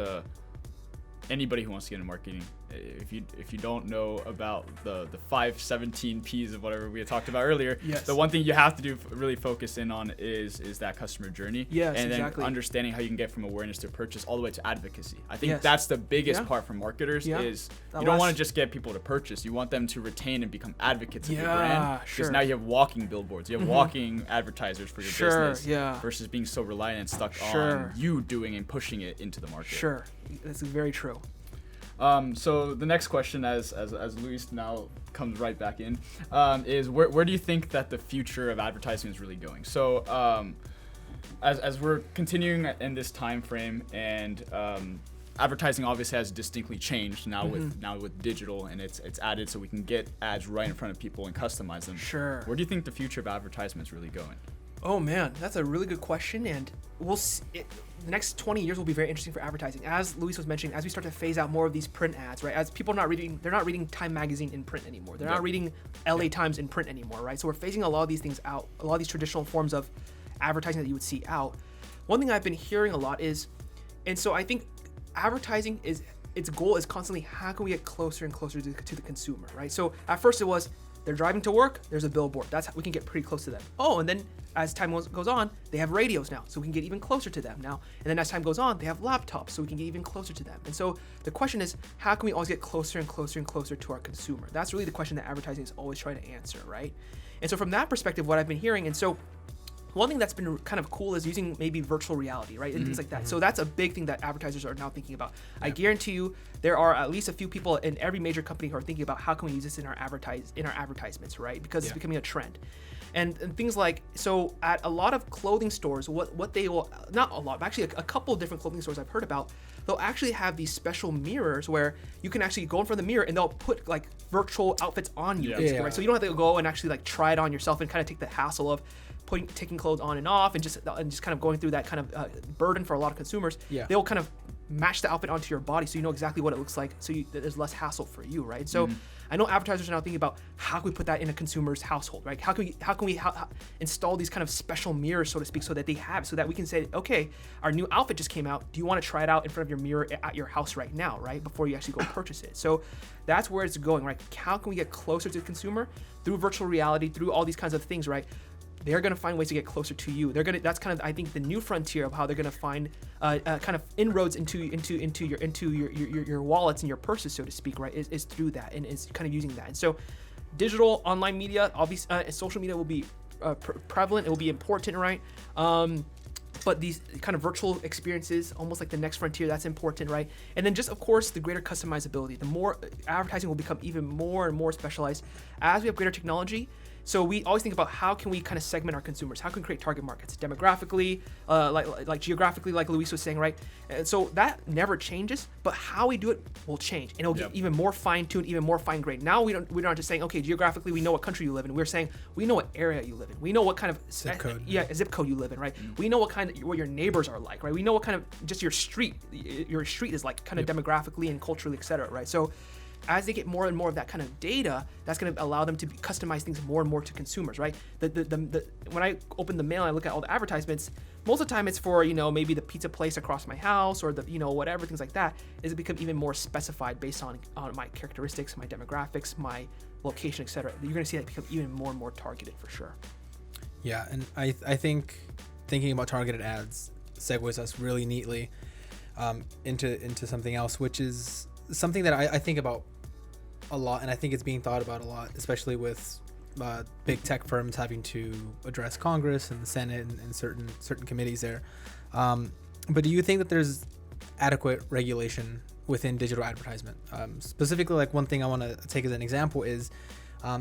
anybody who wants to get into marketing if you don't know about the 517 P's of whatever we had talked about earlier, Yes. the one thing you have to do really focus in on is that customer journey. Yes, and then exactly. understanding how you can get from awareness to purchase all the way to advocacy. I think Yes. that's the biggest Yeah. part for marketers Yeah. is That you don't want last- to just get people to purchase. You want them to retain and become advocates of your Yeah, brand. sure. Because now you have walking billboards. You have walking advertisers for your Sure, business yeah. versus being so reliant and stuck Sure. on you doing and pushing it into the market. Sure, that's very true. So the next question, as Luis now comes right back in, is where do you think that the future of advertising is really going? So as we're continuing in this time frame, and advertising obviously has distinctly changed now with digital, and it's added so we can get ads right in front of people and customize them. Sure. Where do you think the future of advertisement is really going? Oh man, that's a really good question, and we'll see. The next 20 years will be very interesting for advertising. As Luis was mentioning, as we start to phase out more of these print ads, right? As people they're not reading Time magazine in print anymore. They're not reading LA Times in print anymore, right? So we're phasing a lot of these things out, a lot of these traditional forms of advertising that you would see out. One thing I've been hearing a lot is, and so I think advertising its goal is constantly how can we get closer and closer to the consumer, right? So at first it was they're driving to work, there's a billboard. That's how we can get pretty close to them. Oh, and then as time goes on, they have radios now, so we can get even closer to them now. And then as time goes on, they have laptops, so we can get even closer to them. And so the question is, how can we always get closer and closer and closer to our consumer? That's really the question that advertising is always trying to answer, right? And so from that perspective, what I've been hearing, and so one thing that's been kind of cool is using maybe virtual reality, right? And things like that. So that's a big thing that advertisers are now thinking about. I guarantee you there are at least a few people in every major company who are thinking about how can we use this in our advertisements, right? Because it's becoming a trend. And things like, so at a lot of clothing stores, what they will, not a lot, but actually a couple of different clothing stores I've heard about, they'll actually have these special mirrors where you can actually go in front of the mirror and they'll put like virtual outfits on you, basically, right? So you don't have to go and actually like try it on yourself and kind of take the hassle of taking clothes on and off and just kind of going through that kind of burden for a lot of consumers. They'll kind of match the outfit onto your body so you know exactly what it looks like, so there's less hassle for you, right? So I know advertisers are now thinking about how can we put that in a consumer's household, right? How can we install these kind of special mirrors, so to speak, so that they have, so that we can say, okay, our new outfit just came out. Do you want to try it out in front of your mirror at your house right now, right? Before you actually go purchase it. So that's where it's going, right? How can we get closer to the consumer through virtual reality, through all these kinds of things, right? They're going to find ways to get closer to you. That's kind of, I think, the new frontier of how they're going to find kind of inroads into your wallets and your purses, so to speak, right? Is through that, and is kind of using that. And so digital online media, obviously, social media will be prevalent. It will be important, right? But these kind of virtual experiences, almost like the next frontier, that's important, right? And then just, of course, the greater customizability. The more advertising will become even more and more specialized as we have greater technology. So we always think about how can we kind of segment our consumers? How can we create target markets demographically, like geographically, like Luis was saying, right? And so that never changes, but how we do it will change, and it'll get even more fine-tuned, even more fine-grained. Now we're not just saying, okay, geographically we know what country you live in. We're saying we know what area you live in. We know what kind of zip code you live in, right? We know what your neighbors are like, right? We know what kind of just your street is like, kind of demographically and culturally, etc., right? So as they get more and more of that kind of data, that's going to allow them to customize things more and more to consumers, right? When I open the mail and I look at all the advertisements, most of the time it's for, maybe the pizza place across my house, or the, whatever, things like that. Is it become even more specified based on my characteristics, my demographics, my location, etc. You're going to see that become even more and more targeted for sure. Yeah, and I think thinking about targeted ads segues us really neatly into something else, which is something that I think about a lot, and I think it's being thought about a lot, especially with big tech firms having to address Congress and the Senate and certain committees there. But do you think that there's adequate regulation within digital advertisement? Specifically, like one thing I want to take as an example is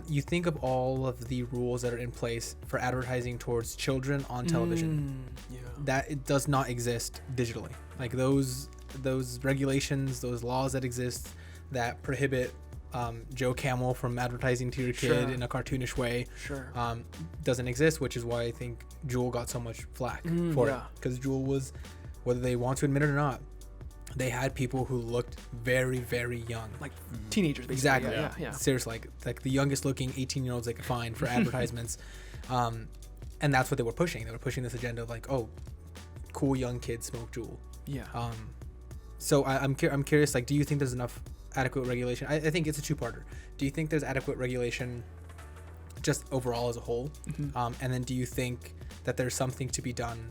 you think of all of the rules that are in place for advertising towards children on television. That it does not exist digitally. Like those regulations, those laws that exist that prohibit Joe Camel from advertising to your kid in a cartoonish way doesn't exist, which is why I think Jewel got so much flack for it, because Jewel was, whether they want to admit it or not, they had people who looked very, very young, like teenagers, basically. Exactly. Yeah. Seriously, like the youngest looking 18-year-olds they could find for advertisements, and that's what they were pushing. They were pushing this agenda of like, oh, cool young kids smoke Jewel. So I'm curious, like, do you think there's enough adequate regulation, I think it's a two-parter. Do you think there's adequate regulation just overall as a whole? And then do you think that there's something to be done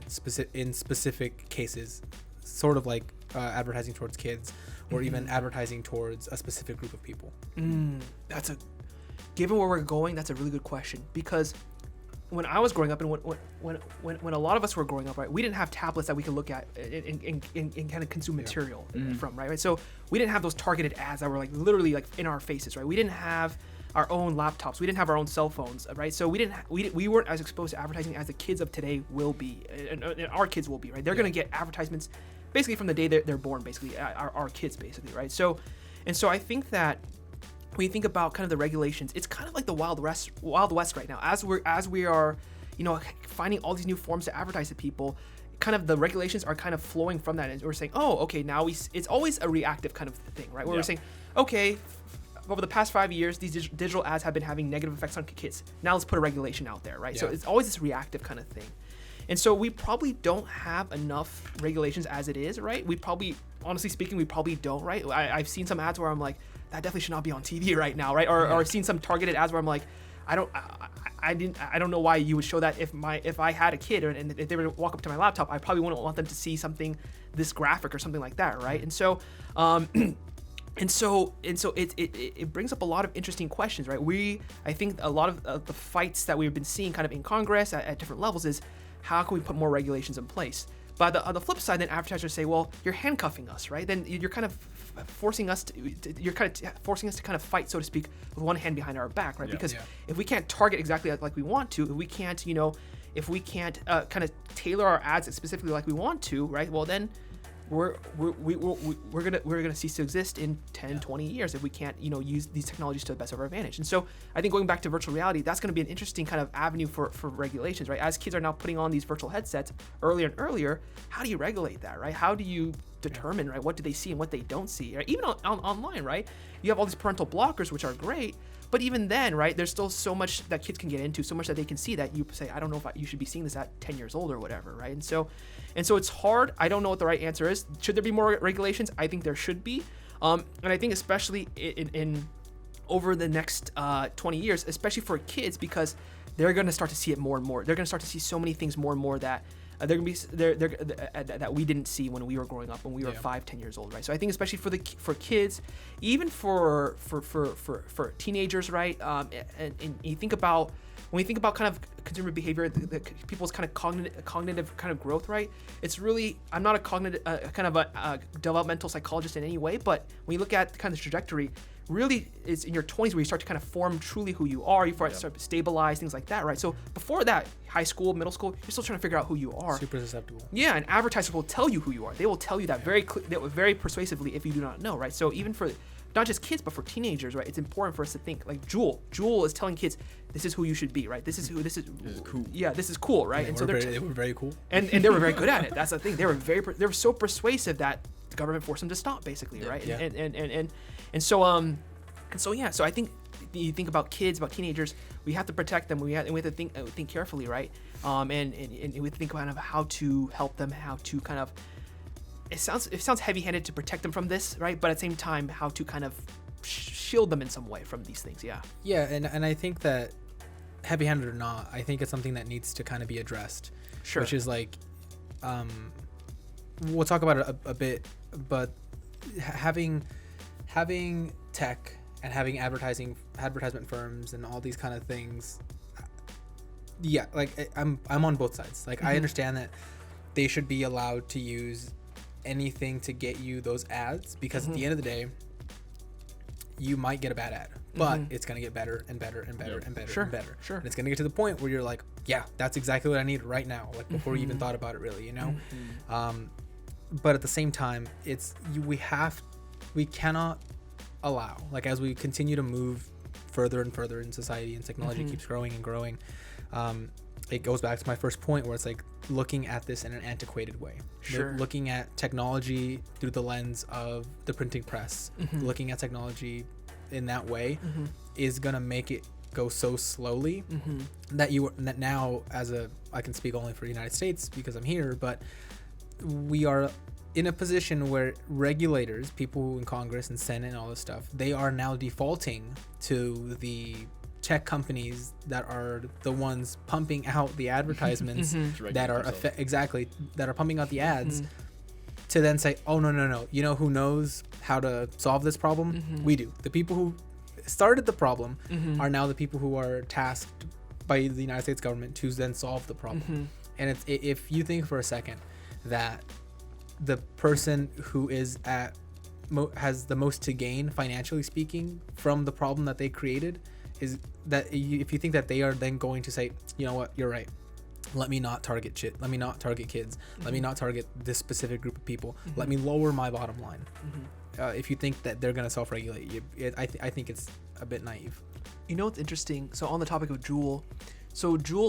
in specific cases, sort of like advertising towards kids, or even advertising towards a specific group of people? Given where we're going, that's a really good question, because when I was growing up, and when a lot of us were growing up, right, we didn't have tablets that we could look at and kind of consume material from, right? So we didn't have those targeted ads that were like literally like in our faces, right? We didn't have our own laptops, we didn't have our own cell phones, right? So we weren't as exposed to advertising as the kids of today will be, and our kids will be, right? They're gonna get advertisements basically from the day they're born, basically, our kids, basically, right? So I think that when you think about kind of the regulations, it's kind of like the Wild West right now. As we are, finding all these new forms to advertise to people, kind of the regulations are kind of flowing from that. And we're saying, oh, okay, now it's always a reactive kind of thing, right? Where we're saying, okay, over the past 5 years, these digital ads have been having negative effects on kids. Now let's put a regulation out there, right? So it's always this reactive kind of thing. And so we probably don't have enough regulations as it is, right? Honestly speaking, we probably don't, right? I've seen some ads where I'm like, that definitely should not be on TV right now, right? Or I've seen some targeted ads where I'm like, I don't know why you would show that if I had a kid and if they were to walk up to my laptop, I probably wouldn't want them to see something this graphic or something like that, right? And so it brings up a lot of interesting questions, right? I think a lot of the fights that we've been seeing kind of in Congress at different levels is how can we put more regulations in place? But on the flip side, then advertisers say, well, you're handcuffing us, right? Then you're kind of forcing us to kind of fight, so to speak, with one hand behind our back, right? Because if we can't target exactly like we want to, if we can't kind of tailor our ads specifically like we want to, right? Well, then we're gonna cease to exist in 10, 20 years if we can't use these technologies to the best of our advantage. And so I think going back to virtual reality, that's going to be an interesting kind of avenue for regulations, right? As kids are now putting on these virtual headsets earlier and earlier, how do you regulate that, right? How do you determine, right, what do they see and what they don't see, right? Even online, right? You have all these parental blockers, which are great, but even then, right, there's still so much that kids can get into, so much that they can see that you say, I don't know if you should be seeing this at 10 years old or whatever, right? And so it's hard. I don't know what the right answer is. Should there be more regulations? I think there should be. And I think especially in over the next 20 years, especially for kids, because they're going to start to see it more and more. They're going to start to see so many things more and more that that we didn't see when we were growing up, when we were 5-10 years old, right? So I think especially for kids, even for teenagers, right? And you think about, when we think about kind of consumer behavior, the people's kind of cognitive kind of growth, right? It's really, I'm not a cognitive kind of a developmental psychologist in any way, but when you look at kind of the trajectory, really it's in your 20s where you start to kind of form truly who you are. You start to stabilize, things like that, right? So before that, high school, middle school, you're still trying to figure out who you are. Super susceptible. Yeah, and advertisers will tell you who you are. They will tell you that very persuasively if you do not know, right? So even for not just kids, but for teenagers, right? It's important for us to think like Jewel is telling kids, this is who you should be, right? This is cool. Yeah, this is cool, right? And so they were very cool. And they were very good at it. That's the thing. They were so persuasive that the government forced them to stop, basically, right? Yeah. So I think you think about kids, about teenagers, we have to protect them. We have to think carefully, right? And we think kind of how to help them, how to kind of. It sounds heavy-handed to protect them from this, right? But at the same time, how to kind of shield them in some way from these things. Yeah. Yeah, and I think that heavy-handed or not, I think it's something that needs to kind of be addressed. Sure. Which is like, we'll talk about it a bit, but having tech and having advertisement firms and all these kind of things, yeah, like I'm on both sides. Like I understand that they should be allowed to use anything to get you those ads, because at the end of the day, you might get a bad ad, but it's going to get better and better and better and better and better. Sure. And it's going to get to the point where you're like, yeah, that's exactly what I need right now, like before you even thought about it really, but at the same time, we cannot allow, like as we continue to move further and further in society and technology keeps growing and growing, it goes back to my first point where it's like looking at this in an antiquated way. Sure. Looking at technology through the lens of the printing press, looking at technology in that way is going to make it go so slowly that now I can speak only for the United States because I'm here, but we are in a position where regulators, people in Congress and Senate and all this stuff, they are now defaulting to the tech companies that are the ones pumping out the advertisements that are that are pumping out the ads to then say, oh no, you know who knows how to solve this problem? We do. The people who started the problem are now the people who are tasked by the United States government to then solve the problem. And it's, if you think for a second that the person who is at has the most to gain financially speaking from the problem that they created, is that if you think that they are then going to say, you know what, you're right, let me not target shit, let me not target kids, let me not target this specific group of people, let me lower my bottom line. If you think that they're going to self-regulate, I think it's a bit naive. You know what's interesting? So on the topic of Juul,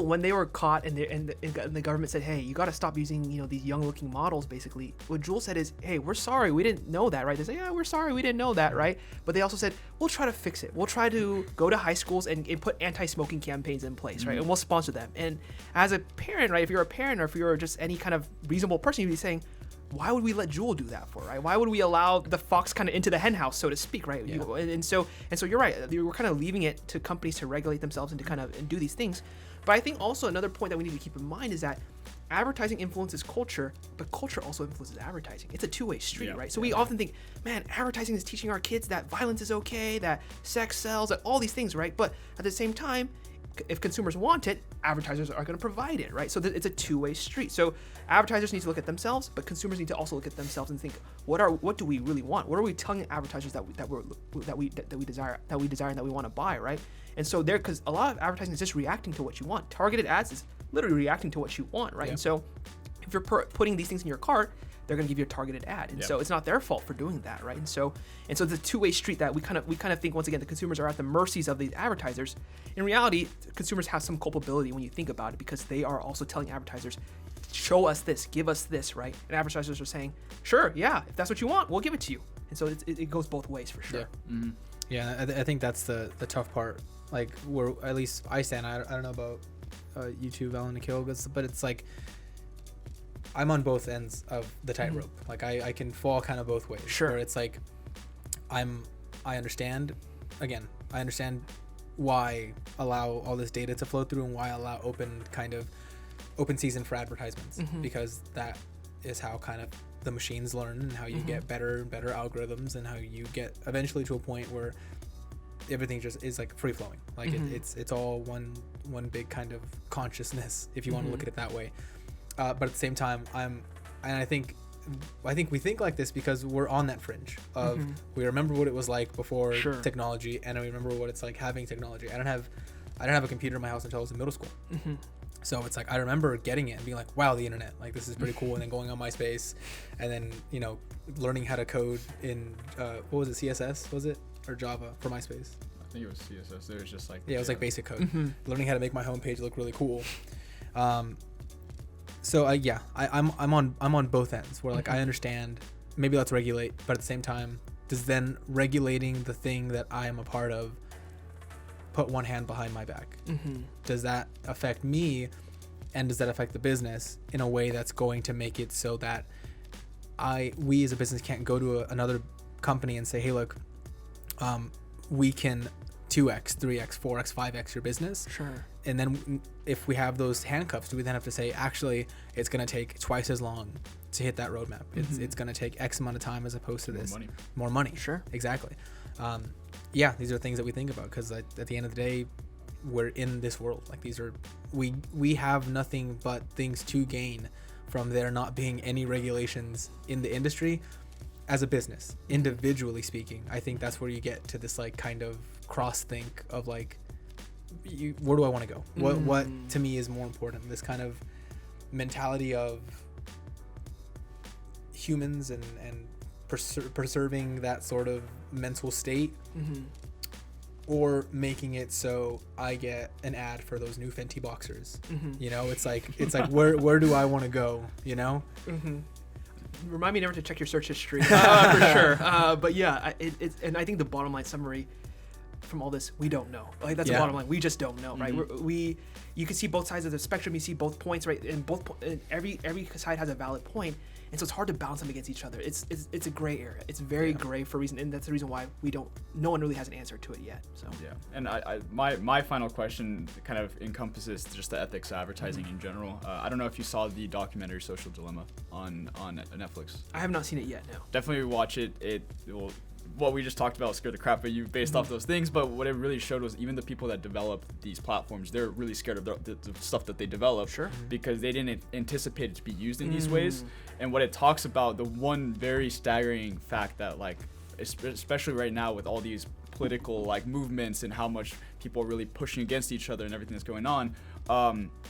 when they were caught and the government said, hey, you got to stop using, you know, these young looking models, basically, what Juul said is, hey, we're sorry, we didn't know that, right? They say, yeah, we're sorry, we didn't know that, right? But they also said, we'll try to fix it. We'll try to go to high schools and put anti-smoking campaigns in place, right? And we'll sponsor them. And as a parent, right, if you're a parent or if you're just any kind of reasonable person, you'd be saying, why would we let Juul do that for, right? Why would we allow the fox kind of into the hen house, so to speak, right? Yeah. And so you're right. We're kind of leaving it to companies to regulate themselves and to kind of and do these things. But I think also another point that we need to keep in mind is that advertising influences culture, but culture also influences advertising. It's a two-way street, right? So we often think, man, advertising is teaching our kids that violence is okay, that sex sells, that all these things, right? But at the same time, if consumers want it, advertisers are going to provide it, right? So it's a two-way street. So advertisers need to look at themselves, but consumers need to also look at themselves and think, what do we really want? What are we telling advertisers that we desire and that we want to buy, right? And so because a lot of advertising is just reacting to what you want. Targeted ads is literally reacting to what you want, right? And so if you're putting these things in your cart, they're going to give you a targeted ad, and so it's not their fault for doing that, right? And so it's a two-way street that we kind of think, once again, the consumers are at the mercies of these advertisers. In reality, consumers have some culpability when you think about it, because they are also telling advertisers, show us this, give us this, right? And advertisers are saying, sure, yeah, if that's what you want, we'll give it to you. And so it goes both ways for sure. Yeah, I think that's the tough part. Like, where at least I stand, I don't know about you two, Val and Nikhil, but it's like, I'm on both ends of the tightrope. Like I can fall kind of both ways. Sure. Where it's like, I understand why allow all this data to flow through and why allow open season for advertisements, because that is how kind of the machines learn and how you get better and better algorithms and how you get eventually to a point where everything just is like free flowing. Like it's all one big kind of consciousness, if you want to look at it that way. But at the same time, I think we think like this because we're on that fringe of we remember what it was like before technology, and we remember what it's like having technology. I didn't have a computer in my house until I was in middle school. So it's like I remember getting it and being like, wow, the internet, like this is pretty cool, and then going on MySpace, and then learning how to code in what was it, CSS was it, or Java for MySpace? I think it was CSS. It was just like it was like basic code. Learning how to make my homepage look really cool. So I'm on both ends where like I understand maybe let's regulate, but at the same time, does then regulating the thing that I am a part of put one hand behind my back? Does that affect me, and does that affect the business in a way that's going to make it so that we as a business can't go to another company and say, hey, look, we can 2x, 3x, 4x, 5x your business. Sure. And then if we have those handcuffs, do we then have to say, actually, it's going to take twice as long to hit that roadmap? It's going to take X amount of time as opposed to this. More money. Sure. Exactly. These are things that we think about because at the end of the day, we're in this world. Like we have nothing but things to gain from there not being any regulations in the industry as a business. Individually speaking, I think that's where you get to this like kind of cross think of like, where do I want to go? What to me is more important? This kind of mentality of humans and preserving that sort of mental state, or making it so I get an ad for those new Fenty boxers. It's like where do I want to go? Remind me never to check your search history for sure. But yeah, and I think the bottom line summary from all this, we don't know. Like that's the bottom line. We just don't know, right? You can see both sides of the spectrum. You see both points, right? And every side has a valid point. and so it's hard to balance them against each other. It's a gray area. It's very gray for a reason, and that's the reason why no one really has an answer to it yet. So yeah, and my final question kind of encompasses just the ethics of advertising in general. I don't know if you saw the documentary Social Dilemma on Netflix. I have not seen it yet. No. Definitely watch it. It will. What we just talked about scared the crap out of you based off those things, but what it really showed was even the people that develop these platforms, they're really scared of the stuff that they develop because they didn't anticipate it to be used in these ways. And what it talks about, the one very staggering fact that, like, especially right now with all these political like movements and how much people are really pushing against each other and everything that's going on,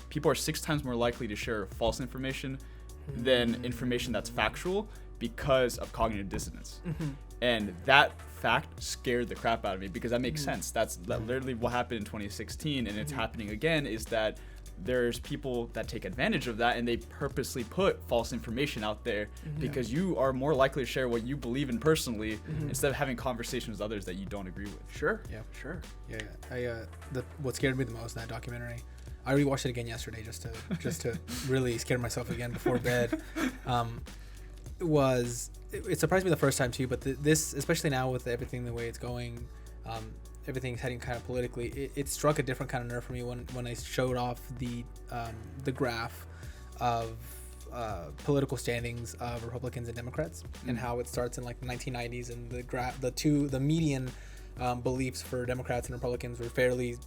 people are 6 times more likely to share false information than information that's factual because of cognitive dissonance. And that fact scared the crap out of me because that makes sense. That's literally what happened in 2016, and it's happening again, is that there's people that take advantage of that and they purposely put false information out there because you are more likely to share what you believe in personally instead of having conversations with others that you don't agree with. What scared me the most in that documentary, I rewatched it again yesterday just to really scare myself again before bed. It surprised me the first time too, but this, especially now with everything the way it's going, everything's heading kind of politically, it struck a different kind of nerve for me when I showed off the graph of political standings of Republicans and Democrats and how it starts in like the 1990s, and the median beliefs for Democrats and Republicans were fairly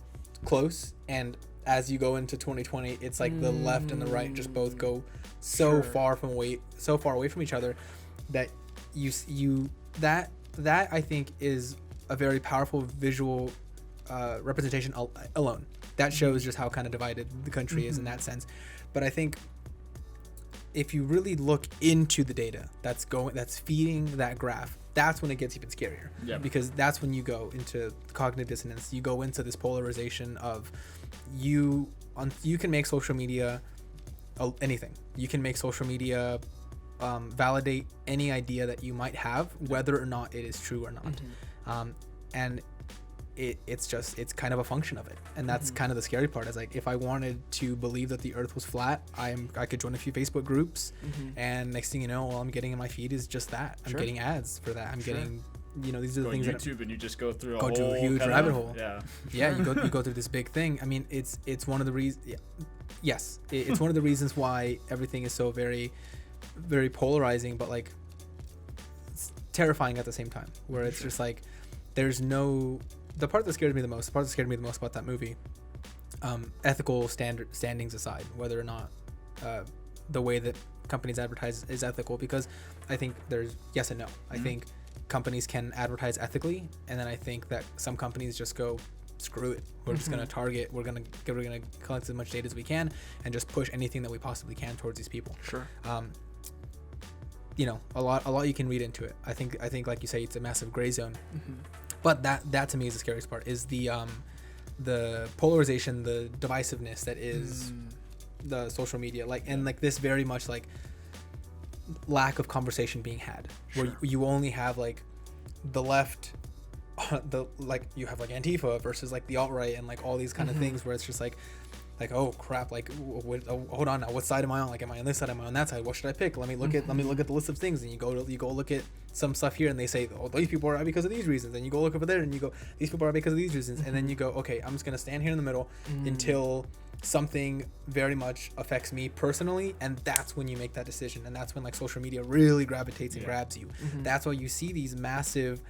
close, and as you go into 2020, it's like the left and the right just both go so far away from each other that that I think is a very powerful visual representation alone. That shows just how kind of divided the country is in that sense. But I think if you really look into the data that's feeding that graph, that's when it gets even scarier. Yeah. Because that's when you go into cognitive dissonance. You go into this polarization of you can make social media anything. You can make social media validate any idea that you might have, whether or not it is true or not. And it's kind of a function of it, and that's kind of the scary part. Is like, if I wanted to believe that the earth was flat, I could join a few Facebook groups, and next thing you know, all I'm getting in my feed is just that. I'm getting ads for that. I'm getting, these are the things YouTube, and you just go through a huge rabbit hole. Yeah, you go through this big thing. I mean, it's one of the reasons. Yes, it's one of the reasons why everything is so very, very polarizing, but like it's terrifying at the same time. Where it's just like there's no. The part that scared me the most about that movie, ethical standings aside, whether or not the way that companies advertise is ethical, because I think there's yes and no. I think companies can advertise ethically, and then I think that some companies just go, screw it. We're just gonna target. We're gonna collect as much data as we can and just push anything that we possibly can towards these people. A lot you can read into it. I think like you say, it's a massive gray zone. But that to me is the scariest part, is the polarization, the divisiveness that is the social media, and this very much like lack of conversation being had, where you only have like the left, you have like Antifa versus like the alt-right and like all these kind of things, where it's just like oh crap, hold on now, what side am I on? Like, am I on this side, am I on that side? What should I pick? Let me look at the list of things, and you go look at some stuff here, and they say, oh, these people are because of these reasons, and you go look over there and you go, these people are because of these reasons, and then you go, okay, I'm just gonna stand here in the middle until something very much affects me personally, and that's when you make that decision, and that's when like social media really gravitates and grabs you. That's why you see these massive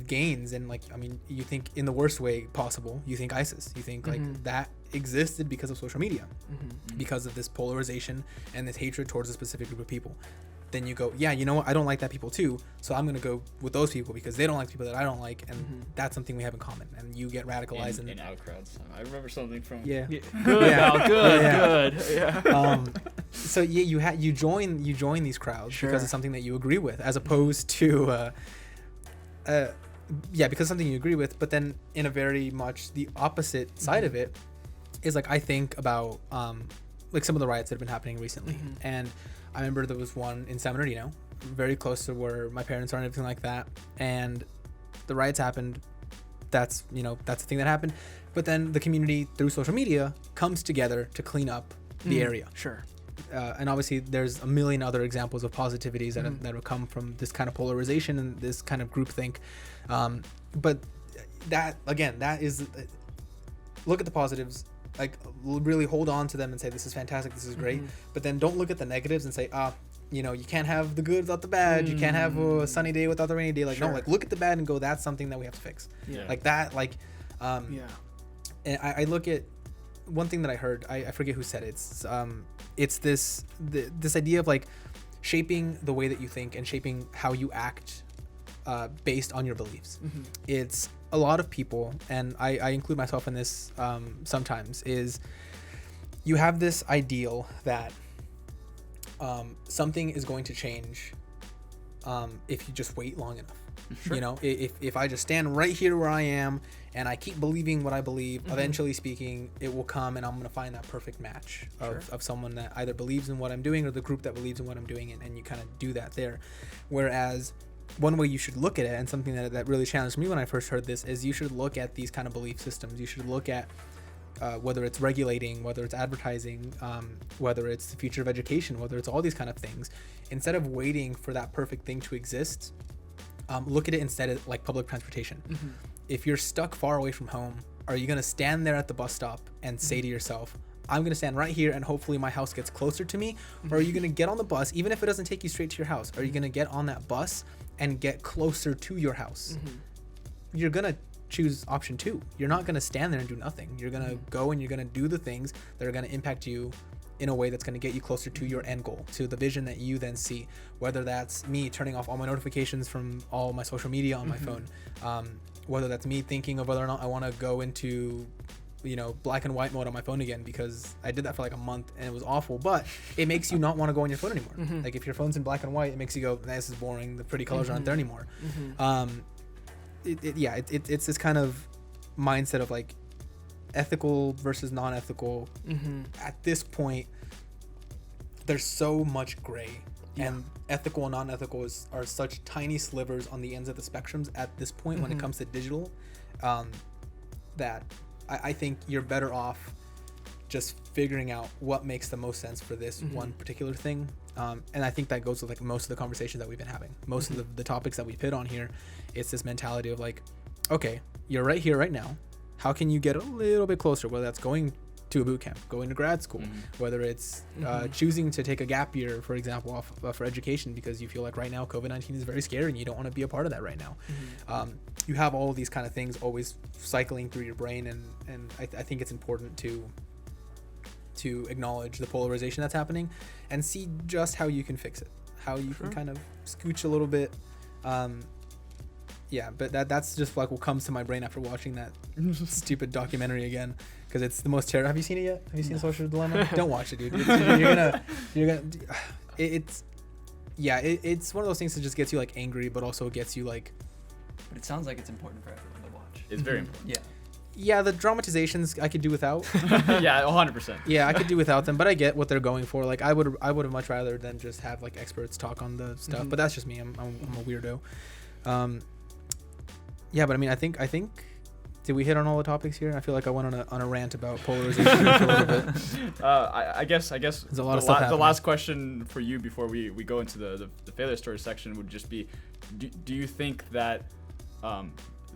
gains, and like, I mean, you think in the worst way possible, you think ISIS, you think like that existed because of social media, because of this polarization and this hatred towards a specific group of people. Then you go, yeah, you know what, I don't like that people too, so I'm gonna go with those people because they don't like the people that I don't like, and that's something we have in common, and you get radicalized in out crowds. I remember something from good. So you join these crowds because it's something that you agree with, as opposed to because something you agree with. But then in a very much the opposite side of it is like, I think about like some of the riots that have been happening recently, and I remember there was one in San Bernardino, very close to where my parents are and everything like that, and the riots happened. That's the thing that happened. But then the community, through social media, comes together to clean up the area. and obviously there's a million other examples of positivities that have come from this kind of polarization and this kind of groupthink. But that is, look at the positives, like really hold on to them and say, this is fantastic, this is great. But then don't look at the negatives and say, you can't have the good without the bad. You can't have a sunny day without the rainy day. Like, no, like look at the bad and go, that's something that we have to fix. Like that, like, and I look at one thing that I heard, I forget who said it. It's this idea of like shaping the way that you think and shaping how you act based on your beliefs. It's a lot of people, and I include myself in this sometimes, is you have this ideal that something is going to change if you just wait long enough. If I just stand right here where I am and I keep believing what I believe, eventually speaking, it will come and I'm going to find that perfect match of someone that either believes in what I'm doing or the group that believes in what I'm doing, and you kind of do that there. Whereas one way you should look at it, and something that really challenged me when I first heard this, is you should look at these kind of belief systems. You should look at whether it's regulating, whether it's advertising, whether it's the future of education, whether it's all these kind of things. Instead of waiting for that perfect thing to exist, look at it instead of like public transportation. If you're stuck far away from home, are you going to stand there at the bus stop and say to yourself, I'm going to stand right here and hopefully my house gets closer to me? Or are you going to get on the bus, even if it doesn't take you straight to your house? Are you going to get on that bus and get closer to your house? You're going to choose option 2. You're not going to stand there and do nothing. You're going to go and you're going to do the things that are going to impact you in a way that's going to get you closer to your end goal, to the vision that you then see, whether that's me turning off all my notifications from all my social media on my phone, whether that's me thinking of whether or not I want to go into black and white mode on my phone again, because I did that for like a month and it was awful, but it makes you not want to go on your phone anymore. Like if your phone's in black and white, it makes you go, this is boring, the pretty colors aren't there anymore. It's this kind of mindset of like ethical versus non-ethical. At this point, there's so much gray, and ethical and non-ethical are such tiny slivers on the ends of the spectrums at this point when it comes to digital, that I think you're better off just figuring out what makes the most sense for this one particular thing. And I think that goes with like most of the conversations that we've been having. Most of the topics that we've hit on here, it's this mentality of like, okay, you're right here right now. How can you get a little bit closer? Whether that's going to a boot camp, going to grad school, whether it's choosing to take a gap year, for example, for education, because you feel like right now COVID-19 is very scary and you don't want to be a part of that right now. You have all of these kind of things always cycling through your brain, and I think it's important to acknowledge the polarization that's happening and see just how you can fix it, how you can kind of scooch a little bit. But that's just like what comes to my brain after watching that stupid documentary again, because it's the most terrible. Have you seen it yet? Have you seen Social Dilemma? Don't watch it, dude. It's one of those things that just gets you like angry, but also gets you like. But it sounds like it's important for everyone to watch. It's very important. Yeah, the dramatizations I could do without. 100%. Yeah, I could do without them, but I get what they're going for. Like I would have much rather than just have like experts talk on the stuff. But that's just me. I'm a weirdo. But I mean, I think did we hit on all the topics here? I feel like I went on a rant about polarization for a little bit. I guess there's a lot of stuff the last question for you before we go into the failure story section would just be, do you think that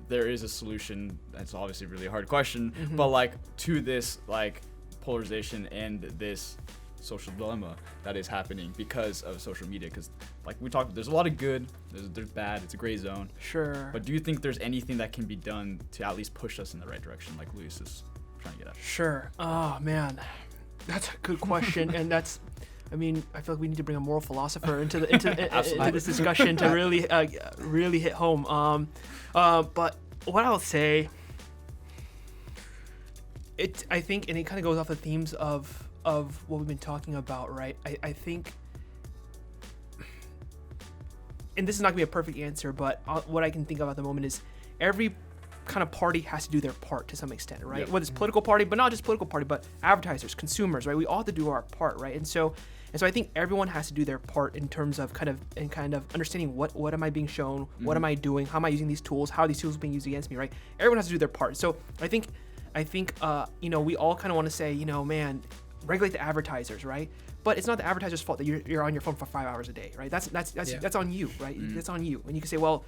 there is a solution? That's obviously a really hard question, but like to this like polarization and this social dilemma that is happening because of social media? Because like we talked, there's a lot of good, there's bad, it's a gray zone. But do you think there's anything that can be done to at least push us in the right direction, like Luis is trying to get at? Oh man, that's a good question. And I feel like we need to bring a moral philosopher into this discussion to really hit home. But what I'll say, I think, and it kind of goes off the themes of what we've been talking about, right? I think, and this is not gonna be a perfect answer, but what I can think of at the moment is every kind of party has to do their part to some extent, right? Whether it's political party, but not just political party, but advertisers, consumers, right? We all have to do our part, right? And so I think everyone has to do their part in terms of kind of understanding what am I being shown, what am I doing, how am I using these tools, how are these tools being used against me, right? Everyone has to do their part. So I think we all kind of want to say, man, regulate the advertisers, right? But it's not the advertiser's fault that you're on your phone for 5 hours a day, right? That's on you, right? That's on you. And you can say, well,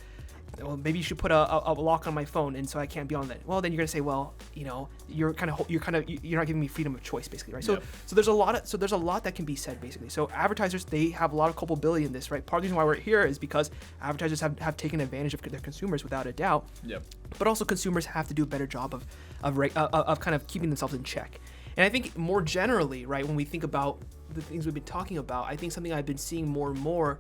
maybe you should put a lock on my phone, and so I can't be on that. Well, then you're gonna say, well, you're not giving me freedom of choice, basically, right? Yep. So there's a lot that can be said, basically. So advertisers, they have a lot of culpability in this, right? Part of the reason why we're here is because advertisers have taken advantage of their consumers, without a doubt. Yep. But also consumers have to do a better job of kind of keeping themselves in check. And I think more generally, right, when we think about the things we've been talking about, I think something I've been seeing more and more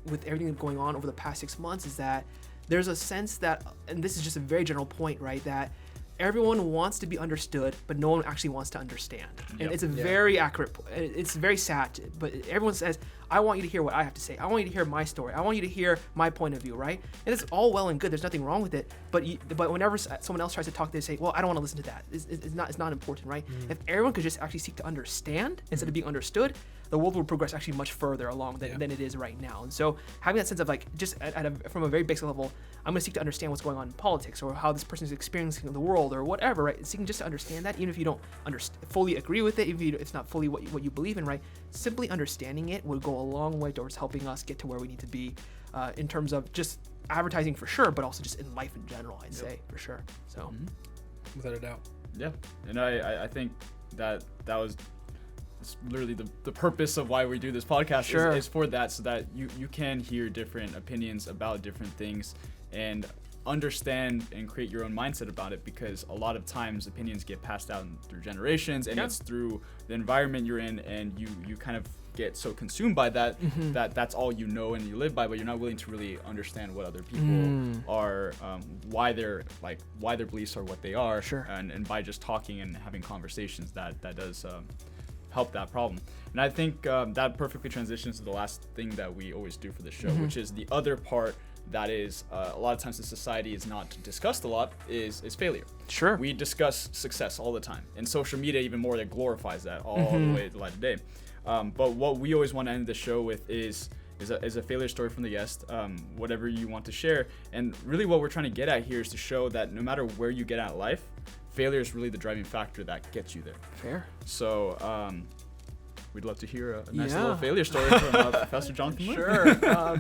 with everything that's going on over the past 6 months is that there's a sense that, and this is just a very general point, right, that everyone wants to be understood, but no one actually wants to understand. And Yep. it's a very accurate, it's very sad, but everyone says, I want you to hear what I have to say. I want you to hear my story. I want you to hear my point of view, right? And it's all well and good. There's nothing wrong with it. But whenever someone else tries to talk, they say, well, I don't want to listen to that. It's not important, right? If everyone could just actually seek to understand instead of being understood, the world will progress actually much further along than it is right now. And so having that sense of like, just from a very basic level, I'm going to seek to understand what's going on in politics or how this person is experiencing the world or whatever, right? Seeking just to understand that, even if you don't fully agree with it, even if it's not fully what you believe in, right? Simply understanding it will go a long way towards helping us get to where we need to be in terms of just advertising for sure, but also just in life in general, I'd say, for sure. So, Without a doubt. Yeah, and I think that was literally the purpose of why we do this podcast is for that, so that you can hear different opinions about different things and understand and create your own mindset about it, because a lot of times opinions get passed down through generations, and it's through the environment you're in, and you kind of get so consumed by that that's all you know and you live by, but you're not willing to really understand what other people are, why their beliefs are what they are, and by just talking and having conversations that does help that problem. And I think that perfectly transitions to the last thing that we always do for the show, which is the other part that is a lot of times in society is not discussed a lot, is failure. Sure. We discuss success all the time, and social media even more, that glorifies that all the way to the light of day. But what we always want to end the show with is a failure story from the guest, whatever you want to share. And really what we're trying to get at here is to show that no matter where you get at life, failure is really the driving factor that gets you there. Fair. So we'd love to hear a nice little failure story from Professor Jonathan Lin. Sure.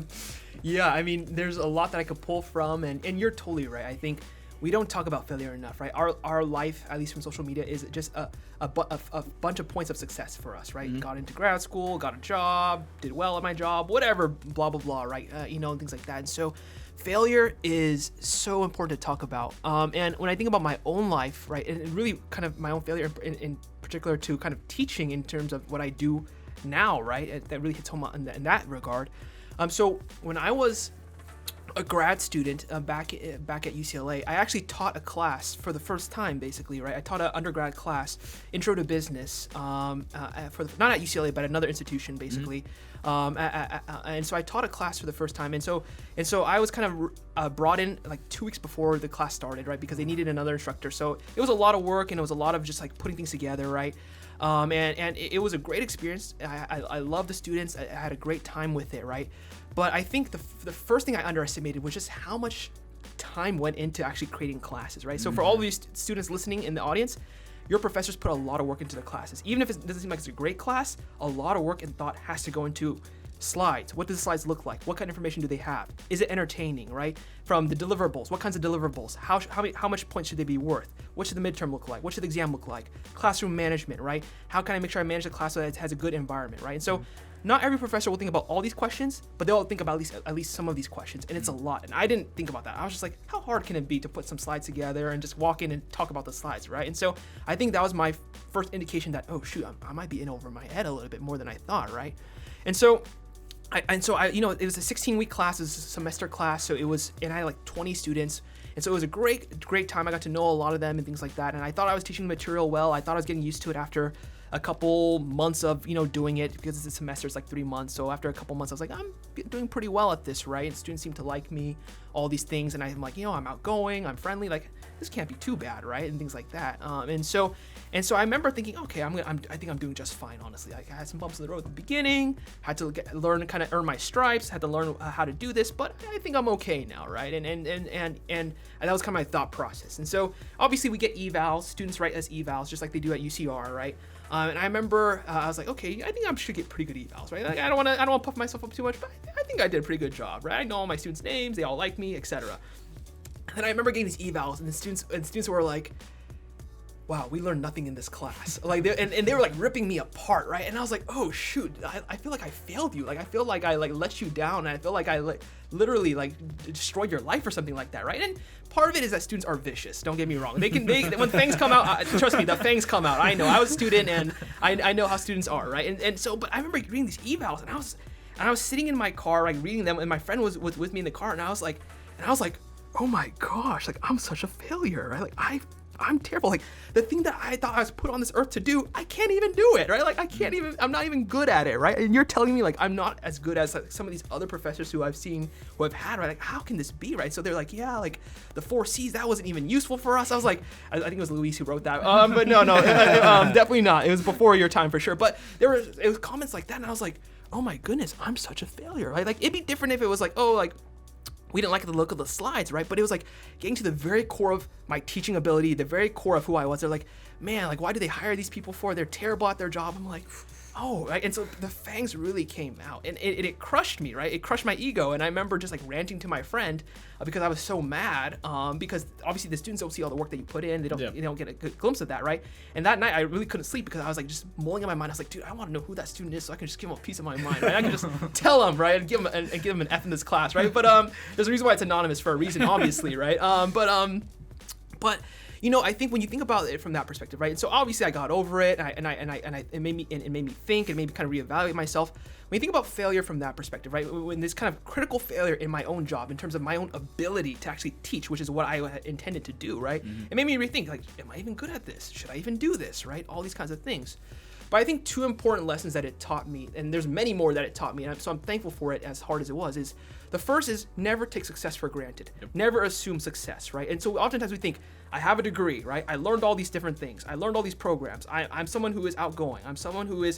Yeah, I mean, there's a lot that I could pull from, and you're totally right. I think we don't talk about failure enough, right? Our life, at least from social media, is just a bunch of points of success for us, right? Got into grad school, got a job, did well at my job, whatever, blah, blah, blah, right? And things like that. And so failure is so important to talk about. And when I think about my own life, right, and really kind of my own failure in particular to kind of teaching in terms of what I do now, right, that really hits home in that regard. So when I was a grad student back at UCLA, I actually taught a class for the first time, basically, right? I taught an undergrad class, Intro to Business, not at UCLA, but another institution, basically. And so I taught a class for the first time, and so I was kind of brought in like 2 weeks before the class started, right? Because they needed another instructor. So it was a lot of work, and it was a lot of just like putting things together, right? And it was a great experience. I love the students. I had a great time with it, right? But I think the first thing I underestimated was just how much time went into actually creating classes, right? So for all of these students listening in the audience, your professors put a lot of work into the classes. Even if it doesn't seem like it's a great class, a lot of work and thought has to go into slides. What do the slides look like? What kind of information do they have? Is it entertaining, right? From the deliverables, what kinds of deliverables? How much points should they be worth? What should the midterm look like? What should the exam look like? Classroom management, right? How can I make sure I manage the class so that it has a good environment, right? And so not every professor will think about all these questions, but they'll think about at least some of these questions, and it's a lot. And I didn't think about that. I was just like, how hard can it be to put some slides together and just walk in and talk about the slides, right? And so I think that was my first indication that, oh shoot, I might be in over my head a little bit more than I thought, right? And so I it was a 16-week class, it was a semester class, so and I had like 20 students, and so it was a great time. I got to know a lot of them and things like that, and I thought I was teaching the material well. I thought I was getting used to it after a couple months of doing it, because it's a semester, it's like 3 months. So after a couple months, I was like, I'm doing pretty well at this, right? And students seem to like me, all these things, and I'm like, I'm outgoing, I'm friendly, like this can't be too bad, right? And things like that. And so I remember thinking, okay, I think I'm doing just fine, honestly. Like I had some bumps in the road at the beginning, had to learn to kind of earn my stripes, had to learn how to do this, but I think I'm okay now, right? And that was kind of my thought process. And so obviously we get evals, students write us evals just like they do at UCR, right? And I remember I was like, okay, I think I should get pretty good evals, right? Like, I don't want to puff myself up too much, but I think I did a pretty good job, right? I know all my students' names, they all like me, etc. And I remember getting these evals, and the students were like, wow, we learned nothing in this class. Like, they were like ripping me apart, right? And I was like, oh shoot, I feel like I failed you. Like, I feel like I like let you down, and I feel like I like literally like destroyed your life or something like that, right? And part of it is that students are vicious. Don't get me wrong. They when fangs come out, trust me, the fangs come out. I know. I was a student, and I know how students are, right? And so, but I remember reading these evals, and I was sitting in my car, like reading them, and my friend was with me in the car, and I was like, oh my gosh, like I'm such a failure, right? Like I'm terrible. Like the thing that I thought I was put on this earth to do, I can't even do it, right? Like I'm not even good at it, right? And you're telling me like I'm not as good as like, some of these other professors who I've seen, who I've had, right? Like how can this be, right? So they're like, yeah, like the 4 C's, that wasn't even useful for us. I was like, I think it was Luis who wrote that, but no, definitely not. It was before your time for sure. But it was comments like that, and I was like, oh my goodness, I'm such a failure, right? Like it'd be different if it was like, oh, like we didn't like the look of the slides, right? But it was like getting to the very core of my teaching ability, the very core of who I was. They're like, man, like why do they hire these people for? They're terrible at their job. I'm like, oh, right. And so the fangs really came out, and it crushed me, right? It crushed my ego. And I remember just like ranting to my friend because I was so mad, because obviously the students don't see all the work that you put in. They don't, you don't get a good glimpse of that, right? And that night I really couldn't sleep because I was like just mulling in my mind. I was like, dude, I want to know who that student is so I can just give him a piece of my mind, right? I can just tell them, right, and give them an F in this class, right? But there's a reason why it's anonymous for a reason, obviously, right? But you know, I think when you think about it from that perspective, right? And so obviously I got over it, and it made me think, and made me kind of reevaluate myself. When you think about failure from that perspective, right? When this kind of critical failure in my own job, in terms of my own ability to actually teach, which is what I had intended to do, right? It made me rethink, like, am I even good at this? Should I even do this, right? All these kinds of things. But I think 2 important lessons that it taught me, and there's many more that it taught me, and so I'm thankful for it as hard as it was, is the first is never take success for granted. Never assume success, right? And so oftentimes we think, I have a degree, right? I learned all these different things. I learned all these programs. I'm someone who is outgoing. I'm someone who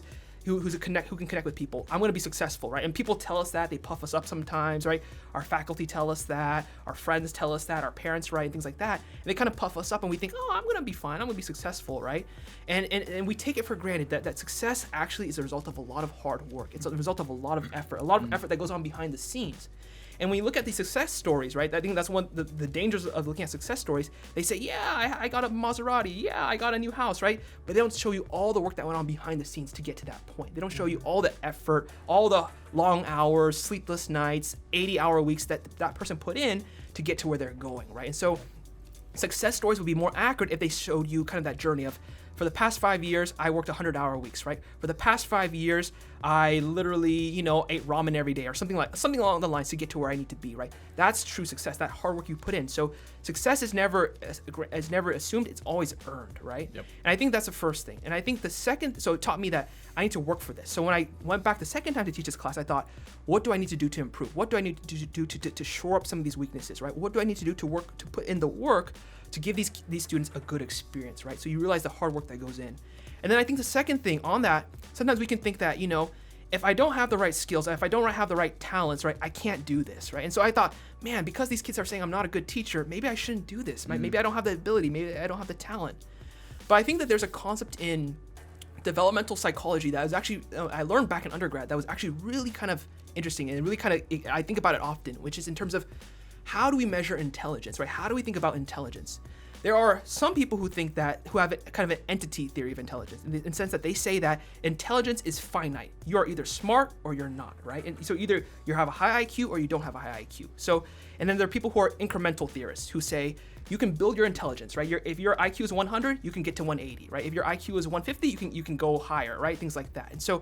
can connect with people. I'm going to be successful, right? And people tell us that. They puff us up sometimes, right? Our faculty tell us that. Our friends tell us that. Our parents, right? And things like that. And they kind of puff us up, and we think, oh, I'm going to be fine. I'm going to be successful, right? And we take it for granted that success actually is a result of a lot of hard work. It's a result of a lot of effort that goes on behind the scenes. And when you look at these success stories, right, I think that's one the dangers of looking at success stories. They say, yeah, I got a Maserati, yeah, I got a new house, right? But they don't show you all the work that went on behind the scenes to get to that point. They don't show you all the effort, all the long hours, sleepless nights, 80-hour weeks that person put in to get to where they're going, right? And so success stories would be more accurate if they showed you kind of that journey of, for the past 5 years, I worked 100-hour weeks, right? For the past 5 years, I literally, ate ramen every day or something along the lines to get to where I need to be, right? That's true success, that hard work you put in. So success is never assumed, it's always earned, right? Yep. And I think that's the first thing. And I think the second, so it taught me that I need to work for this. So when I went back the second time to teach this class, I thought, what do I need to do to improve? What do I need to do to shore up some of these weaknesses, right? What do I need to do to put in the work to give these students a good experience, right? So you realize the hard work that goes in. And then I think the second thing on that, sometimes we can think that, if I don't have the right skills, if I don't have the right talents, right, I can't do this, right? And so I thought, man, because these kids are saying I'm not a good teacher, maybe I shouldn't do this. Maybe I don't have the ability, maybe I don't have the talent. But I think that there's a concept in developmental psychology that was actually, I learned back in undergrad, that was actually really kind of interesting, and really kind of, I think about it often, which is in terms of how do we measure intelligence, right? How do we think about intelligence? There are some people who think that, who have kind of an entity theory of intelligence, in the sense that they say that intelligence is finite. You are either smart or you're not, right? And so either you have a high IQ or you don't have a high IQ. So, and then there are people who are incremental theorists who say you can build your intelligence, right? If your IQ is 100, you can get to 180, right? If your IQ is 150, you can go higher, right? Things like that. And so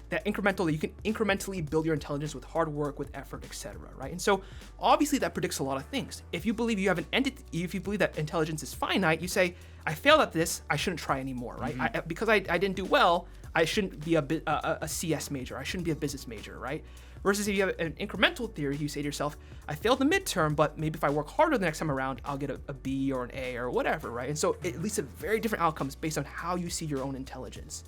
that you can incrementally build your intelligence with hard work, with effort, etc., right? And so obviously that predicts a lot of things. If you believe you have an entity, if you believe that intelligence is finite, you say, I failed at this, I shouldn't try anymore, right? Because I didn't do well, I shouldn't be a CS major, I shouldn't be a business major, right? Versus if you have an incremental theory, you say to yourself, I failed the midterm, but maybe if I work harder the next time around, I'll get a B or an A or whatever, right? And so it leads to very different outcomes based on how you see your own intelligence.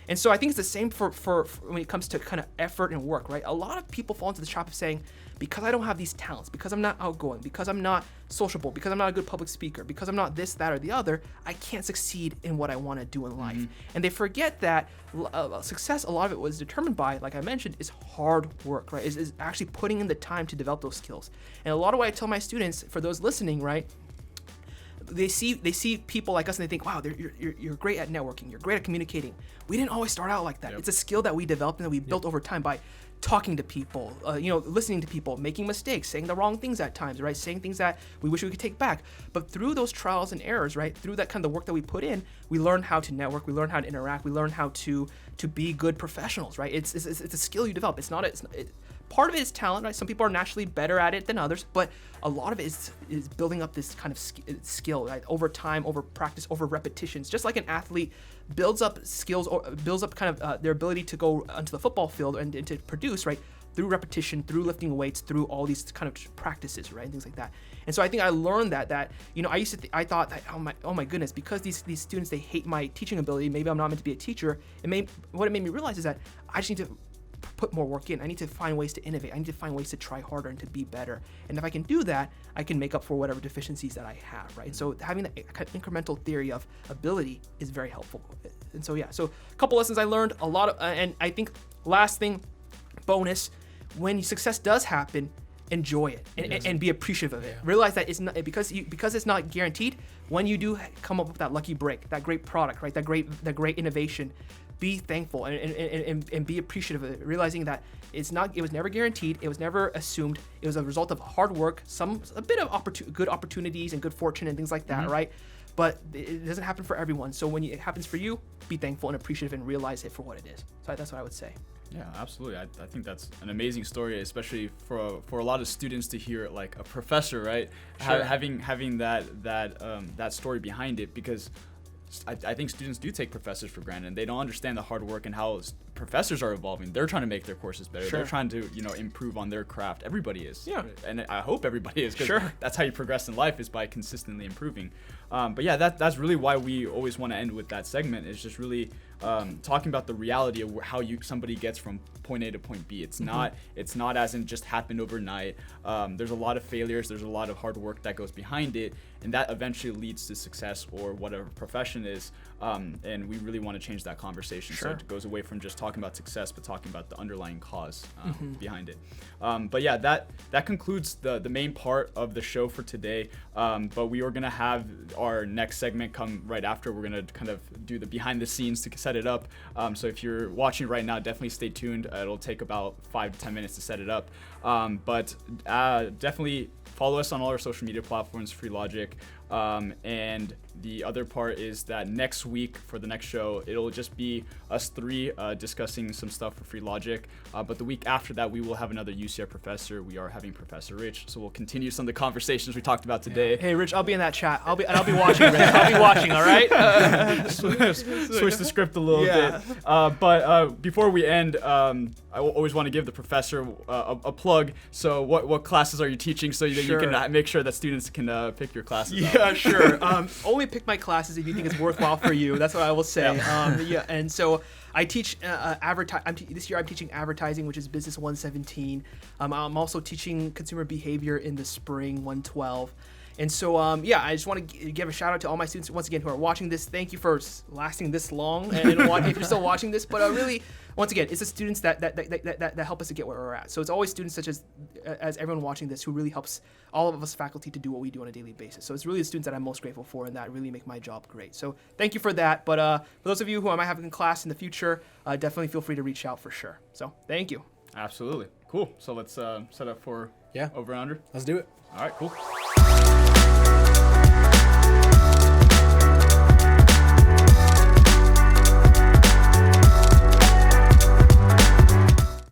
And so I think it's the same for when it comes to kind of effort and work, right? A lot of people fall into the trap of saying, because I don't have these talents, because I'm not outgoing, because I'm not sociable, because I'm not a good public speaker, because I'm not this, that, or the other, I can't succeed in what I want to do in life. And they forget that success, a lot of it was determined by, like I mentioned, is hard work, right? Is actually putting in the time to develop those skills. And a lot of what I tell my students, for those listening, right, they see people like us and they think, wow, you're great at networking, you're great at communicating. We didn't always start out like that. It's a skill that we developed and that we built over time by talking to people, listening to people, making mistakes, saying the wrong things at times, right? Saying things that we wish we could take back. But through those trials and errors, right? Through that kind of work that we put in, we learn how to network, we learn how to interact, we learn how to be good professionals, right? It's a skill you develop. Part of it is talent, right? Some people are naturally better at it than others, but a lot of it is building up this kind of skill, right? Over time, over practice, over repetitions. Just like an athlete builds up skills or builds up kind of their ability to go onto the football field and to produce, right? Through repetition, through lifting weights, through all these kind of practices, right? Things like that. And so I think I learned that I thought that oh my goodness, because these students, they hate my teaching ability, maybe I'm not meant to be a teacher. What it made me realize is that I just need to put more work in. I need to find ways to innovate. I need to find ways to try harder and to be better. And if I can do that, I can make up for whatever deficiencies that I have, right? And so having that kind of incremental theory of ability is very helpful. And so so a couple lessons I learned, a lot of, and I think last thing, bonus, when success does happen, enjoy it and be appreciative of it. Realize that it's not because it's not guaranteed. When you do come up with that lucky break, that great product, right? That great innovation, be thankful and be appreciative of it, realizing that it was never guaranteed, it was never assumed, it was a result of hard work, a bit of good opportunities and good fortune and things like that, right? But it doesn't happen for everyone. So when it happens for you, be thankful and appreciative and realize it for what it is. So that's what I would say. Yeah, absolutely. I think that's an amazing story, especially for a lot of students to hear like a professor, right? Sure. Having that story behind it, because I think students do take professors for granted, and they don't understand the hard work and how professors are evolving. They're trying to make their courses better. Sure. They're trying to improve on their craft. Everybody is. Yeah. And I hope everybody is, because Sure. that's how you progress in life, is by consistently improving. But yeah, that's really why we always want to end with that segment, is just really talking about the reality of how somebody gets from point A to point B. It's not as in just happened overnight. There's a lot of failures. There's a lot of hard work that goes behind it, and that eventually leads to success or whatever profession is. And we really want to change that conversation. Sure. So it goes away from just talking about success, but talking about the underlying cause behind it. But yeah, that concludes the main part of the show for today. But we are gonna have our next segment come right after. We're gonna kind of do the behind the scenes to set it up. So if you're watching right now, definitely stay tuned. It'll take about 5 to 10 minutes to set it up. But definitely follow us on all our social media platforms, Free Logic. And the other part is that next week, for the next show, it'll just be us three discussing some stuff for Free Logic. But the week after that, we will have another UCR professor. We are having Professor Rich, so we'll continue some of the conversations we talked about today. Hey, Rich, I'll be in that chat. I'll be watching, Rich. I'll be watching, all right? Switch the script a little bit. But before we end, I always want to give the professor a plug. So what classes are you teaching, so that Sure. you can make sure that students can pick your classes up? Yeah, sure. Only pick my classes if you think it's worthwhile for you. That's what I will say. And so I teach this year I'm teaching advertising, which is Business 117. I'm also teaching consumer behavior in the spring 112. And so, I just want to give a shout out to all my students once again who are watching this. Thank you for lasting this long, and if you're still watching this. But really, once again, it's the students that help us to get where we're at. So it's always students such as everyone watching this who really helps all of us faculty to do what we do on a daily basis. So it's really the students that I'm most grateful for and that really make my job great. So thank you for that. But for those of you who I might have in class in the future, definitely feel free to reach out for sure. So thank you. Absolutely. Cool. So let's set up for over and under. Let's do it. All right, cool.